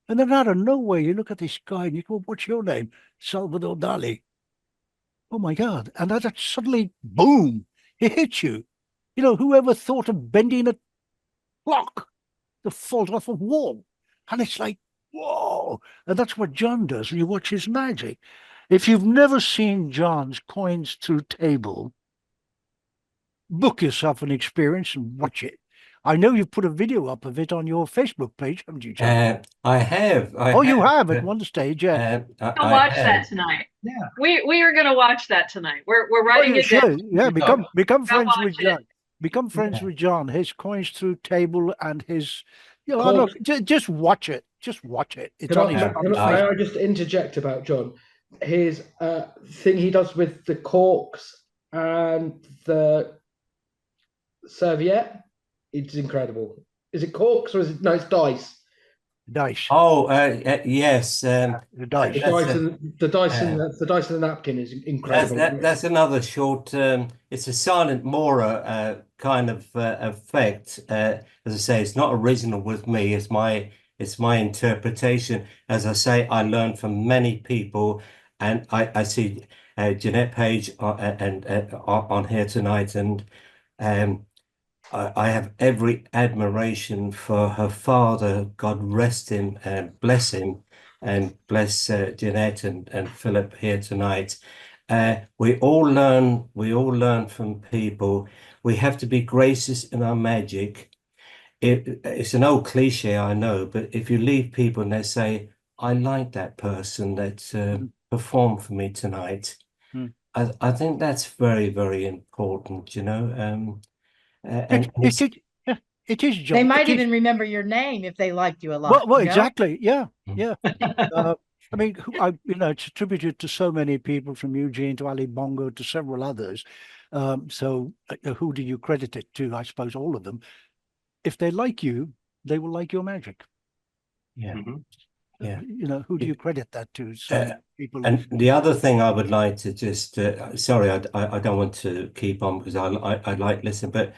And then out of nowhere, you look at this guy and you go, what's your name? Salvador Dali. Oh my God. And that suddenly, boom, it hits you. Whoever thought of bending a clock to fall off a wall? And it's like, whoa. And that's what John does when you watch his magic. If you've never seen John's coins through table, book yourself an experience and watch it. I know you've put a video up of it on your Facebook page, haven't you, John? I have. You have at one stage, yeah. I'll watch that tonight. Yeah. We are going to watch that tonight. We're writing you it down. should. Yeah, become friends with watch it. John. Become friends with John. His coins through table and his, Cool. look, just watch it. Just watch it. It's on his. May I just interject about John? His thing he does with the corks and the serviette, it's incredible. Is it corks or is it? No, it's dice. Dice. Oh, yes. The dice. The dice and the napkin is incredible. That's another short. It's a silent Maurer kind of effect. As I say, it's not original with me. It's my interpretation. As I say, I learned from many people, and I see Jeanette Page on here tonight, and I have every admiration for her father. God rest him and bless him, and bless Jeanette and Philip here tonight. We all learn from people. We have to be gracious in our magic. It's an old cliche, I know, but if you leave people and they say, "I like that person that performed for me tonight," I think that's very, very important. It is, John. They might even remember your name if they liked you a lot. Well, exactly. Yeah. I mean, it's attributed to so many people, from Eugene to Ali Bongo to several others. So who do you credit it to? I suppose all of them. If they like you, they will like your magic. Yeah. Yeah. Who do you credit that to? So people. And the other thing I would like to just, sorry, I don't want to keep on because I like listening, but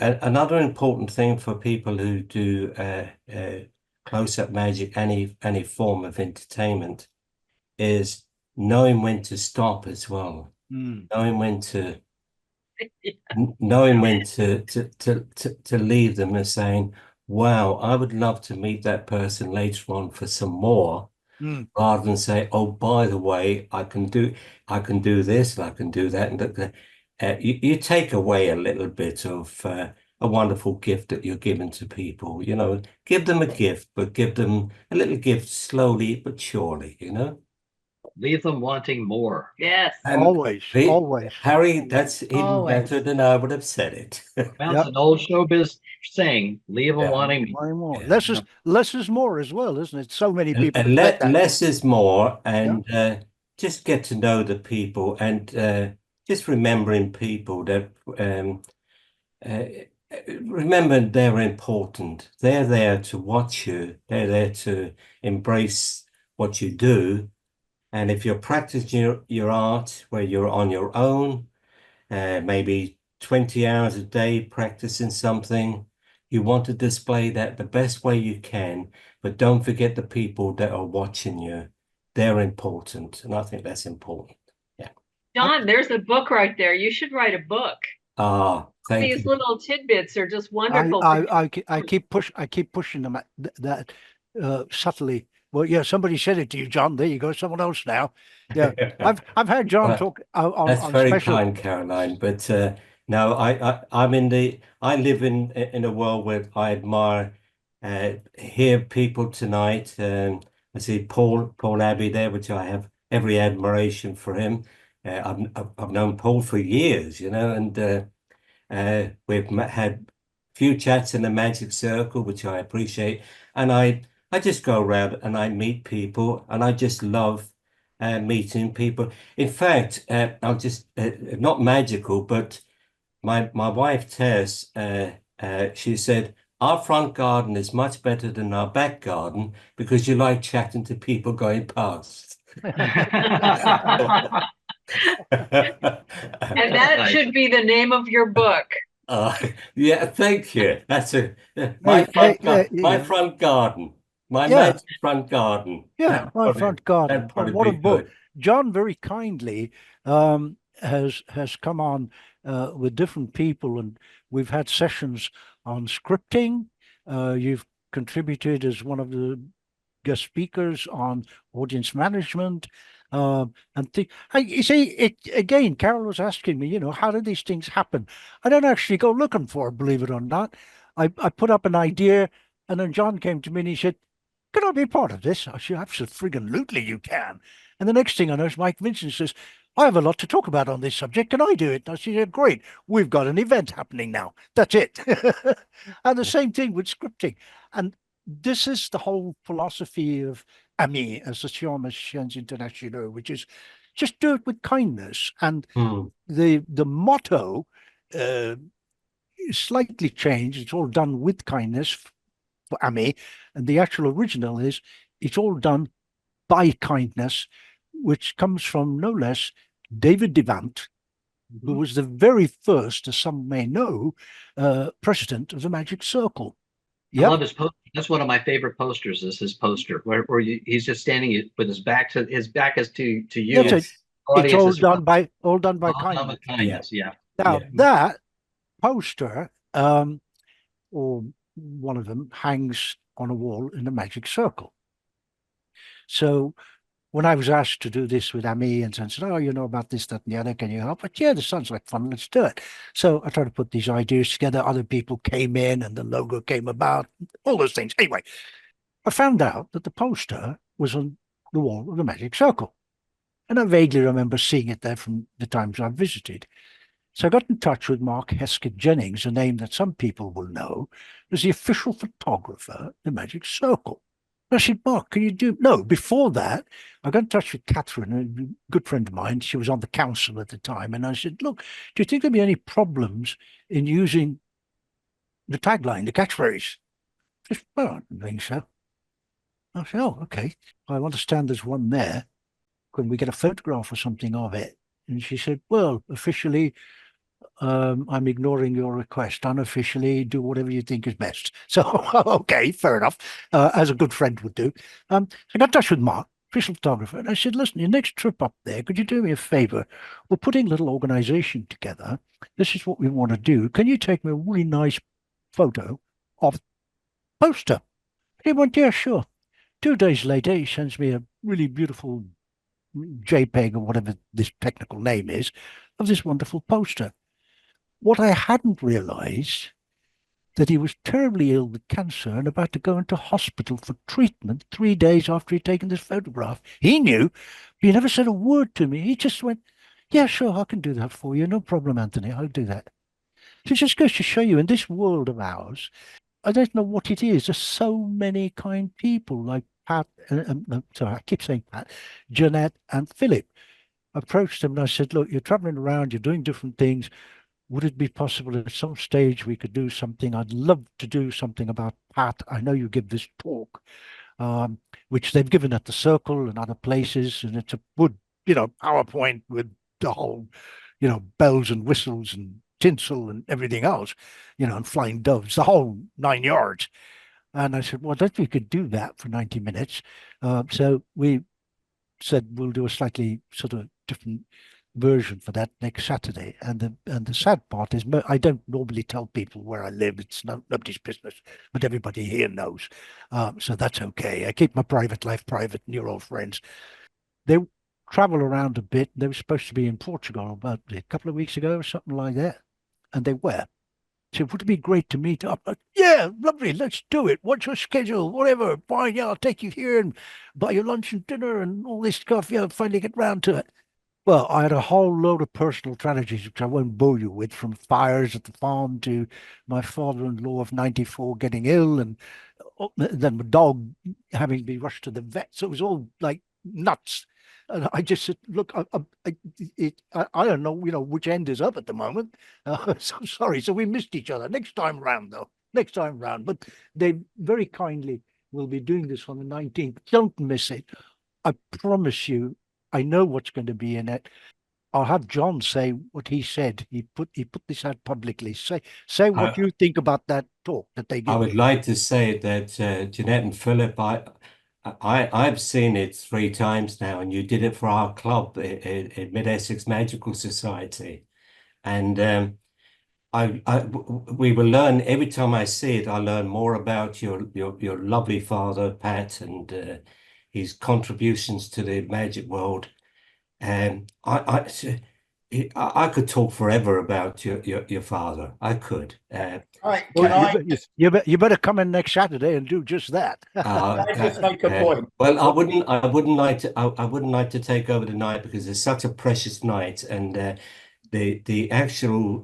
another important thing for people who do close-up magic, any form of entertainment, is knowing when to stop as well. Knowing when to leave them and saying, "Wow, I would love to meet that person later on for some more," rather than say, "Oh, by the way, I can do this and I can do that," and you take away a little bit of a wonderful gift that you're giving to people. Give them a gift, but give them a little gift slowly but surely. Leave them wanting more. Yes. Always. Harry, that's even Always. better than I would have said it. Well, it's an old showbiz saying, leave them wanting more. Less is more as well, isn't it? So many people. And less is more, and just get to know the people, and just remembering people that remember they're important. They're there to watch you. They're there to embrace what you do. And if you're practicing your art where you're on your own, maybe 20 hours a day practicing something, you want to display that the best way you can, but don't forget the people that are watching you. They're important, and I think that's important. Yeah. John, there's a book right there. You should write a book. Thank These you. little tidbits are just wonderful. I keep pushing them at that subtly. Well, yeah, somebody said it to you, John. There you go. Someone else now. Yeah, I've heard John talk on. That's very special. kind, Caroline. But no, I live in a world where I admire, hear people tonight. I see Paul Abbey there, which I have every admiration for him. I've known Paul for years, and we've had a few chats in the magic circle, which I appreciate. And I just go around and I meet people, and I just love meeting people. In fact, I'll just not magical, but my wife Tess, she said, "Our front garden is much better than our back garden because you like chatting to people going past." And that should be the name of your book. Yeah, thank you. That's my front garden. My magic front garden. Yeah, my front garden. What a book. John very kindly has come on with different people, and we've had sessions on scripting. You've contributed as one of the guest speakers on audience management. You see, again, Carol was asking me, how do these things happen? I don't actually go looking for it, believe it or not. I put up an idea, and then John came to me and he said, "Can I be part of this?" I said, "Absolutely, you can." And the next thing I know is Mike Vincent says, "I have a lot to talk about on this subject. Can I do it?" And I said, "Great. We've got an event happening now. That's it." And the same thing with scripting. And this is the whole philosophy of AMI, Association Machines Internationaux, which is just do it with kindness. And the motto is slightly changed. It's all done with kindness for AMI. And the actual original is it's all done by kindness, which comes from no less David Devant, who was the very first, as some may know, president of the Magic Circle. I love his poster. That's one of my favorite posters. Is his poster where he's just standing with his back is to you. Yes. It's all done by kindness. Kindness. Yeah. Now that poster, or one of them, hangs on a wall in the Magic Circle. So when I was asked to do this with Ami and said, "Oh, you know about this, that, and the other, can you help?" But yeah, this sounds like fun, let's do it. So I tried to put these ideas together. Other people came in and the logo came about, all those things. Anyway, I found out that the poster was on the wall of the Magic Circle. And I vaguely remember seeing it there from the times I visited. So I got in touch with Mark Hesketh Jennings, a name that some people will know as the official photographer of the Magic Circle. I said, "Mark, can you do..." No, before that, I got in touch with Catherine, a good friend of mine. She was on the council at the time. And I said, "Look, do you think there'll be any problems in using the tagline, the catchphrase?" She said, "Well, I don't think so." I said, "Oh, okay. I understand there's one there. Can we get a photograph or something of it?" And she said, "Well, officially, I'm ignoring your request. Unofficially, do whatever you think is best." So, okay, fair enough, as a good friend would do. I got in touch with Mark, official photographer, and I said, "Listen, your next trip up there, could you do me a favor? We're putting a little organization together. This is what we want to do. Can you take me a really nice photo of the poster?" He went, "Yeah, sure." 2 days later, he sends me a really beautiful JPEG, or whatever this technical name is, of this wonderful poster. What I hadn't realized, that he was terribly ill with cancer and about to go into hospital for treatment 3 days after he'd taken this photograph. He knew, but he never said a word to me. He just went, "Yeah, sure, I can do that for you. No problem, Anthony. I'll do that." So it just goes to show you, in this world of ours, I don't know what it is. There's so many kind people like Pat, sorry, I keep saying Pat, Jeanette and Philip. I approached them and I said, "Look, you're traveling around, you're doing different things. Would it be possible at some stage we could do something? I'd love to do something about Pat. I know you give this talk, which they've given at the Circle and other places, and it's a good, PowerPoint with the whole, bells and whistles and tinsel and everything else, and flying doves, the whole 9 yards." And I said, "Well, I don't think we could do that for 90 minutes. So we said we'll do a slightly sort of different version for that next Saturday." And the sad part is, I don't normally tell people where I live. It's nobody's business, but everybody here knows. So that's okay. I keep my private life private, and you're all friends. They travel around a bit. They were supposed to be in Portugal about a couple of weeks ago or something like that. And they were. So would it be great to meet up? "Yeah, lovely. Let's do it. What's your schedule? Whatever. Fine. Yeah, I'll take you here and buy you lunch and dinner and all this stuff. Yeah, finally get round to it." Well, I had a whole load of personal tragedies, which I won't bore you with, from fires at the farm to my father-in-law of 94 getting ill, and then my dog having to be rushed to the vet. So it was all like nuts. And I just said, "Look, I don't know, which end is up at the moment. So sorry." So we missed each other. Next time round, though. Next time round. But they very kindly will be doing this on the 19th. Don't miss it. I promise you, I know what's going to be in it. I'll have John say what he said. He put this out publicly. Say what you think about that talk that they gave. I would like to say that Jeanette and Philip, I've seen it 3 times now, and you did it for our club at Mid Essex Magical Society, and we will learn every time I see it. I learn more about your lovely father, Pat, and his contributions to the magic world. And I could talk forever about your father. I could. All right, Well, you better come in next Saturday and do just that. can I just make a point? Well, I wouldn't like to take over the night because it's such a precious night, and the actual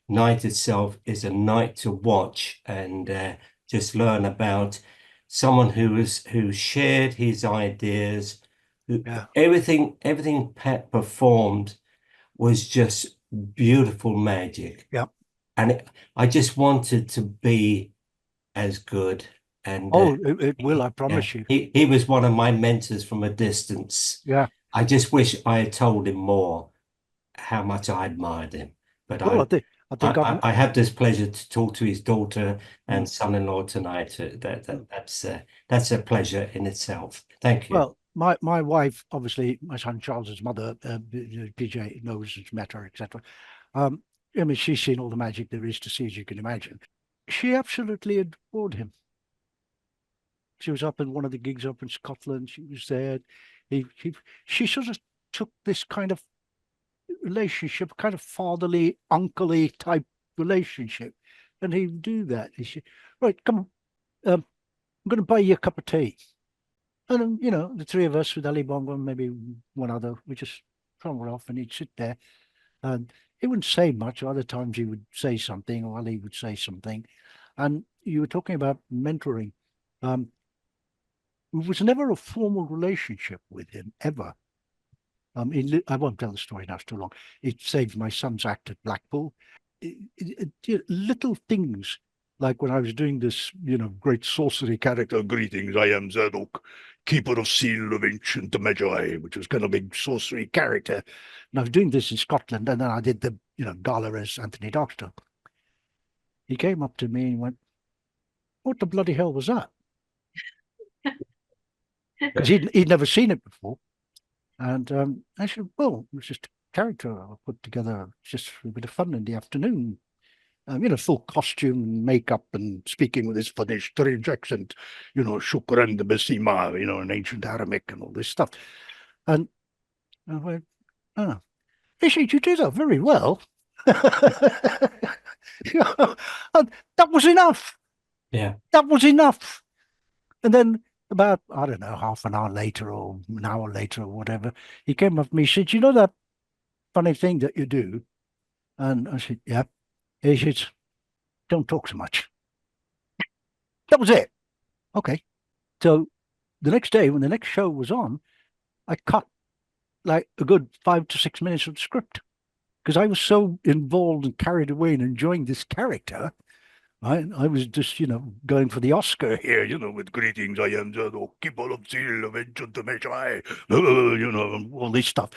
night itself is a night to watch and just learn about someone who shared his ideas. Yeah. Everything Pat performed was just beautiful magic. Yeah. And I just wanted to be as good. And it will, I promise you. he was one of my mentors from a distance. Yeah. I just wish I had told him more how much I admired him. But Well, I have this pleasure to talk to his daughter and son-in-law tonight. That's a pleasure in itself. Thank you. Well, my wife, obviously, my son Charles's mother, PJ knows, has met her, etc. I mean, she's seen all the magic there is to see, as you can imagine. She absolutely adored him. She was up in one of the gigs up in Scotland. She was there. She sort of took this kind of relationship, kind of fatherly, unclely type relationship, and he'd do that. He said, "Right, come on, I'm going to buy you a cup of tea." And the three of us with Ali Bongo and maybe one other, we just trundle off, and he'd sit there, and he wouldn't say much. Other times he would say something, or Ali would say something. And you were talking about mentoring. It was never a formal relationship with him, ever. I won't tell the story now, it's too long. It saved my son's act at Blackpool. Little things, like when I was doing this, great sorcery character, "Greetings, I am Zadok, keeper of seal of ancient Magi," which was kind of a big sorcery character. And I was doing this in Scotland, and then I did the, gala as Anthony Darkstone. He came up to me and went, "What the bloody hell was that?" Because he'd never seen it before. And I said, "Well, it was just a character I put together just for a bit of fun in the afternoon. Full costume and makeup and speaking with his funny strange accent, Shukran the Besima, in ancient Aramaic and all this stuff." And I went, "Oh, you did that very well." And that was enough. Yeah. That was enough. And then about, I don't know, half an hour later or an hour later or whatever, he came up to me, he said, "You know that funny thing that you do?" And I said, "Yeah." He said, "Don't talk so much." That was it. Okay. So the next day, when the next show was on, I cut like a good 5 to 6 minutes of the script because I was so involved and carried away and enjoying this character. I was just, going for the Oscar here, with "Greetings, I am the keeper of seal of ancient Magi," all this stuff.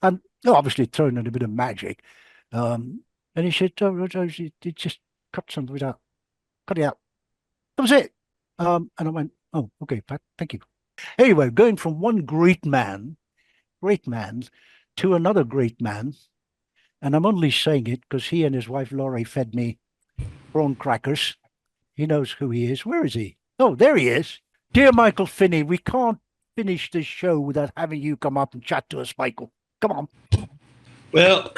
And obviously throwing in a bit of magic. And he said, "Oh, Roger, you just cut some of it out. Cut it out." That was it. And I went, "Oh, okay, Pat, thank you." Anyway, going from one great man to another great man. And I'm only saying it because he and his wife, Laurie, fed me prawn crackers. He knows who he is. Where is he? Oh, there he is. Dear Michael Finney, we can't finish this show without having you come up and chat to us, Michael. Come on. Well,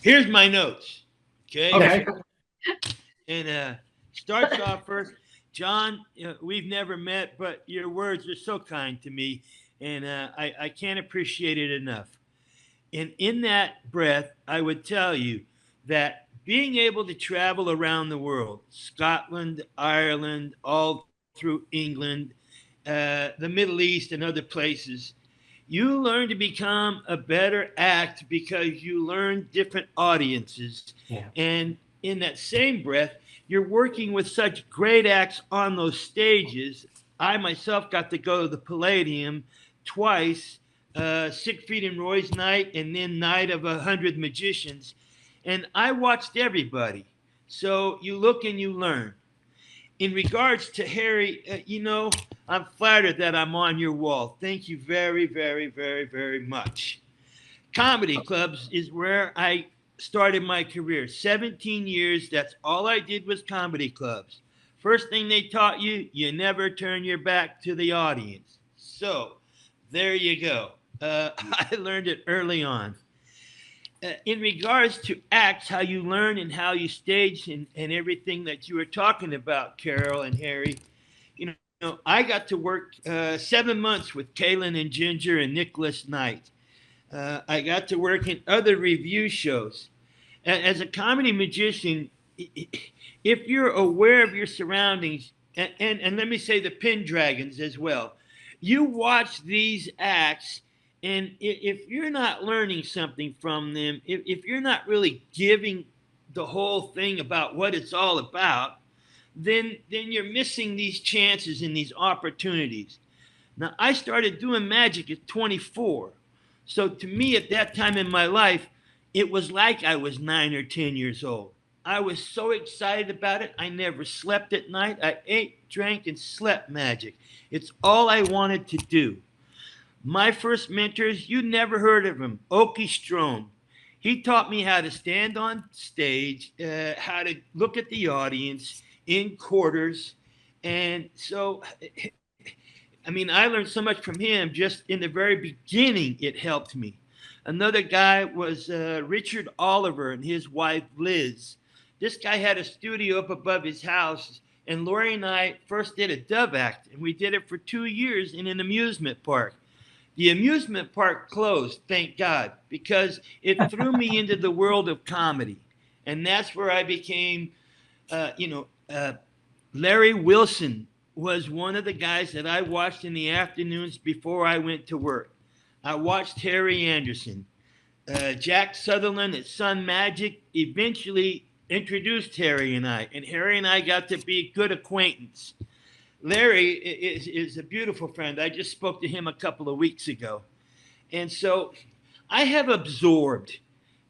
here's my notes. Okay. Okay. And starts off first. John, we've never met, but your words are so kind to me, and I can't appreciate it enough. And in that breath, I would tell you that being able to travel around the world, Scotland, Ireland, all through England, the Middle East, and other places, you learn to become a better act because you learn different audiences. Yeah. And in that same breath, you're working with such great acts on those stages. I myself got to go to the Palladium twice, Siegfried and Roy's night, and then Night of 100 Magicians. And I watched everybody. So you look and you learn. In regards to Harry, I'm flattered that I'm on your wall. Thank you very, very, very, very much. Comedy clubs is where I started my career. 17 years, that's all I did was comedy clubs. First thing they taught you, you never turn your back to the audience. So there you go. I learned it early on. in regards to acts, how you learn and how you stage and everything that you were talking about, Carol and Harry, you know, I got to work 7 months with Kaylin and Ginger and Nicholas Knight. I got to work in other review shows. As a comedy magician, if you're aware of your surroundings, and let me say the Pendragons as well, you watch these acts, and if you're not learning something from them, if you're not really giving the whole thing about what it's all about, then you're missing these chances and these opportunities. Now, I started doing magic at 24. So to me, at that time in my life, it was like I was 9 or 10 years old. I was so excited about it. I never slept at night. I ate, drank, and slept magic. It's all I wanted to do. My first mentors, you never heard of him, Oki Strom. He taught me how to stand on stage, how to look at the audience in quarters. And so, I mean, I learned so much from him just in the very beginning. It helped me. Another guy was Richard Oliver and his wife, Liz. This guy had a studio up above his house, and Lori and I first did a dove act, and we did it for 2 years in an amusement park. The amusement park closed, thank God, because it threw me into the world of comedy. And that's where I became, Larry Wilson was one of the guys that I watched in the afternoons before I went to work. I watched Harry Anderson. Jack Sutherland at Sun Magic eventually introduced Harry and I got to be good acquaintance. Larry is a beautiful friend. I just spoke to him a couple of weeks ago. And so I have absorbed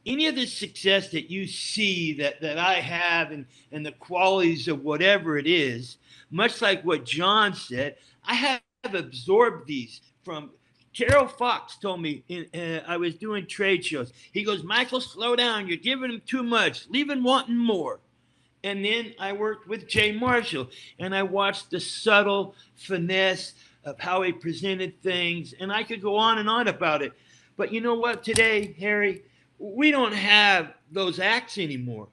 any of the success that you see that I have and the qualities of whatever it is, much like what John said, I have absorbed these from Carol Fox told me I was doing trade shows. He goes, Michael, slow down. You're giving him too much. Leave him wanting more. And then I worked with Jay Marshall, and I watched the subtle finesse of how he presented things, and I could go on and on about it. But you know what? Today, Harry, we don't have those acts anymore.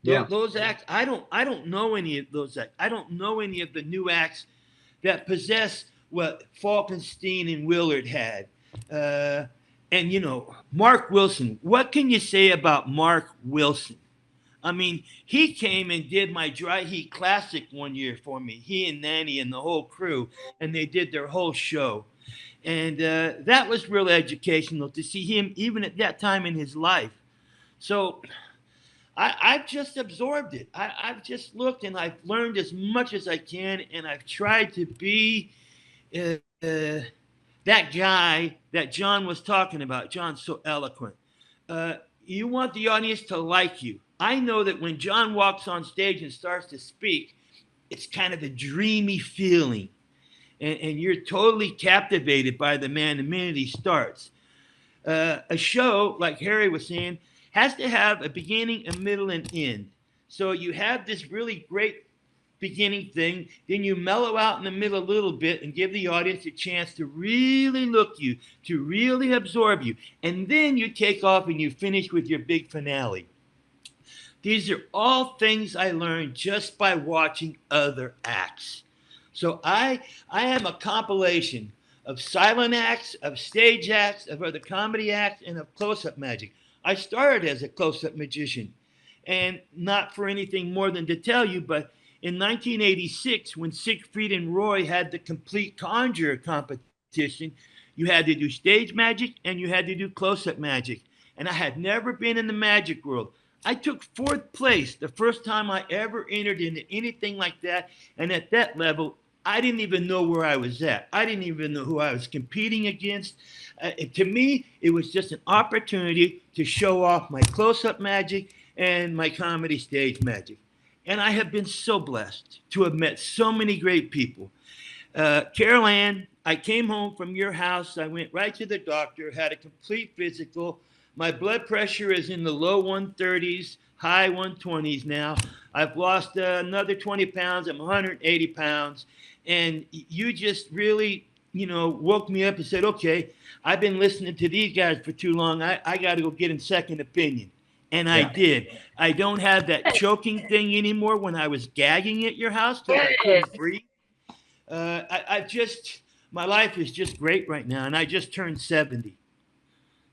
Yeah. Those acts, I don't know any of those acts. I don't know any of the new acts that possess what Falkenstein and Willard had. And, you know, Mark Wilson, what can you say about Mark Wilson? I mean, he came and did my Dry Heat Classic one year for me, he and Nanny and the whole crew, and they did their whole show. And that was real educational to see him even at that time in his life. So I've just absorbed it. I've just looked and I've learned as much as I can, and I've tried to be that guy that John was talking about. John's so eloquent. You want the audience to like you. I know that when John walks on stage and starts to speak, it's kind of a dreamy feeling. And you're totally captivated by the man the minute he starts. A show, like Harry was saying, has to have a beginning, a middle, and end. So you have this really great beginning thing, then you mellow out in the middle a little bit and give the audience a chance to really look you, to really absorb you. And then you take off and you finish with your big finale. These are all things I learned just by watching other acts. So I am a compilation of silent acts, of stage acts, of other comedy acts, and of close-up magic. I started as a close-up magician, and not for anything more than to tell you, but in 1986, when Siegfried and Roy had the complete conjure competition, you had to do stage magic and you had to do close-up magic. And I had never been in the magic world. I took 4th place the first time I ever entered into anything like that. And at that level, I didn't even know where I was at. I didn't even know who I was competing against. To me, it was just an opportunity to show off my close-up magic and my comedy stage magic. And I have been so blessed to have met so many great people. Carol Ann, I came home from your house. I went right to the doctor, had a complete physical. My blood pressure is in the low 130s, high 120s now. I've lost another 20 pounds. I'm 180 pounds. And you just really woke me up and said, okay, I've been listening to these guys for too long. I got to go get a second opinion. And I did. I don't have that choking thing anymore when I was gagging at your house because I couldn't breathe. My life is just great right now. And I just turned 70.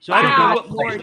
So I don't know what more I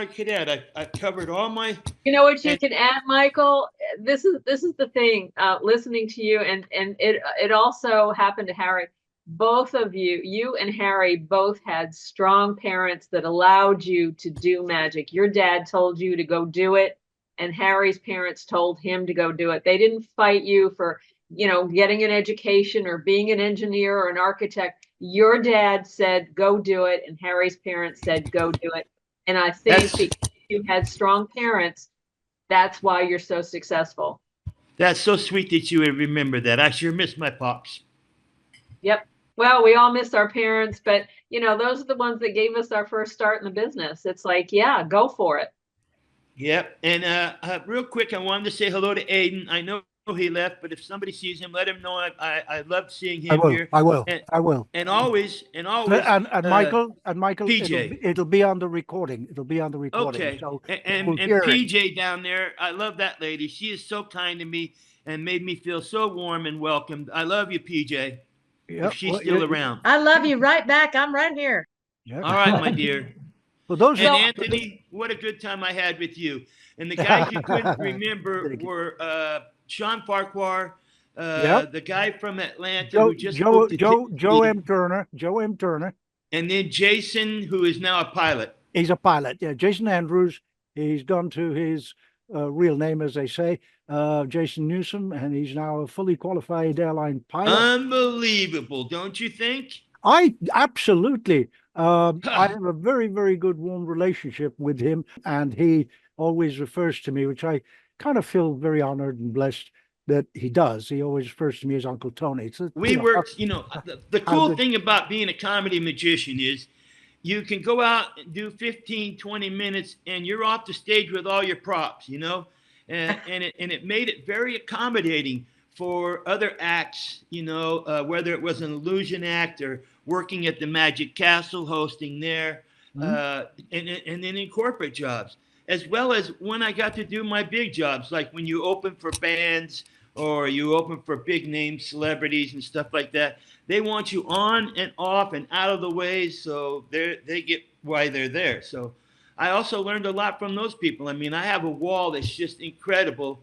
could add. I covered all my. You know what you can add, Michael? This is the thing. Listening to you, and it also happened to Harry. Both of you and Harry, both had strong parents that allowed you to do magic. Your dad told you to go do it, and Harry's parents told him to go do it. They didn't fight you for getting an education or being an engineer or an architect. Your dad said go do it, and Harry's parents said go do it. And I think because you had strong parents, that's why you're so successful. That's so sweet that you would remember that. I sure miss my pops. Yep. Well, we all miss our parents, but those are the ones that gave us our first start in the business. It's like, yeah, go for it. Yep. And real quick, I wanted to say hello to Aiden. I know he left, but if somebody sees him, let him know I love seeing him here. I will. And always. And Michael, PJ. it'll be on the recording. Okay. So and PJ down there, I love that lady. She is so kind to me and made me feel so warm and welcomed. I love you, PJ. If she's still around. I love you right back. I'm right here. Yep. All right, my dear. Well, Anthony, what a good time I had with you. And the guys you couldn't remember were Sean Farquhar, the guy from Atlanta who just Joe M. Turner. And then Jason, who is now a pilot. He's a pilot. Yeah, Jason Andrews. He's gone to his real name, as they say, Jason Newsom, and he's now a fully qualified airline pilot. Unbelievable, don't you think? I absolutely. I have a very, very good, warm relationship with him, and he always refers to me, which I kind of feel very honored and blessed that he does. He always refers to me as Uncle Tony. So, the cool thing about being a comedy magician is you can go out and do 15, 20 minutes and you're off the stage with all your props, and it made it very accommodating for other acts, whether it was an illusion act or working at the Magic Castle, hosting there, and then in corporate jobs, as well as when I got to do my big jobs, like when you open for bands or you open for big name celebrities and stuff like that. They want you on and off and out of the way, so they get why they're there. So I also learned a lot from those people. I mean, I have a wall that's just incredible.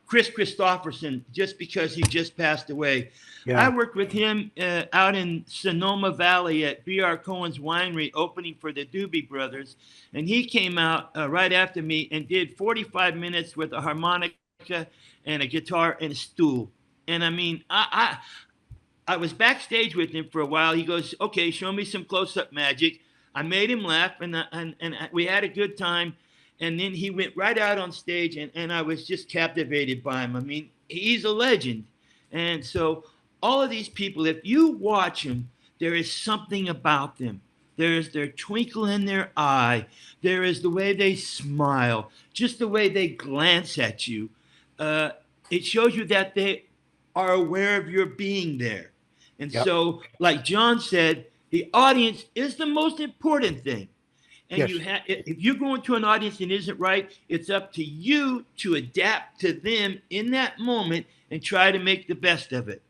Chris Christopherson, just because he just passed away. Yeah. I worked with him out in Sonoma Valley at B.R. Cohen's Winery, opening for the Doobie Brothers. And he came out right after me and did 45 minutes with a harmonica and a guitar and a stool. And I mean, I was backstage with him for a while. He goes, okay, show me some close-up magic. I made him laugh, and we had a good time. And then he went right out on stage, and I was just captivated by him. I mean, he's a legend. And so all of these people, if you watch them, there is something about them. There is their twinkle in their eye. There is the way they smile, just the way they glance at you. It shows you that they are aware of your being there. And so, like John said, the audience is the most important thing. And if you go into an audience and isn't right, it's up to you to adapt to them in that moment and try to make the best of it.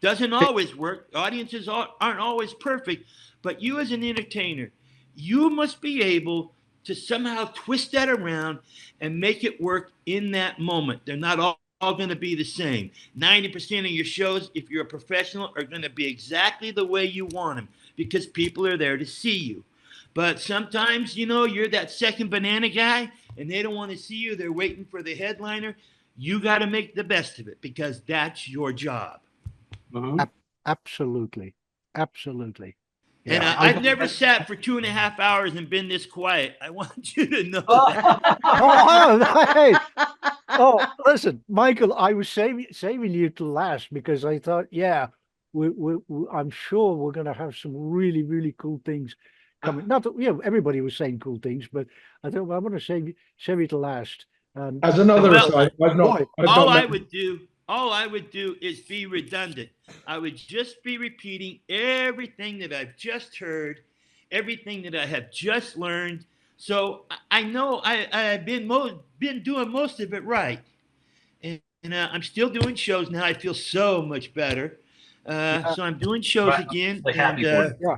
Doesn't always work. Audiences aren't always perfect, but you as an entertainer, you must be able to somehow twist that around and make it work in that moment. They're not all going to be the same. 90% of your shows, if you're a professional, are going to be exactly the way you want them because people are there to see you. But sometimes, you're that second banana guy and they don't want to see you. They're waiting for the headliner. You got to make the best of it because that's your job. Absolutely. Absolutely. And I've never sat for 2.5 hours and been this quiet. I want you to know that. Listen, Michael, I was saving you to last because I thought, I'm sure we're going to have some really, really cool things coming. Not that everybody was saying cool things, but I thought I want to save you to last. As another aside, all I would do all I would do is be redundant. I would just be repeating everything that I've just heard, everything that I have just learned. So I know I've been doing most of it right, and I'm still doing shows now. I feel so much better. Yeah, So I'm doing shows Right. again, Really and happy for you. yeah,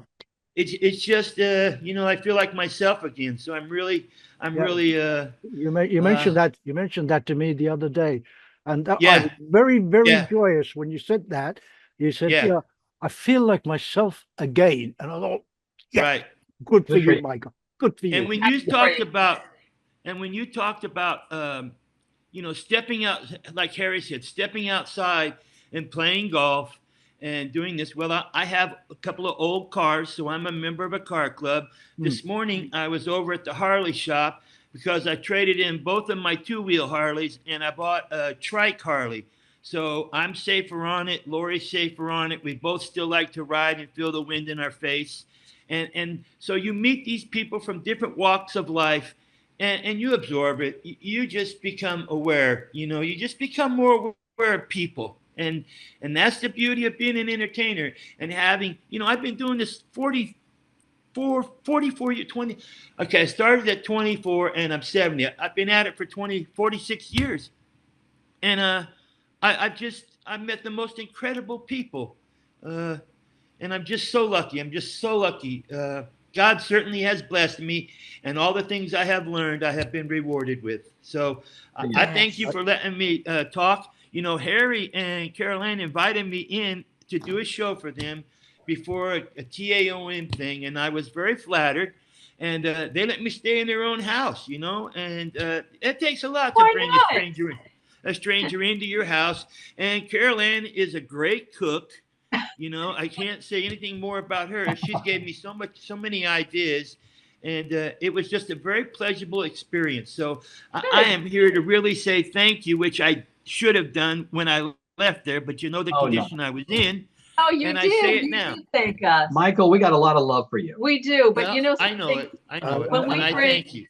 it's just I feel like myself again. So I'm really you mentioned that to me the other day, and I yeah, was very yeah, joyous when you said that. You said, yeah, "Yeah, I feel like myself again," and I thought, "Yeah, right. good for Good for you, you. Michael. Good for And you." when you talked about, and when you talked about, stepping out, like Harry said, stepping outside and playing golf and doing this. Well, I have a couple of old cars, so I'm a member of a car club. This morning, I was over at the Harley shop because I traded in both of my two-wheel Harleys and I bought a trike Harley. So I'm safer on it. Lori's safer on it. We both still like to ride and feel the wind in our face. And so you meet these people from different walks of life, and you absorb it. You just become aware. You just become more aware of people, and that's the beauty of being an entertainer and having. I've been doing this 44 years, 20. Okay, I started at 24 and I'm 70. I've been at it for 46 years, and I've met the most incredible people. And I'm just so lucky. I'm just so lucky. God certainly has blessed me, and all the things I have learned, I have been rewarded with. So I thank you for letting me talk. Harry and Caroline invited me in to do a show for them before a TAOM thing, and I was very flattered. And they let me stay in their own house, and it takes a lot to Why bring not? a stranger into your house. And Caroline is a great cook. I can't say anything more about her. She's gave me so many ideas, and it was just a very pleasurable experience. So I am here to really say thank you, which I should have done when I left there, but the Oh, no. condition I was in, Oh, you and I did. say it You now. did thank us. Michael, we got a lot of love for you. We do, but Well, I know something, it. I know it, when we and I bring- thank you.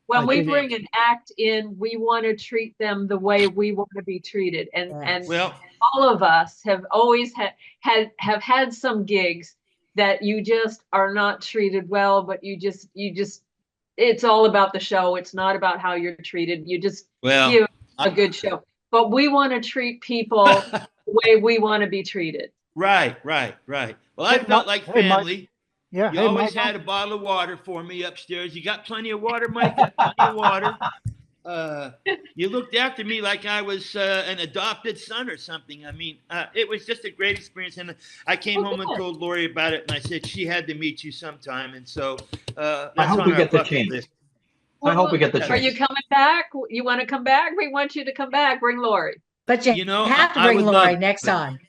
when I we think- bring an act in, we want to treat them the way we want to be treated. And Well, all of us have always had some gigs that you just are not treated well, but you just it's all about the show. It's not about how you're treated. You just well, give a good show. But we want to treat people the way we want to be treated. right. Well, I Hey, felt like hey, Mike. family. Yeah, You hey, always Michael. had a bottle of water for me upstairs. You got plenty of water, Mike? Got plenty of water. You looked after me like I was an adopted son or something. I mean, it was just a great experience. And I came home and told Lori about it, and I said she had to meet you sometime. And so that's I hope on we our get the bucket chance. list. I hope we get the Are chance. you coming back? You want to come back? We want you to come back. Bring Lori. But you, have to I bring would Lori love next it. time.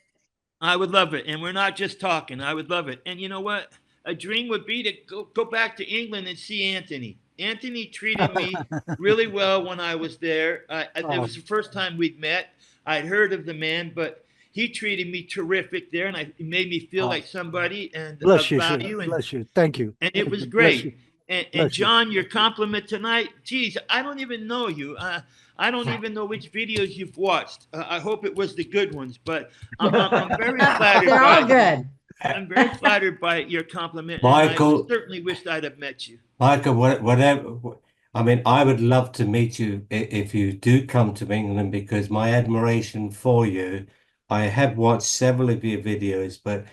I would love it. And we're not just talking. I would love it. And you know what? A dream would be to go back to England and see Anthony. Anthony treated me really well when I was there. It was the first time we'd met. I'd heard of the man, but he treated me terrific there, and it made me feel like somebody and Bless of you, value. sir. Bless you. Thank you. And it was Bless you. great. And Bless you. John, your compliment tonight, geez, I don't even know you. I don't even know which videos you've watched. I hope it was the good ones, but I'm very flattered. They're all good. I'm very flattered by your compliment. Michael- And I certainly wished I'd have met you. Michael, whatever. I mean, I would love to meet you if you do come to England, because my admiration for you. I have watched several of your videos, but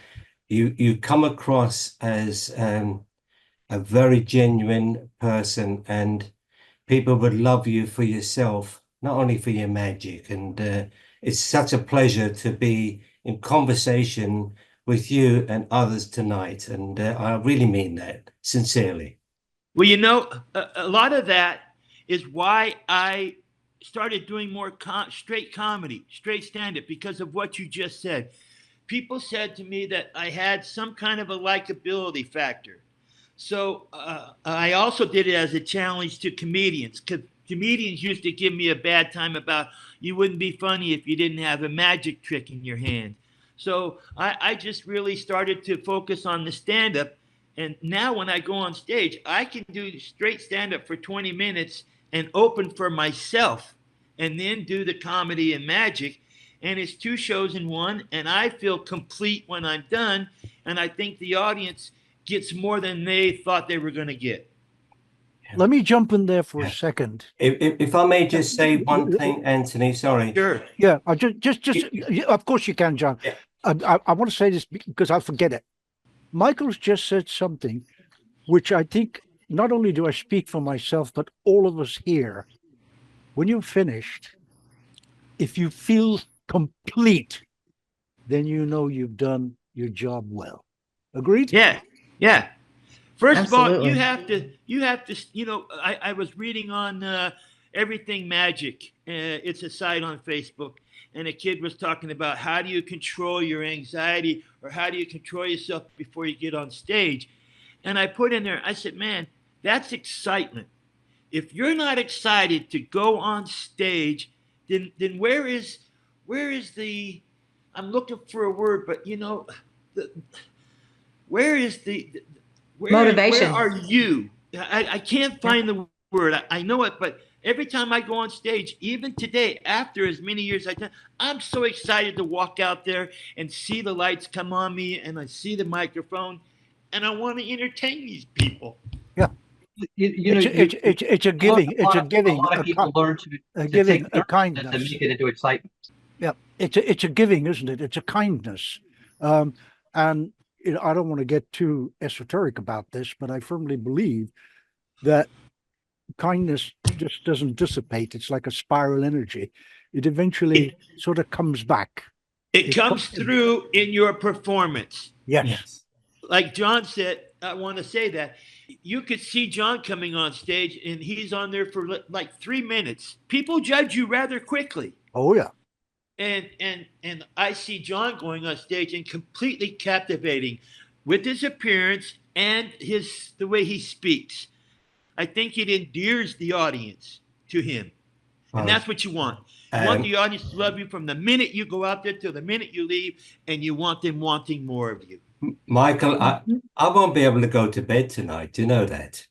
you come across as a very genuine person, and people would love you for yourself, not only for your magic. And it's such a pleasure to be in conversation with you and others tonight. And I really mean that sincerely. Well, a lot of that is why I started doing more straight comedy, straight stand-up, because of what you just said. People said to me that I had some kind of a likability factor. So I also did it as a challenge to comedians. Comedians used to give me a bad time about you wouldn't be funny if you didn't have a magic trick in your hand. So I just really started to focus on the stand-up. And now when I go on stage, I can do straight stand-up for 20 minutes and open for myself and then do the comedy and magic. and it's 2 shows in one, and I feel complete when I'm done, and I think the audience gets more than they thought they were going to get. Let me jump in there for a Yeah. second. If I may just say one thing, Anthony, sorry. Sure. Yeah, of course you can, John. Yeah. I want to say this because I'll forget it. Michael's just said something which I think not only do I speak for myself, but all of us here. When you're finished, if you feel complete, then you know you've done your job well. Agreed? Yeah. Yeah. First of all, Absolutely. you have to, I was reading on Everything Magic. It's a site on Facebook. And a kid was talking about how do you control your anxiety, or how do you control yourself before you get on stage. And I put in there, I said, man, that's excitement. If you're not excited to go on stage, then where is the, I'm looking for a word, but where is the Motivation. Where are you? I can't find the word. I know it, but every time I go on stage, even today, after as many years I've done, I'm so excited to walk out there and see the lights come on me, and I see the microphone, and I want to entertain these people. Yeah. It's a giving. It's a giving. A lot of people learn to giving, take a kindness. and make it into excitement. Yeah, it's a giving, isn't it? It's a kindness. And I don't want to get too esoteric about this, but I firmly believe that kindness just doesn't dissipate. It's like a spiral energy. It eventually sort of comes back. It comes through in your performance. Yes. Like John said, I want to say that you could see John coming on stage, and he's on there for like 3 minutes. People judge you rather quickly. Oh yeah. And I see John going on stage and completely captivating with his appearance and the way he speaks. I think it endears the audience to him. And that's what you want. You want the audience to love you from the minute you go out there till the minute you leave, and you want them wanting more of you. Michael, I won't be able to go to bed tonight. Do you know that?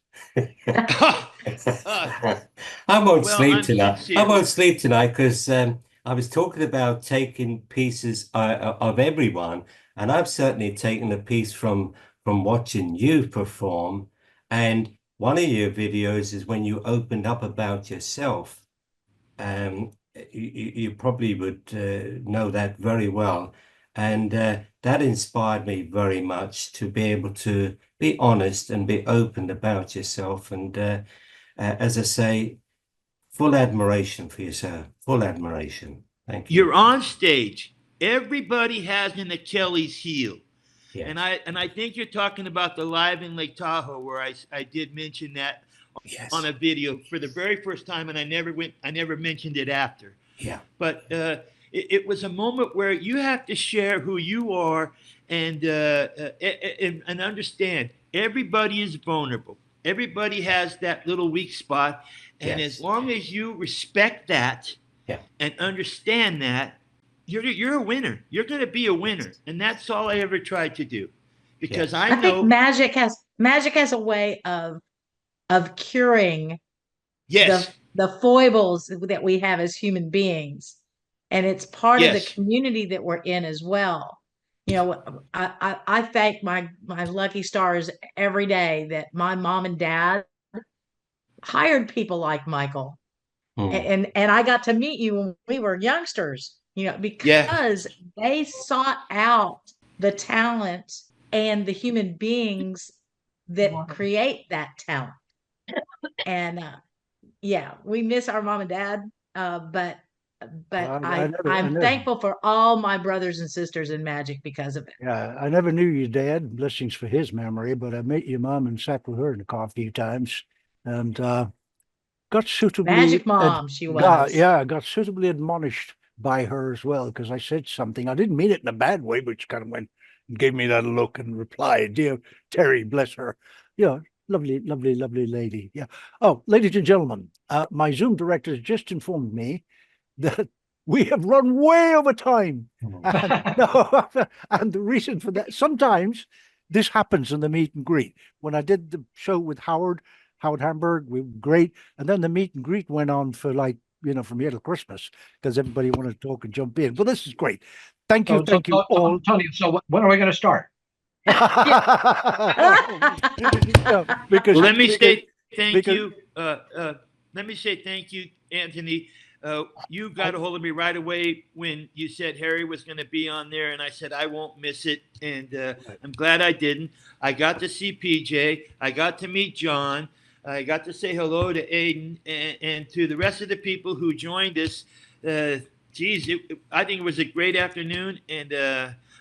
I won't sleep tonight. I won't sleep tonight because I was talking about taking pieces of everyone, and I've certainly taken a piece from watching you perform. And one of your videos is when you opened up about yourself. You probably would know that very well. And that inspired me very much to be able to be honest and be open about yourself. And as I say, full admiration for you, sir. Full admiration. Thank you. You're on stage. Everybody has an Achilles heel. Yes. And I think you're talking about the Live in Lake Tahoe, where I did mention that on a video for the very first time, and I never mentioned it after. Yeah. But it was a moment where you have to share who you are and understand everybody is vulnerable. Everybody has that little weak spot. And as long as you respect that and understand that, you're a winner. You're going to be a winner. And that's all I ever tried to do. Because I know think magic has a way of curing the foibles that we have as human beings. And it's part of the community that we're in as well. I thank my lucky stars every day that my mom and dad hired people like Michael. And I got to meet you when we were youngsters, because they sought out the talent and the human beings that create that talent. And we miss our mom and dad, but I'm thankful for all my brothers and sisters in magic because of it. Yeah, I never knew your dad. Blessings for his memory, but I met your mom and sat with her in the car a few times, and got suitably magic mom. She was. Got suitably admonished by her as well, because I said something. I didn't mean it in a bad way, but she kind of went and gave me that look and replied, "Dear Terry, bless her." Yeah. Lovely, lovely, lovely lady. Yeah. Oh, ladies and gentlemen, my Zoom director has just informed me that we have run way over time. And the reason for that, sometimes this happens in the meet and greet. When I did the show with Howard Hamburg, we were great. And then the meet and greet went on for like from here to Christmas, because everybody wanted to talk and jump in. Well, this is great. Thank you, So, thank you all. Tony, so when are we going to start? Because Let me say thank because- you. Let me say thank you, Anthony. You got a hold of me right away when you said Harry was going to be on there, and I said I won't miss it, and I'm glad I didn't. I got to see PJ. I got to meet John. I got to say hello to Aiden and to the rest of the people who joined us. Geez, I think it was a great afternoon, and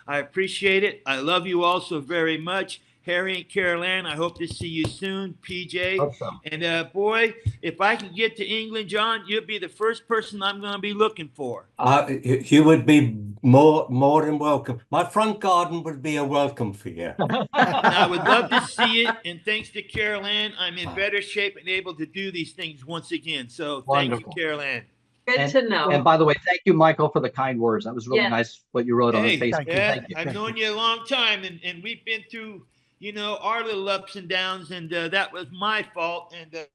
I appreciate it. I love you all so very much. Harry and Carol Ann, I hope to see you soon. PJ. Hope so. And boy, if I can get to England, John, you'll be the first person I'm going to be looking for. You would be more than welcome. My front garden would be a welcome for you. And I would love to see it. And thanks to Carol Ann, I'm in better shape and able to do these things once again. So Wonderful. thank you, Carol Ann. Good to know. And by the way, thank you, Michael, for the kind words. That was really Yes. nice what you wrote on Hey, Facebook. yeah, Thank you. I've known you a long time, and we've been through, our little ups and downs, and that was my fault. And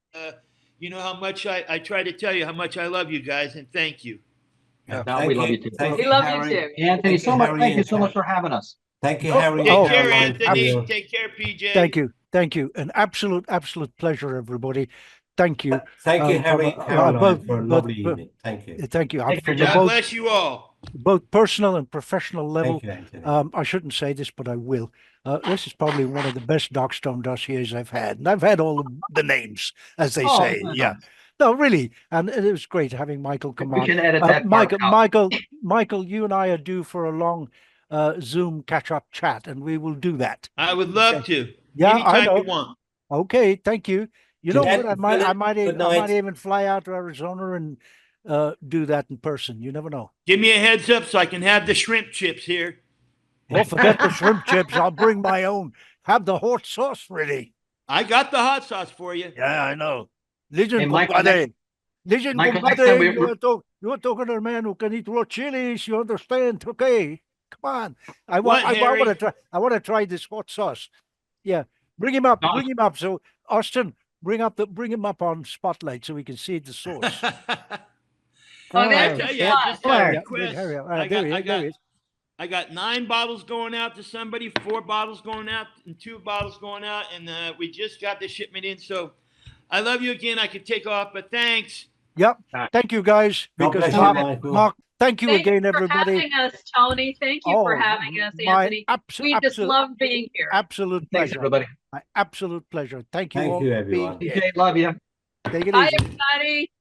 you know how much I try to tell you how much I love you guys, and thank you. No, we love you too. We love you too. Anthony, thank you so much for having us. Thank you, Harry. Take care, Caroline, Anthony. for your- Take care, PJ. Thank you. An absolute pleasure, everybody. Thank you. Thank you, Harry, Caroline, for a both- lovely evening. Thank you. Thank you. Thank you, From John. God bless you all. both personal and professional level. Thank you, Anthony. I shouldn't say this, but I will. This is probably one of the best Darkstone dossiers I've had. And I've had all the names, as they Oh, say. no. Yeah. No, really. And it was great having Michael come We on. can edit that part out. Michael, you and I are due for a long Zoom catch-up chat, and we will do that. I would love to. Yeah, I Anytime know. you want. Okay, thank you. You know Good what? night. I might Good night. even fly out to Arizona and do that in person. You never know. Give me a heads up so I can have the shrimp chips here. Well, forget the shrimp chips. I'll bring my own. Have the hot sauce ready. I got the hot sauce for you. Yeah, I know. Listen, Hey, Michael, compadre. Listen, Michael, next compadre. time You're talking to a man who can eat raw chilies. You understand? Okay, come on. I What, want Harry? to try. I want to try this hot sauce. Yeah, bring him up. No. Bring him up. So, Austin, bring him up on spotlight so we can see the sauce. Oh, I that's tell you, yeah. I just got a Yeah, request. Harry, I got 9 bottles going out to somebody, 4 bottles going out, and 2 bottles going out, and we just got the shipment in. So I love you again. I could take off, but thanks. Yep. Thank you, guys. God Because bless you, Michael. Mark, thank you again, for everybody. having us, Tony. Thank you for Oh, having us, my Anthony. We just love being here. Absolute Thanks, pleasure. everybody. My absolute pleasure. Thank you Thank all you, for being everyone. here. PJ, love you. Take it Bye, easy. everybody.